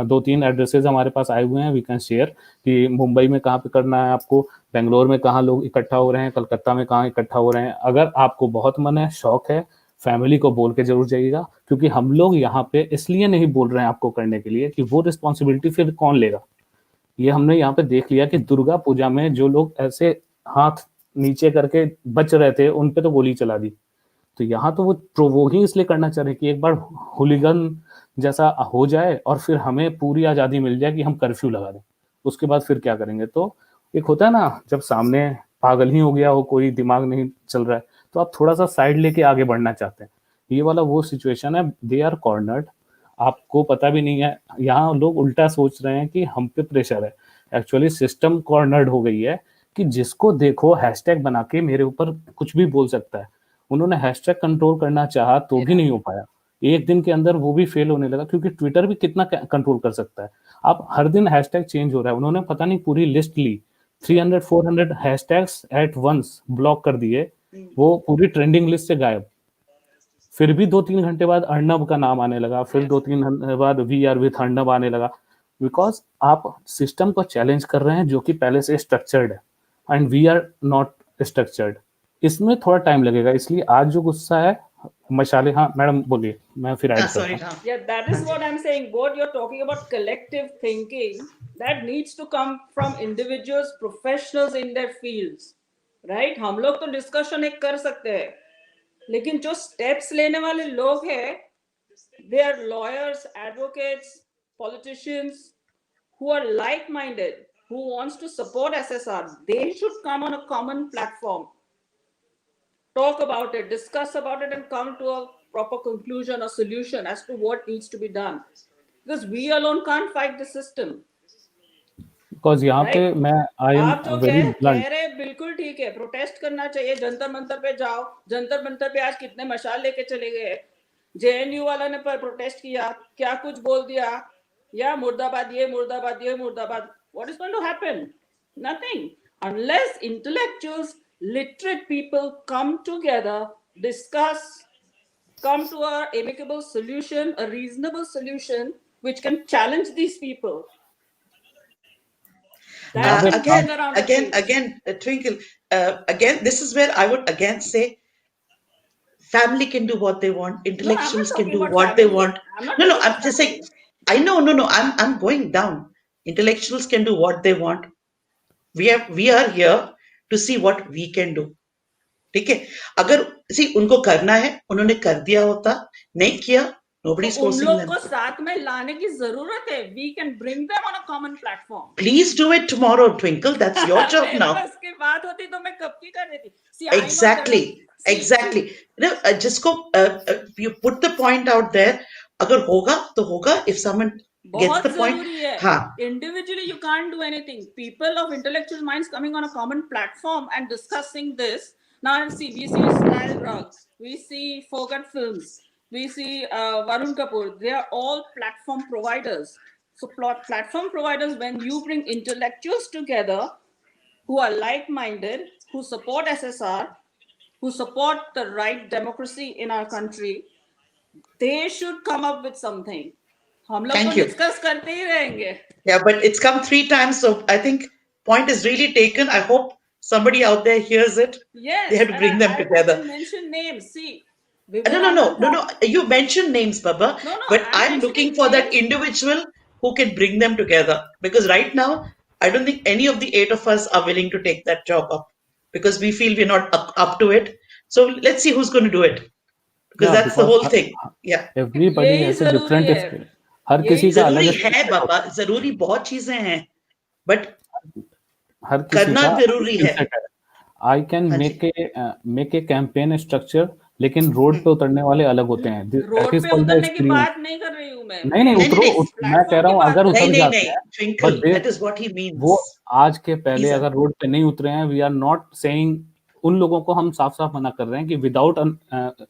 2-3 एड्रेसेस हमारे पास आए हुए हैं, वी कैन शेयर कि मुंबई में कहाँ पे करना है आपको, बेंगलोर में कहाँ लोग इकट्ठा हो रहे हैं, कलकत्ता में कहाँ इकट्ठा हो रहे हैं। अगर आपको बहुत मन है, शौक है, फैमिली को बोल के जरूर जाइएगा, क्योंकि हम लोग यहाँ पे इसलिए नहीं बोल रहे हैं आपको करने के लिए कि वो रिस्पॉन्सिबिलिटी फिर कौन लेगा। ये हमने यहाँ पे देख लिया कि दुर्गा पूजा में जो लोग ऐसे हाथ नीचे करके बच रहे थे, उन पे तो गोली चला दी। तो यहाँ तो वो ही इसलिए करना चाह रहे कि एक बार हुलिगन जैसा हो जाए और फिर हमें पूरी आजादी मिल जाए कि हम कर्फ्यू लगा दें। उसके बाद फिर क्या करेंगे। तो एक होता है ना, जब सामने पागल ही हो गया हो, कोई दिमाग नहीं चल रहा है, तो आप थोड़ा सा साइड लेके आगे बढ़ना चाहते हैं। ये वाला वो सिचुएशन है, दे आर कॉर्नर्ड। आपको पता भी नहीं है। यहाँ लोग उल्टा सोच रहे हैं कि हम पे प्रेशर है। एक्चुअली सिस्टम कॉर्नर्ड हो गई है कि जिसको देखो हैशटैग बना के मेरे ऊपर कुछ भी बोल सकता है। उन्होंने हैशटैग कंट्रोल करना चाहा तो भी नहीं हो पाया। एक दिन के अंदर वो भी फेल होने लगा, क्योंकि ट्विटर भी कितना कंट्रोल कर सकता है। आप हर दिन हैशटैग चेंज हो रहा है। उन्होंने पता नहीं पूरी लिस्ट ली, 300-400 हैशटैग्स एट वंस ब्लॉक कर दिए। वो पूरी ट्रेंडिंग लिस्ट से गायब। फिर भी 2-3 घंटे बाद अर्नब का नाम आने लगा, फिर 2-3 घंटे बाद वी आर विथ अर्नब आने लगा। बिकॉज आप सिस्टम को चैलेंज कर रहे हैं जो कि पहले से स्ट्रक्चर्ड है, and we are not structured. इसमें थोड़ा टाइम लगेगा। इसलिए आज जो गुस्सा है मशाले। हाँ मैडम बोलिए, मैं फिर ऐड करता हूँ। Yeah, that is what I'm saying. What you're talking about, collective thinking, that needs to come from individuals, professionals in their fields, right? हम लोग तो डिस्कशन एक कर सकते हैं, लेकिन जो स्टेप्स लेने वाले लोग हैं, they are lawyers, advocates, politicians who are like-minded, who wants to support SSR. They should come on a common platform, talk about it, discuss about it, and come to a proper conclusion or solution as to what needs to be done. Because we alone can't fight the system. Because यहाँ पे मैं I am आप जो very कह blunt. रहे बिल्कुल ठीक है, प्रोटेस्ट करना चाहिए, जंतर मंतर पे जाओ। जंतर मंतर पे आज कितने मशाल लेके चले गए। जेएनयू वाला ने पर प्रोटेस्ट किया, क्या कुछ बोल दिया, या मुर्दाबाद ये मुर्दाबाद ये मुर्दाबाद। What is going to happen? Nothing, unless intellectuals, literate people come together, discuss, come to a amicable solution, a reasonable solution which can challenge these people. Again, Twinkle, again, this is where I would again say family can do what they want, intellectuals can do what they want. No, I'm just saying, I know, no, I'm going down. Intellectuals can do what they want. We are here to see what we can do. ठीक है, अगर उनको करना है, उन्होंने कर दिया होता, नहीं किया, nobody's forcing them. उन लोग को साथ में लाने की जरूरत है. We can bring them on a common platform. Please do it tomorrow, Twinkle. That's your job now. बस की बात होती तो मैं कब की कर रही थी. Exactly. You know, जिसको you put the point out there. अगर होगा तो होगा. If someone gets the point, हाँ. Individually, you can't do anything. People of intellectual minds coming on a common platform and discussing this. Now, we see Style Rock, we see Forgot Films, we see Varun Kapur. They are all platform providers. So, platform providers, when you bring intellectuals together who are like-minded, who support SSR, who support the right democracy in our country, they should come up with something. हम लोग तो discuss करते ही रहेंगे. Yeah, but it's come 3 times, so I think point is really taken. I hope somebody out there hears it. Yes, they have to bring them together. I mention names. See, no. You mentioned names, Baba. No, but I'm looking for that individual who can bring them together. Because right now, I don't think any of the 8 of us are willing to take that job up. Because we feel we're not up to it. So let's see who's going to do it. Because that's the whole thing. Yeah. Everybody has a different experience. हर किसी का अलग है बाबा, जरूरी बहुत चीजें हैं, but करना जरूरी है. I can make a campaign structure, लेकिन रोड पे उतरने वाले अलग होते हैं. रोड पे उतरने की बात नहीं कर रही हूँ मैं. नहीं उतरो. मैं कह रहा हूँ अगर उतर जाते हैं, वो आज के पहले अगर रोड पे नहीं उतरे हैं, we are not saying, उन लोगों को हम साफ साफ मना कर रहे हैं कि विदाउट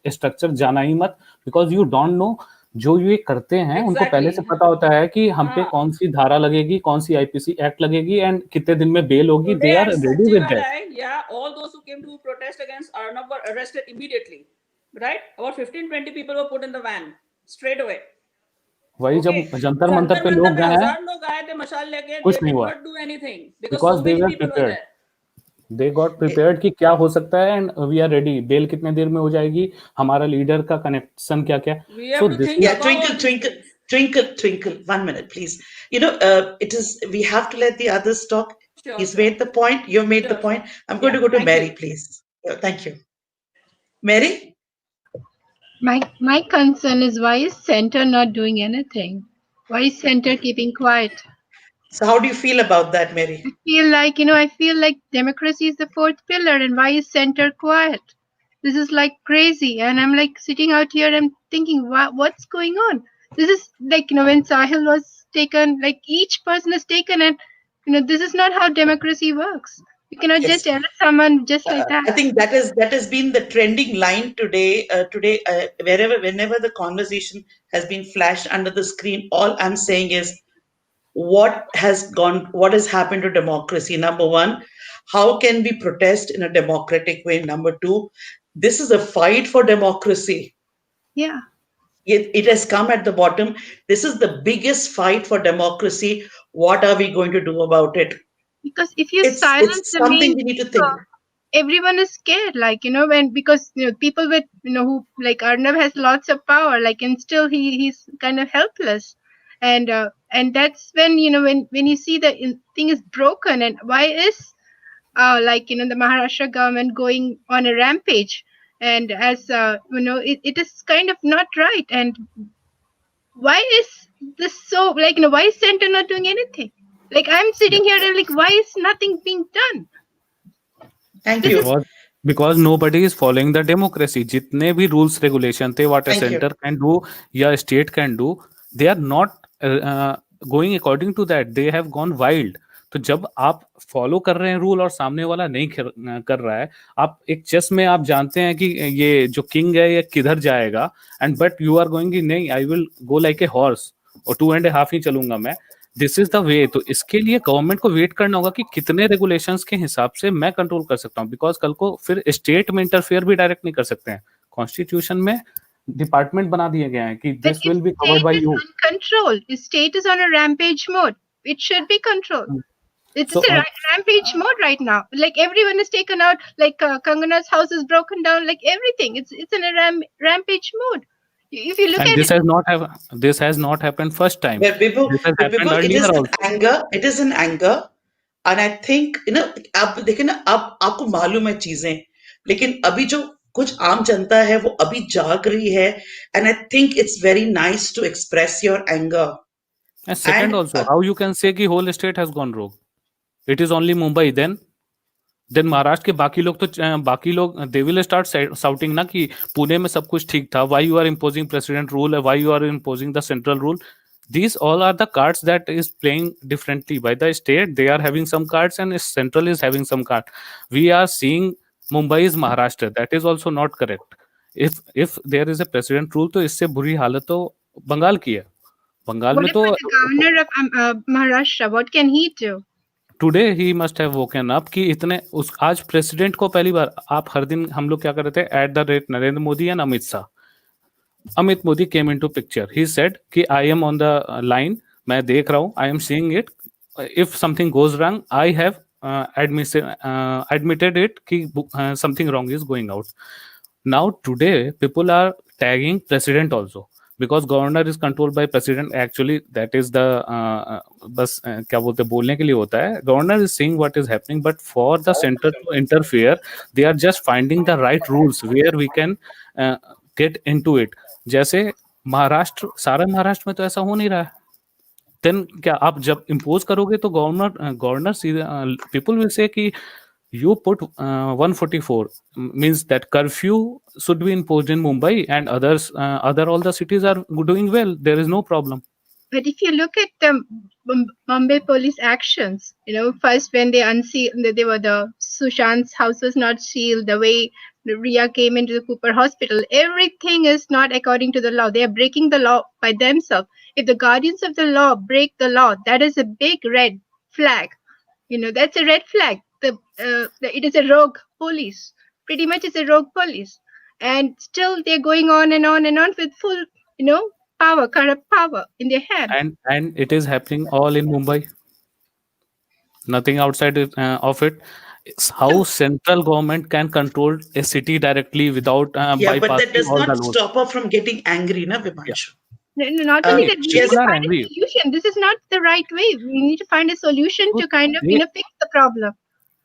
स्ट्रक्चर जाना ही मत. बिकॉज यू डोंट नो जो ये करते हैं उनको पहले से पता होता है कि हम पे कौन सी धारा लगेगी, कौन सी आईपीसी एक्ट लगेगी एंड कितने दिन में बेल होगी. Today They are at ready with that. Sachivalaya, yeah, all those who came to protest against Arnab were arrested immediately, right? About 15-20 people were put in the van straight away. वही Okay. जब जंतर मंतर पे लोग गए हैं, 1000 लोग आए थे मशाल लेके, कुछ they नहीं did हुआ not do anything because because so they many were people were prepared. there. They got prepared कि क्या हो सकता है and we are ready. Bell कितने देर में हो जाएगी, हमारा लीडर का कनेक्शन क्या क्या. We have to think about all these things. Twinkle, 1 minute, please. It is, we have to let the others talk. Sure, He's sure. made the point. You've made the point. I'm going to go to thank Mary, you. please. Thank you. Mary? My concern is, why is center not doing anything? Why is center keeping quiet? So how do you feel about that, Mary? I feel like democracy is the fourth pillar, and why is center quiet? This is like crazy, and I'm like sitting out here and thinking, what's going on? This is like, when Sahil was taken, like each person is taken, and this is not how democracy works. You cannot just arrest someone just like that. I think that has been the trending line today. Whenever the conversation has been flashed under the screen, all I'm saying is what has happened to democracy. Number one, how can we protest in a democratic way? Number two, this is a fight for democracy. Yeah. It has come at the bottom. This is the biggest fight for democracy. What are we going to do about it? Because if you It's silence the something main we need to think. everyone is scared, because people with who, like Arnab, has lots of power, and still he's kind of helpless, and that's when when you see the thing is broken, and why is the Maharashtra government going on a rampage, and as it is kind of not right, and why is this so, why is center not doing anything? I'm sitting here and why is nothing being done? Thank you. Because nobody is following the democracy. जितने भी rules regulation थे, what a Thank you. center can do या state can do, they are not going according to that. They have gone wild. तो जब आप follow कर रहे हैं रूल और सामने वाला नहीं कर रहा है, आप एक चेस में आप जानते हैं कि ये जो किंग है ये किधर जाएगा, and but you are going कि नहीं, I will go like a horse और 2.5 ही चलूंगा मैं. This is the way. तो इसके लिए गवर्नमेंट को वेट करना होगा कि कितने रेगुलेशंस के हिसाब से मैं कंट्रोल कर सकता हूँ, बिकॉज कल को फिर स्टेट में इंटरफेयर भी डायरेक्ट नहीं कर सकते हैं. कॉन्स्टिट्यूशन में डिपार्टमेंट बना दिए गए हैं कि this will be covered by you. Control. The state is on a rampage mode. It should be controlled. It's a rampage mode right now. Everyone is taken out. Kangana's house is broken down. Everything. It's in a rampage mode. If you look and at this has not happened first time. Vibhu, This has happened it earlier is also. an anger. It is an anger, and I think आप देखें ना, आपको मालूम है चीजें, लेकिन अभी जो कुछ आम जनता है वो अभी जाग रही है, and I think it's very nice to express your anger. And second also, how you can say कि whole state has gone rogue? It is only Mumbai. Then Maharashtra के बाकी लोग they will start shouting ना कि पुणे में सब कुछ ठीक था. Why you are imposing president rule? Why you are imposing the central rule? These all are the cards that is playing differently by the state. They are having some cards and central is having some card. We are seeing Mumbai is Maharashtra. That is also not correct. If there is a president rule, तो इससे बुरी हालत तो बंगाल की है. बंगाल में तो the governor of Maharashtra, what can he do? Today he must have woken up कि आज प्रेसिडेंट को पहली बार, आप हर दिन हम लोग क्या कर रहे थे, at the rate Narendra Modi and Amit Shah. Amit Modi came into picture. He said कि I am on the line, मैं देख रहा हूं, I am seeing it, if something goes wrong I have admitted it कि something wrong is going out. Now today people are tagging president also because governor is controlled by president. Actually that is the बस क्या बोलते बोलने के लिए होता है. Governor is saying what is happening, but for the center to interfere, they are just finding the right rules where we can get into it. जैसे सारा महाराष्ट्र में तो ऐसा हो नहीं रहा है. देन क्या आप जब इम्पोज करोगे तो गवर्नर पीपल विल से कि you put 144 means that curfew should be imposed in Mumbai and other all the cities are doing well. There is no problem. But if you look at the Mumbai police actions, first when they unsealed, the Sushant's house was not sealed, the way Ria came into the Cooper Hospital. Everything is not according to the law. They are breaking the law by themselves. If the guardians of the law break the law, that is a big red flag. That's a red flag. It is a rogue police. Pretty much it's a rogue police. And still they're going on and on and on with full, power, corrupt power in their hand. And it is happening all in Mumbai. Nothing outside of it. It's how central government can control a city directly without Yeah, but that bypassing does all the not laws. stop her from getting angry, na, Yeah. Vivanshu? No, not only that, we need yes. to find a solution. This is not the right way. We need to find a solution to kind of, fix the problem.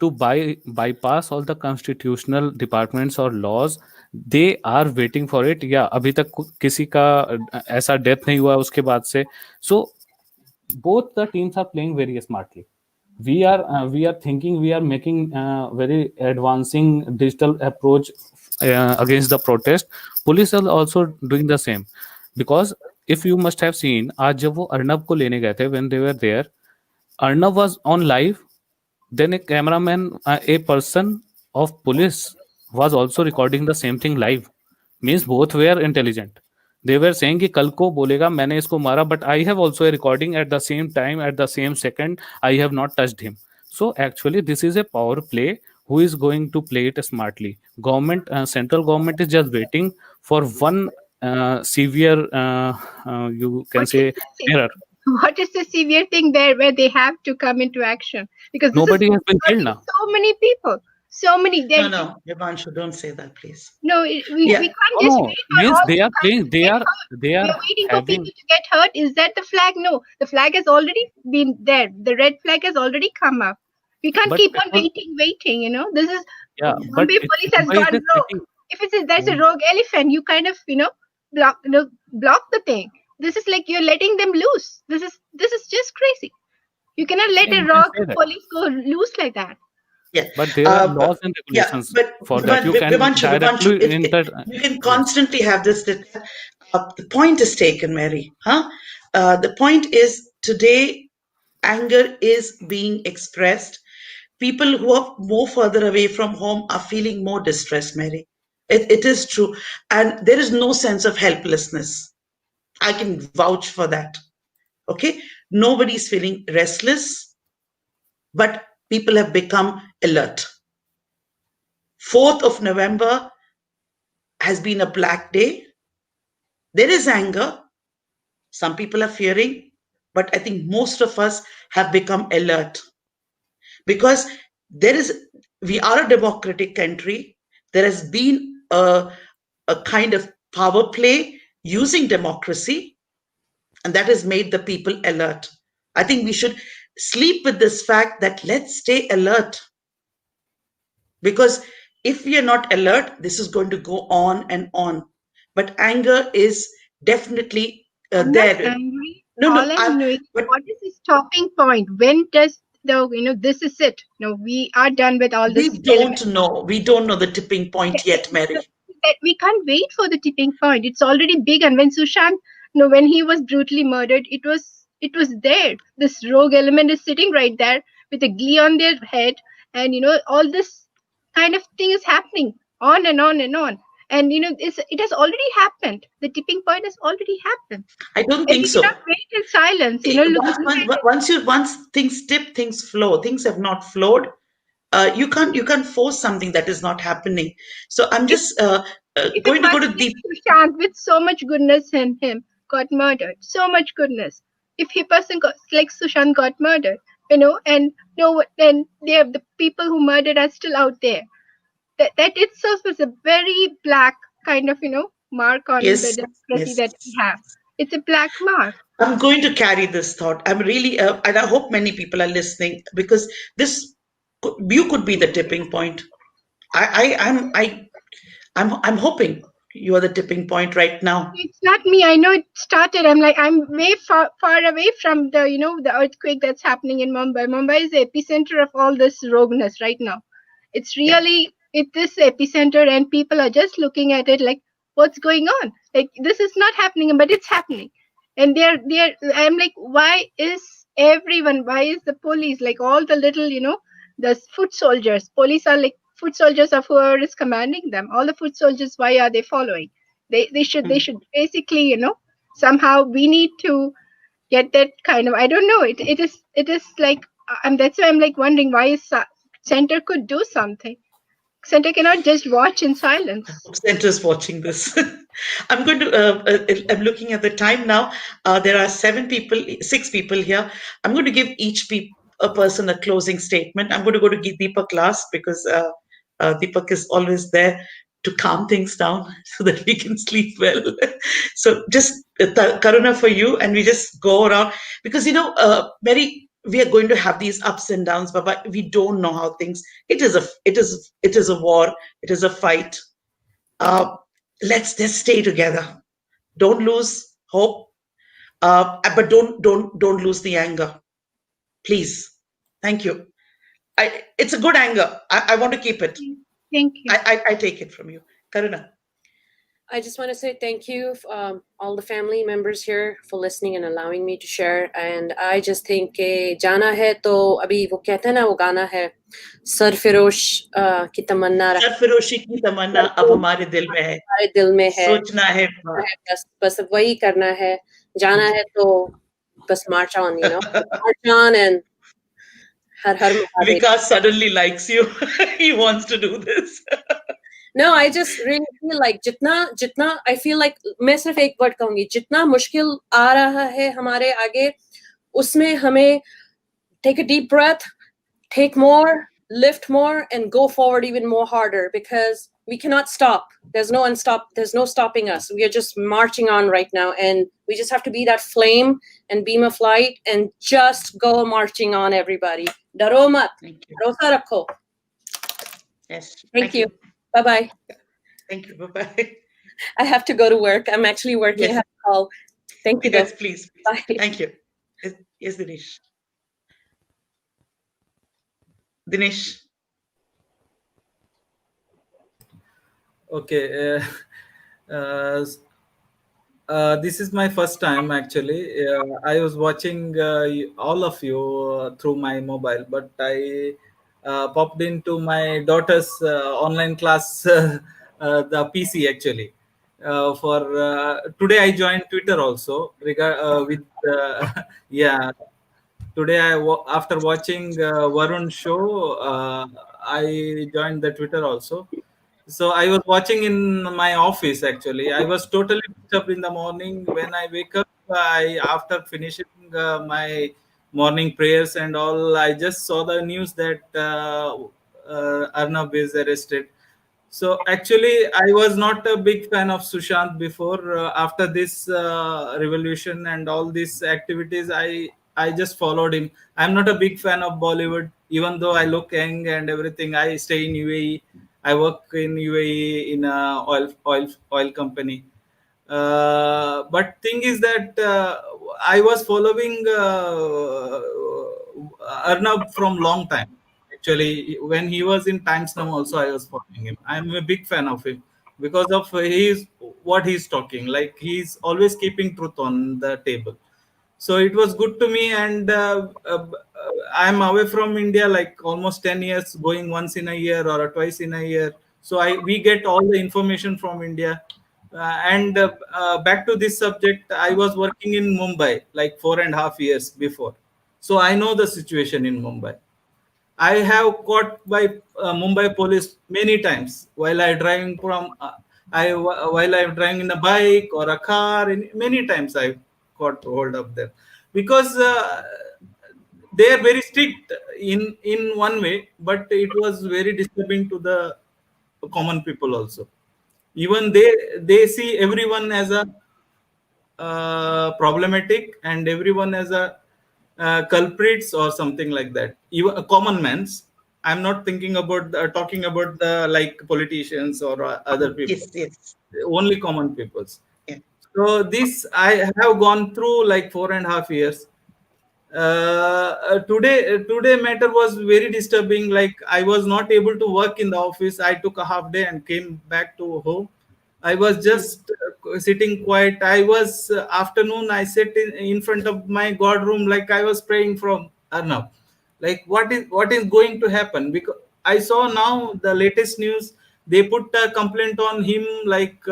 To bypass all the constitutional departments or laws, they are waiting for it. या अभी तक किसी का ऐसा death नहीं हुआ उसके बाद से. So both the teams are playing very smartly. We are thinking, we are making very advancing digital approach against the protest. Police are also doing the same, because if you must have seen, आज जब वो अर्नब को लेने गए थे, when they were there, Arnab was on live. Then a cameraman, a person of police was also recording the same thing live. Means both were intelligent. They were saying कि कल को बोलेगा मैंने इसको मारा, but I have also a recording at the same time, at the same second, I have not touched him. So actually this is a power play. Who is going to play it smartly? Government, central government is just waiting for one severe, you can say, error. What is the severe thing there where they have to come into action? Because this Nobody is has been killed now. so many people. So many. No, Vivanshu, don't say that, please. No, we can't just No, wait for means all they to are playing. They are We are waiting for having. people to get hurt. Is that the flag? No, the flag has already been there. The red flag has already come up. We can't But keep on people- waiting. This is Yeah, but Bombay police has Mumbai is gone a rogue. city. If there's a rogue elephant, you kind of block the thing. This is like you're letting them loose. This is just crazy. You cannot let Yeah, a you can rogue say that. police go loose like that. Yeah, But there are laws and regulations for that. You can Vivanshu, directly you can constantly have this. The point is taken, Mary. The point is today, anger is being expressed. People who are more further away from home are feeling more distressed, Mary. It is true, and there is no sense of helplessness. I can vouch for that. Okay, nobody's feeling restless, but people have become alert. 4th of November has been a black day. There is anger. Some people are fearing, but I think most of us have become alert because we are a democratic country. There has been a kind of power play using democracy, and that has made the people alert. I think we should sleep with this fact that let's stay alert, because if we are not alert, this is going to go on and on. But anger is definitely I'm there. not angry. No, All I'm knowing is what is the stopping point? When does this is it? We are done with all this. We don't know. We don't know the tipping point yet, Mary. We can't wait for the tipping point. It's already big. And when Sushant, when he was brutally murdered, it was there. This rogue element is sitting right there with a glee on their head, and all this kind of thing is happening on and on and on. And it has already happened. The tipping point has already happened. I don't think so. We cannot wait in silence. Once things tip, things flow. Things have not flowed. You can't force something that is not happening. So I'm just going to go to the Sushant with so much goodness in him got murdered. So much goodness. If a person like Sushant got murdered, and then the people who murdered are still out there. That itself is a very black kind of mark on the democracy that we have. It's a black mark. I'm going to carry this thought. I'm really, and I hope many people are listening, because you could be the tipping point. I'm hoping you are the tipping point right now. It's not me. I know it started. I'm way far away from the the earthquake that's happening in Mumbai. Mumbai is the epicenter of all this rogueness right now. It's really this epicenter, and people are just looking at it like, what's going on? Like, this is not happening, but it's happening. And I'm like, why is the police, like all the little, the foot soldiers, police are like foot soldiers of whoever is commanding them. All the foot soldiers, why are they following? They should basically, somehow we need to get that kind of, I don't know, it is like, that's why I'm like wondering why is center could do something. Center cannot just watch in silence. Center's watching this. I'm going to. I'm looking at the time now. There are 6 people here. I'm going to give each a person a closing statement. I'm going to go to Deepak last because Deepak is always there to calm things down so that we can sleep well. So just Karuna for you, and we just go around because Mary, we are going to have these ups and downs, but we don't know how things. It is a war. It is a fight. Let's just stay together. Don't lose hope, but don't lose the anger, please. Thank you. It's a good anger. I want to keep it. Thank you. I take it from you, Karuna. I just want to say thank you, all the family members here for listening and allowing me to share. And I just think कि जाना है तो अभी वो कहते हैं ना वो गाना है सरफरोश की तमन्ना सरफरोशी की तमन्ना अब हमारे दिल में है, हमारे दिल में है, सोचना है बस वही करना है, जाना है तो बस march on, march on and har har Mahadev. Vikas suddenly likes you. He wants to do this. No, I just really feel like जितना I feel like मैं सिर्फ एक वर्ड कहूंगी, जितना मुश्किल आ रहा है हमारे आगे, उसमें हमें take a deep breath, take more, lift more, and go forward even more harder because we cannot stop. There's no stopping us. We are just marching on right now, and we just have to be that flame and beam of light and just go marching on, everybody. Daro mat, bharosa rakho. Yes. Thank you. Bye-bye. Thank you. Bye-bye. I have to go to work. I'm actually working. Yes. I have a call. Thank you. Yes, please. Bye. Thank you. Yes, Dinesh. Dinesh. Okay. This is my first time actually. I was watching all of you through my mobile, but I popped into my daughter's online class, the PC actually. For today, I joined Twitter also. Yeah. Today, after watching Varun show, I joined the Twitter also. So I was watching in my office actually. I was totally picked up in the morning when I wake up. After finishing my morning prayers and all, I just saw the news that Arnab is arrested. So actually, I was not a big fan of Sushant before. After this revolution and all these activities, I just followed him. I'm not a big fan of Bollywood, even though I look young and everything. I stay in UAE. I work in UAE in a oil company. But thing is that I was following Arnab from long time. Actually, when he was in Times Now, also I was following him. I'm a big fan of him because of what he's talking. Like he's always keeping truth on the table. So it was good to me, and I'm away from India like almost 10 years, going once in a year or twice in a year. So we get all the information from India. And back to this subject, I was working in Mumbai like 4.5 years before. So I know the situation in Mumbai. I have caught by Mumbai police many times while I driving while I'm driving in a bike or a car. Many times I got hold of them because they are very strict in one way, but it was very disturbing to the common people also. Even they see everyone as a problematic and everyone as a culprits or something like that. Even common man's. I'm not thinking about talking about the like politicians or other people. Yes. Only common peoples. Yeah. So this I have gone through like 4.5 years. Today matter was very disturbing. Like I was not able to work in the office. I took a half day and came back to home. I was just sitting quiet. I was afternoon. I sat in front of my God room like I was praying from Arnab. Like what is going to happen? Because I saw now the latest news. They put a complaint on him, like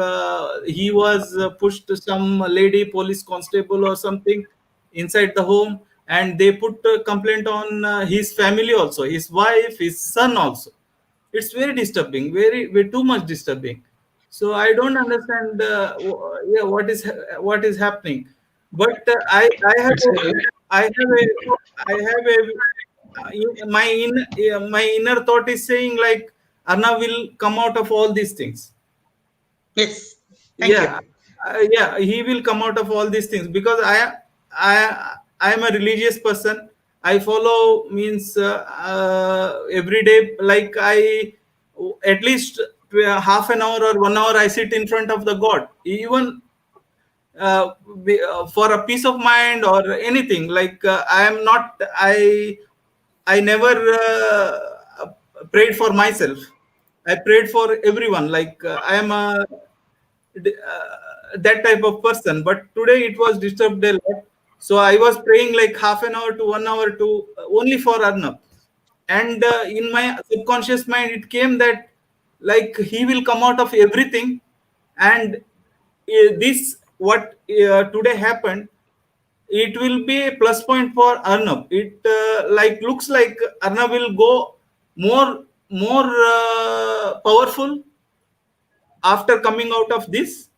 he was pushed some lady police constable or something inside the home, and they put a complaint on his family also, his wife, his son also. It's very disturbing, very too much disturbing. So I don't understand yeah, what is happening. But I have I have a I have a my inner thought is saying like Arnab will come out of all these things. Yes. Thank you. Yeah, he will come out of all these things, because I am a religious person. I follow means every day, like I at least half an hour or 1 hour I sit in front of the God, even for a peace of mind or anything. Like I never prayed for myself. I prayed for everyone. Like I am a that type of person. But today it was disturbed a lot. So I was praying like half an hour to 1 hour to only for Arnab. And in my subconscious mind, it came that like he will come out of everything, and this what today happened, it will be a plus point for Arnab. It like looks like Arnab will go more powerful after coming out of this.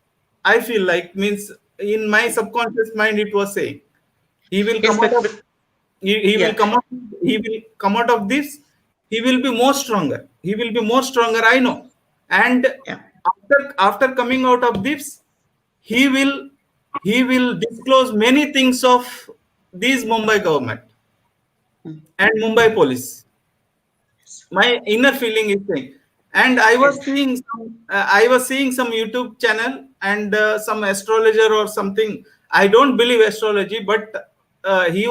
I feel like, means in my subconscious mind it was saying he will come out of he will come out, he will come out of this, he will be more stronger, he will be more stronger, I know. And after coming out of this, he will disclose many things of this Mumbai government and Mumbai police. My inner feeling is saying. And I was seeing some YouTube channel and some astrologer or something. I don't believe astrology, but he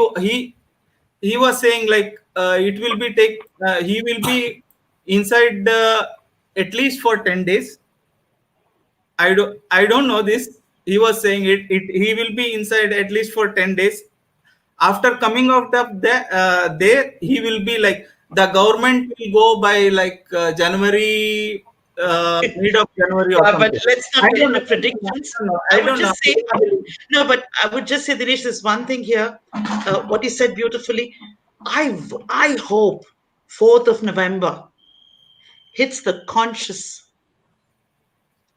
was saying like it will be he will be inside at least for 10 days. I don't know this. He was saying he will be inside at least for 10 days. After coming out of there, he will be like, the government will go by like January, mid of January or Yeah, something. but let's not I get don't into know. predictions. I I would don't know. just say, no, but I would just say, Dinesh, there's one thing here. What you said beautifully. I hope 4th of November hits the conscious.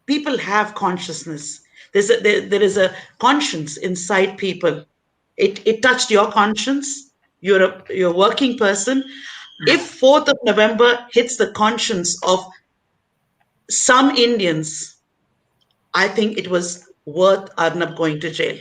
People have consciousness. There is a conscience inside people. It touched your conscience. You're a working person. If 4th of November hits the conscience of some Indians, I think it was worth Arnab going to jail.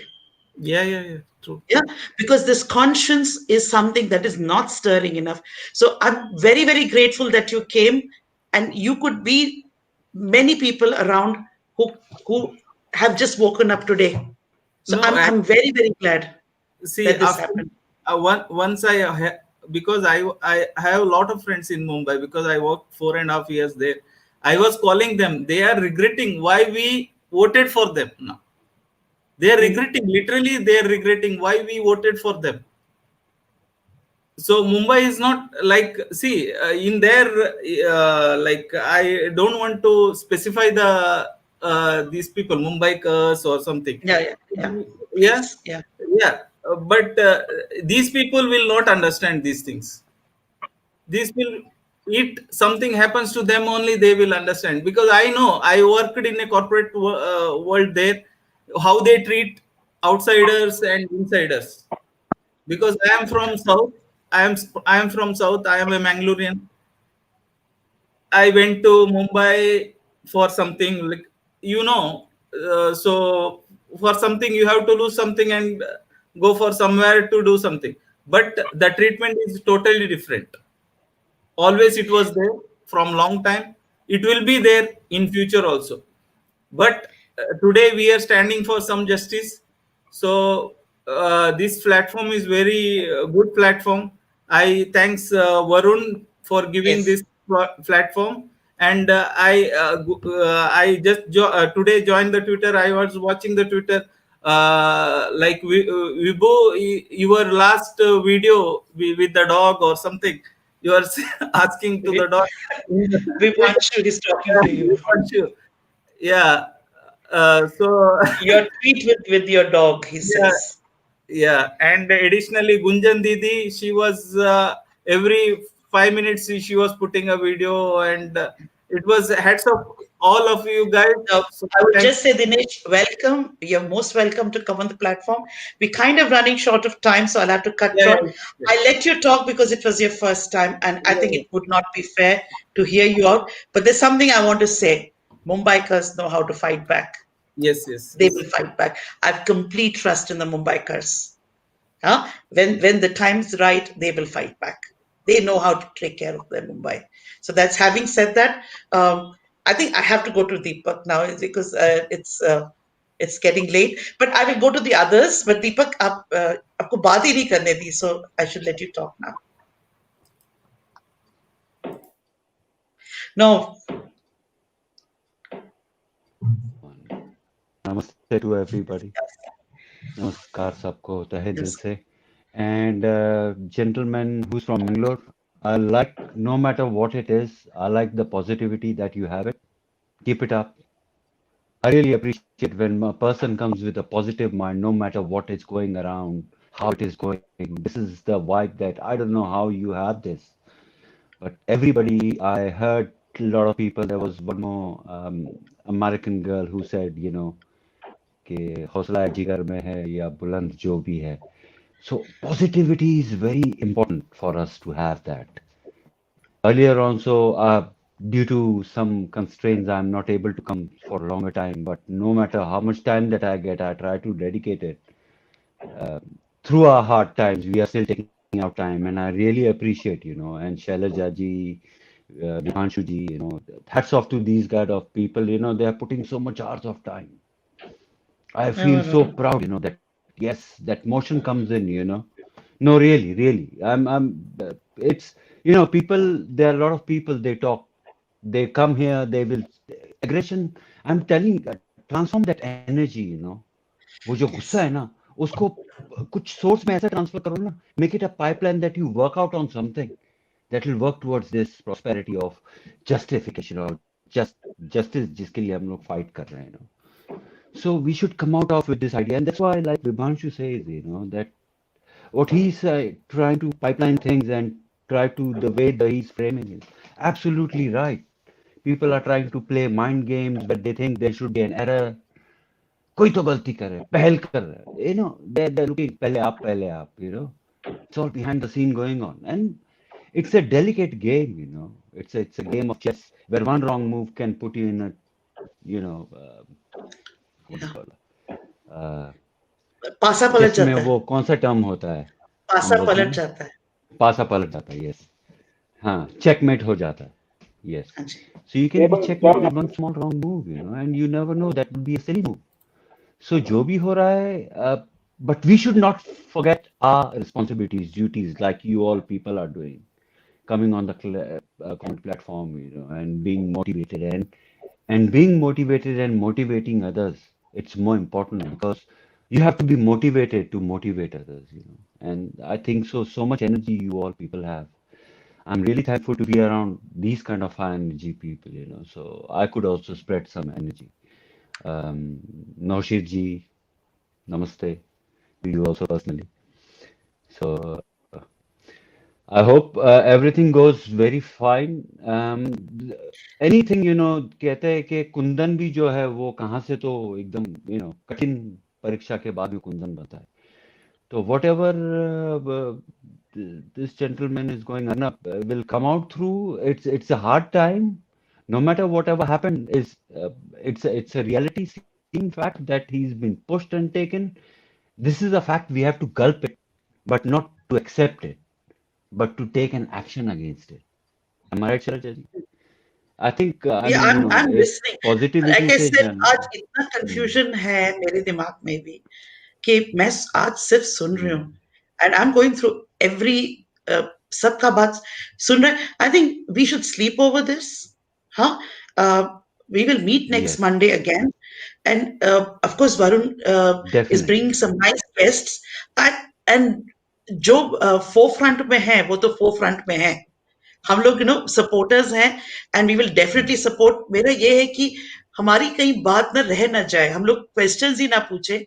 Yeah, true. Yeah, because this conscience is something that is not stirring enough. So I'm very, very grateful that you came, and you could be many people around who have just woken up today. So No, I'm very, very glad see, that this after happened. once because I have a lot of friends in Mumbai, because I worked 4.5 years there. I was calling them. They are regretting why we voted for them now. They are regretting, literally, they are regretting why we voted for them. So Mumbai is not like, see, in there, like I don't want to specify these people, Mumbaikars or something. Yeah. But these people will not understand these things. These will, it something happens to them only they will understand, because I know I worked in a corporate world there, how they treat outsiders and insiders. Because I am from south, I am from south, I am a Mangalorean. I went to Mumbai for something, like, so for something you have to lose something and go for somewhere to do something. But the treatment is totally different. Always it was there from long time. It will be there in future also. But today we are standing for some justice. So this platform is very good platform. I thanks Varun for giving this platform. And I just today joined the Twitter. I was watching the Twitter, like Vibo, your last video with the dog or something. you are asking to the dog. Vivanshu is talking to you. Vivanshu. Yeah. So your tweet with your dog, he yeah, says. yeah. And additionally, Gunjan Didi, she was every 5 minutes she was putting a video, and it was hats off all of you guys. No, So I would thank just say, Dinesh, welcome. You're most welcome to come on the platform. We're kind of running short of time, so I'll have to cut yeah, short. yeah, I let you talk because it was your first time, and I think yeah. it would not be fair to hear you out. But there's something I want to say. Mumbaikars know how to fight back. Yes, yes, They yes. will fight back. I have complete trust in the Mumbaikars. Huh? When the time's right, they will fight back. They know how to take care of their Mumbai. So that's having said that. I think I have to go to Deepak now because it's getting late. But I will go to the others. But Deepak, आपको बात ही नहीं करने दी, so I should let you talk now. No. Namaste to everybody. Namaskar sabko tahe dil se. And gentleman who's from Bangalore, I like, no matter what it is, I like the positivity that you have it. Keep it up. I really appreciate when a person comes with a positive mind, no matter what is going around, how it is going. This is the vibe that I don't know how you have this. But everybody, I heard a lot of people, there was one more American girl who said, you know, कि हौसला जिगर में है या बुलंद जो भी है. So positivity is very important for us to have that. Earlier also, due to some constraints, I'm not able to come for a longer time, but no matter how much time that I get, I try to dedicate it. Through our hard times, we are still taking out time, and I really appreciate, you know, and Shailaja ji, Vivanshu ji, you know, hats off to these kind of people, you know, they are putting so much hours of time. I feel so proud, you know, that yes, that motion comes in, you know. No, really, really. It's, you know, people, there are a lot of people, they talk, they come here, they will, aggression, I'm telling, transform that energy, you know. वो जो गुस्सा है ना, उसको कुछ source में ऐसा transfer करो ना, make it a pipeline that you work out on something that will work towards this prosperity of justification or justice जिसके लिए हम लोग fight कर रहे हैं, you know. So we should come out of with this idea, and that's why, like Vibhanshu says, you know, that what he's trying to pipeline things and try to the way that he's framing it. Absolutely right. People are trying to play mind games, but they think there should be an error. कोई तो गलती कर रहा है, पहल कर रहा है. You know, they're looking पहले आप, you know. It's all behind the scene going on, and it's a delicate game, you know. It's a game of chess where one wrong move can put you in a, you know, what do you call it? पासा पलट chess में जाता है. वो कौन सा term होता है पासा पलट जाता है. पासा पलट जाता है. यस, हाँ, चेकमेट हो जाता है. Yes, so you can be checkmate with one small wrong move, you know, and you never know, that would be a silly move. So जो भी हो रहा है, but we should not forget our responsibilities, duties, like you all people are doing, coming on the comment platform, you know, and being motivated and being motivated and motivating others. It's more important because you have to be motivated to motivate others, you know. And I think so much energy you all people have. I'm really thankful to be around these kind of high energy people, you know, so I could also spread some energy. Naushir ji, namaste to you also personally. So I hope everything goes very fine. Anything, you know, कहते हैं कि कुंदन भी जो है वो कहाँ से तो एकदम, you know, कठिन परीक्षा के बाद में कुंदन बनता है. तो whatever this gentleman is going on will come out through. It's a hard time. No matter whatever happened, it's a reality seen fact that he's been pushed and taken. This is a fact, we have to gulp it, but not to accept it, but to take an action against it. Am I right, Sharaja ji? I think I Yeah, mean, you know, I'm if listening. positivity Like I से said, जन आज इतना confusion है मेरे दिमाग में भी कि मैं आज सिर्फ सुन रही हूँ, and I'm going through every सबका बात सुन रहे. I think we should sleep over this, huh? We will meet next yes, Monday again, and of course Varun is definitely. bringing some nice guests, and जो forefront में है वो तो forefront में है. हम लोग सपोर्टर्स हैं and we will definitely support. मेरा ये है कि हमारी कहीं बात ना रह ना जाए, हम लोग क्वेश्चंस ही ना पूछे,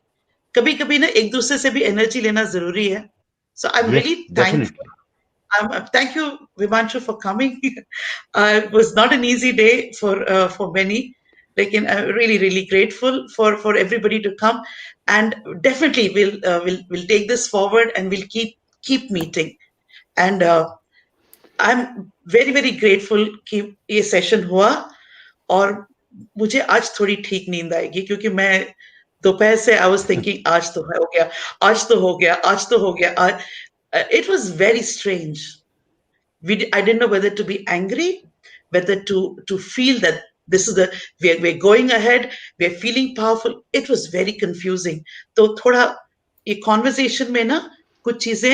कभी कभी ना एक दूसरे से भी एनर्जी लेना जरूरी है। So I am really thankful. Thank you, Vimanshu, for coming. It was not an easy day for many. Like, I'm really grateful for everybody to come, and definitely we'll take this forward and we'll keep meeting. And I'm very grateful कि ये session हुआ, और मुझे आज थोड़ी ठीक नींद आएगी क्योंकि मैं दोपहर से I was thinking आज तो हो गया, आज तो हो गया, आज तो हो गया. It was very strange. I didn't know whether to be angry, whether to feel that this is we're going ahead, we're feeling powerful. It was very confusing. तो थोड़ा ये conversation में ना कुछ चीजें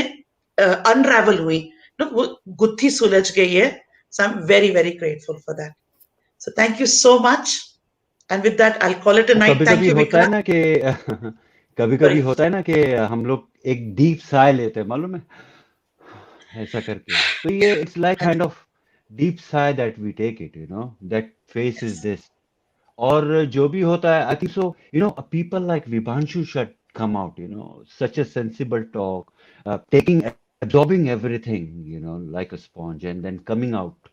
unravel हुई, वो गुत्थी सुलझ गई है. So I'm very grateful for that. So thank you so much. And with that, I'll call it a night. Thank you, होता है Vikrant. ना कि कभी होता है ना कि हम लोग एक डीप साय लेते हैं, मालूम है, ऐसा करके. तो ये it's like kind of deep sigh that we take it, you know, that phase is this. और जो भी होता है, I think so, you know, people like Vibhanshu should come out, you know, such a sensible talk, absorbing everything, you know, like a sponge, and then coming out.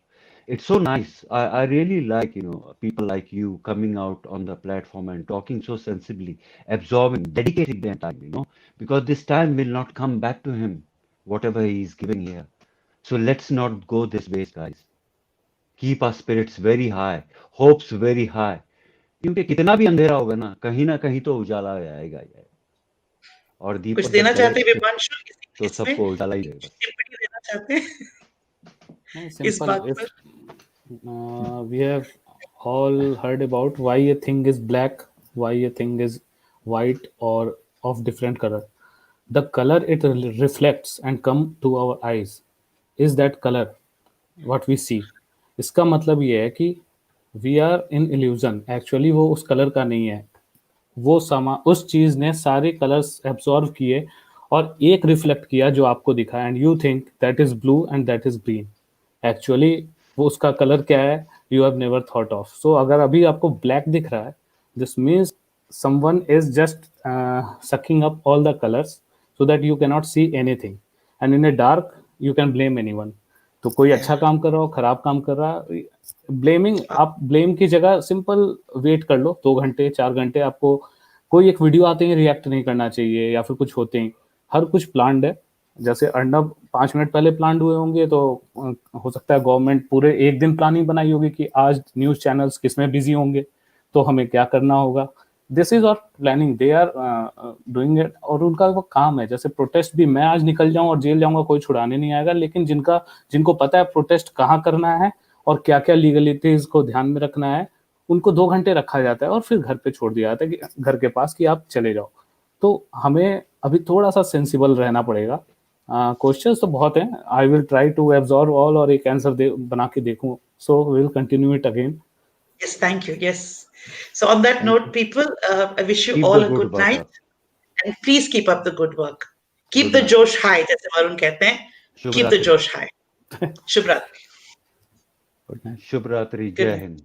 It's so nice. I really like, you know, people like you coming out on the platform and talking so sensibly, absorbing, dedicating their time, you know, because this time will not come back to him, whatever he is giving here. So let's not go this way, guys. Keep our spirits very high, hopes very high. क्योंकि कितना भी अंधेरा होगा ना कहीं तो उजाला आएगा. और कुछ दीपक देना जब चाहते हैं जले विभांशु तो सबको उजाला ही देगा. टिप्पणी देना चाहते हैं No, इस simple. बात If पर? we have all heard about why a thing is black, why a thing is white or of different color, the color it reflects and come to our eyes is that color what we see. इसका मतलब ये है कि we are in illusion. Actually वो उस colour का नहीं है, वो उस चीज ने सारे कलर्स एब्सॉर्व किए और एक रिफ्लेक्ट किया जो आपको दिखा, and you think that is blue and that is green. Actually वो उसका कलर क्या है you have never thought of. So अगर अभी आपको ब्लैक दिख रहा है, this means someone is just sucking up all the colors so that you cannot see anything, and in a dark you can blame anyone. तो कोई अच्छा काम कर रहा हो, खराब काम कर रहा, ब्लेमिंग, आप ब्लेम की जगह सिंपल वेट कर लो 2 घंटे 4 घंटे. आपको कोई एक वीडियो आते हैं रिएक्ट नहीं करना चाहिए या फिर कुछ होते हैं, हर कुछ प्लान्ड है. जैसे अर्नब 5 मिनट पहले प्लान्ड हुए होंगे तो हो सकता है गवर्नमेंट पूरे एक दिन प्लानिंग बनाई होगी कि आज न्यूज चैनल्स किसमें बिजी होंगे तो हमें क्या करना होगा. दिस इज और planning, they are doing it, और उनका वो काम है. जैसे प्रोटेस्ट भी, मैं आज निकल जाऊं और जेल जाऊंगा कोई छुड़ाने नहीं आएगा, लेकिन जिनको पता है प्रोटेस्ट कहाँ करना है और क्या क्या लीगलिटीज को ध्यान में रखना है, उनको 2 घंटे रखा जाता है और फिर घर पे छोड़ दिया जाता है कि घर के पास कि आप चले जाओ. तो हमें अभी थोड़ा सा सेंसिबल रहना पड़ेगा. क्वेश्चंस तो बहुत हैं, I will try to absorb all और एक आंसर बना के देखूं. So we will continue it again. Yes, thank you. Yes. So on that note, people, I wish you Keep all the a good good work night, up. and please keep up the good work. Keep Good the night. Josh high, जैसे वरुण कहते हैं. शुभ Keep the रात्रि. Josh high. Shubh Ratri. शुभ रात्रि. Good जय night. Hind.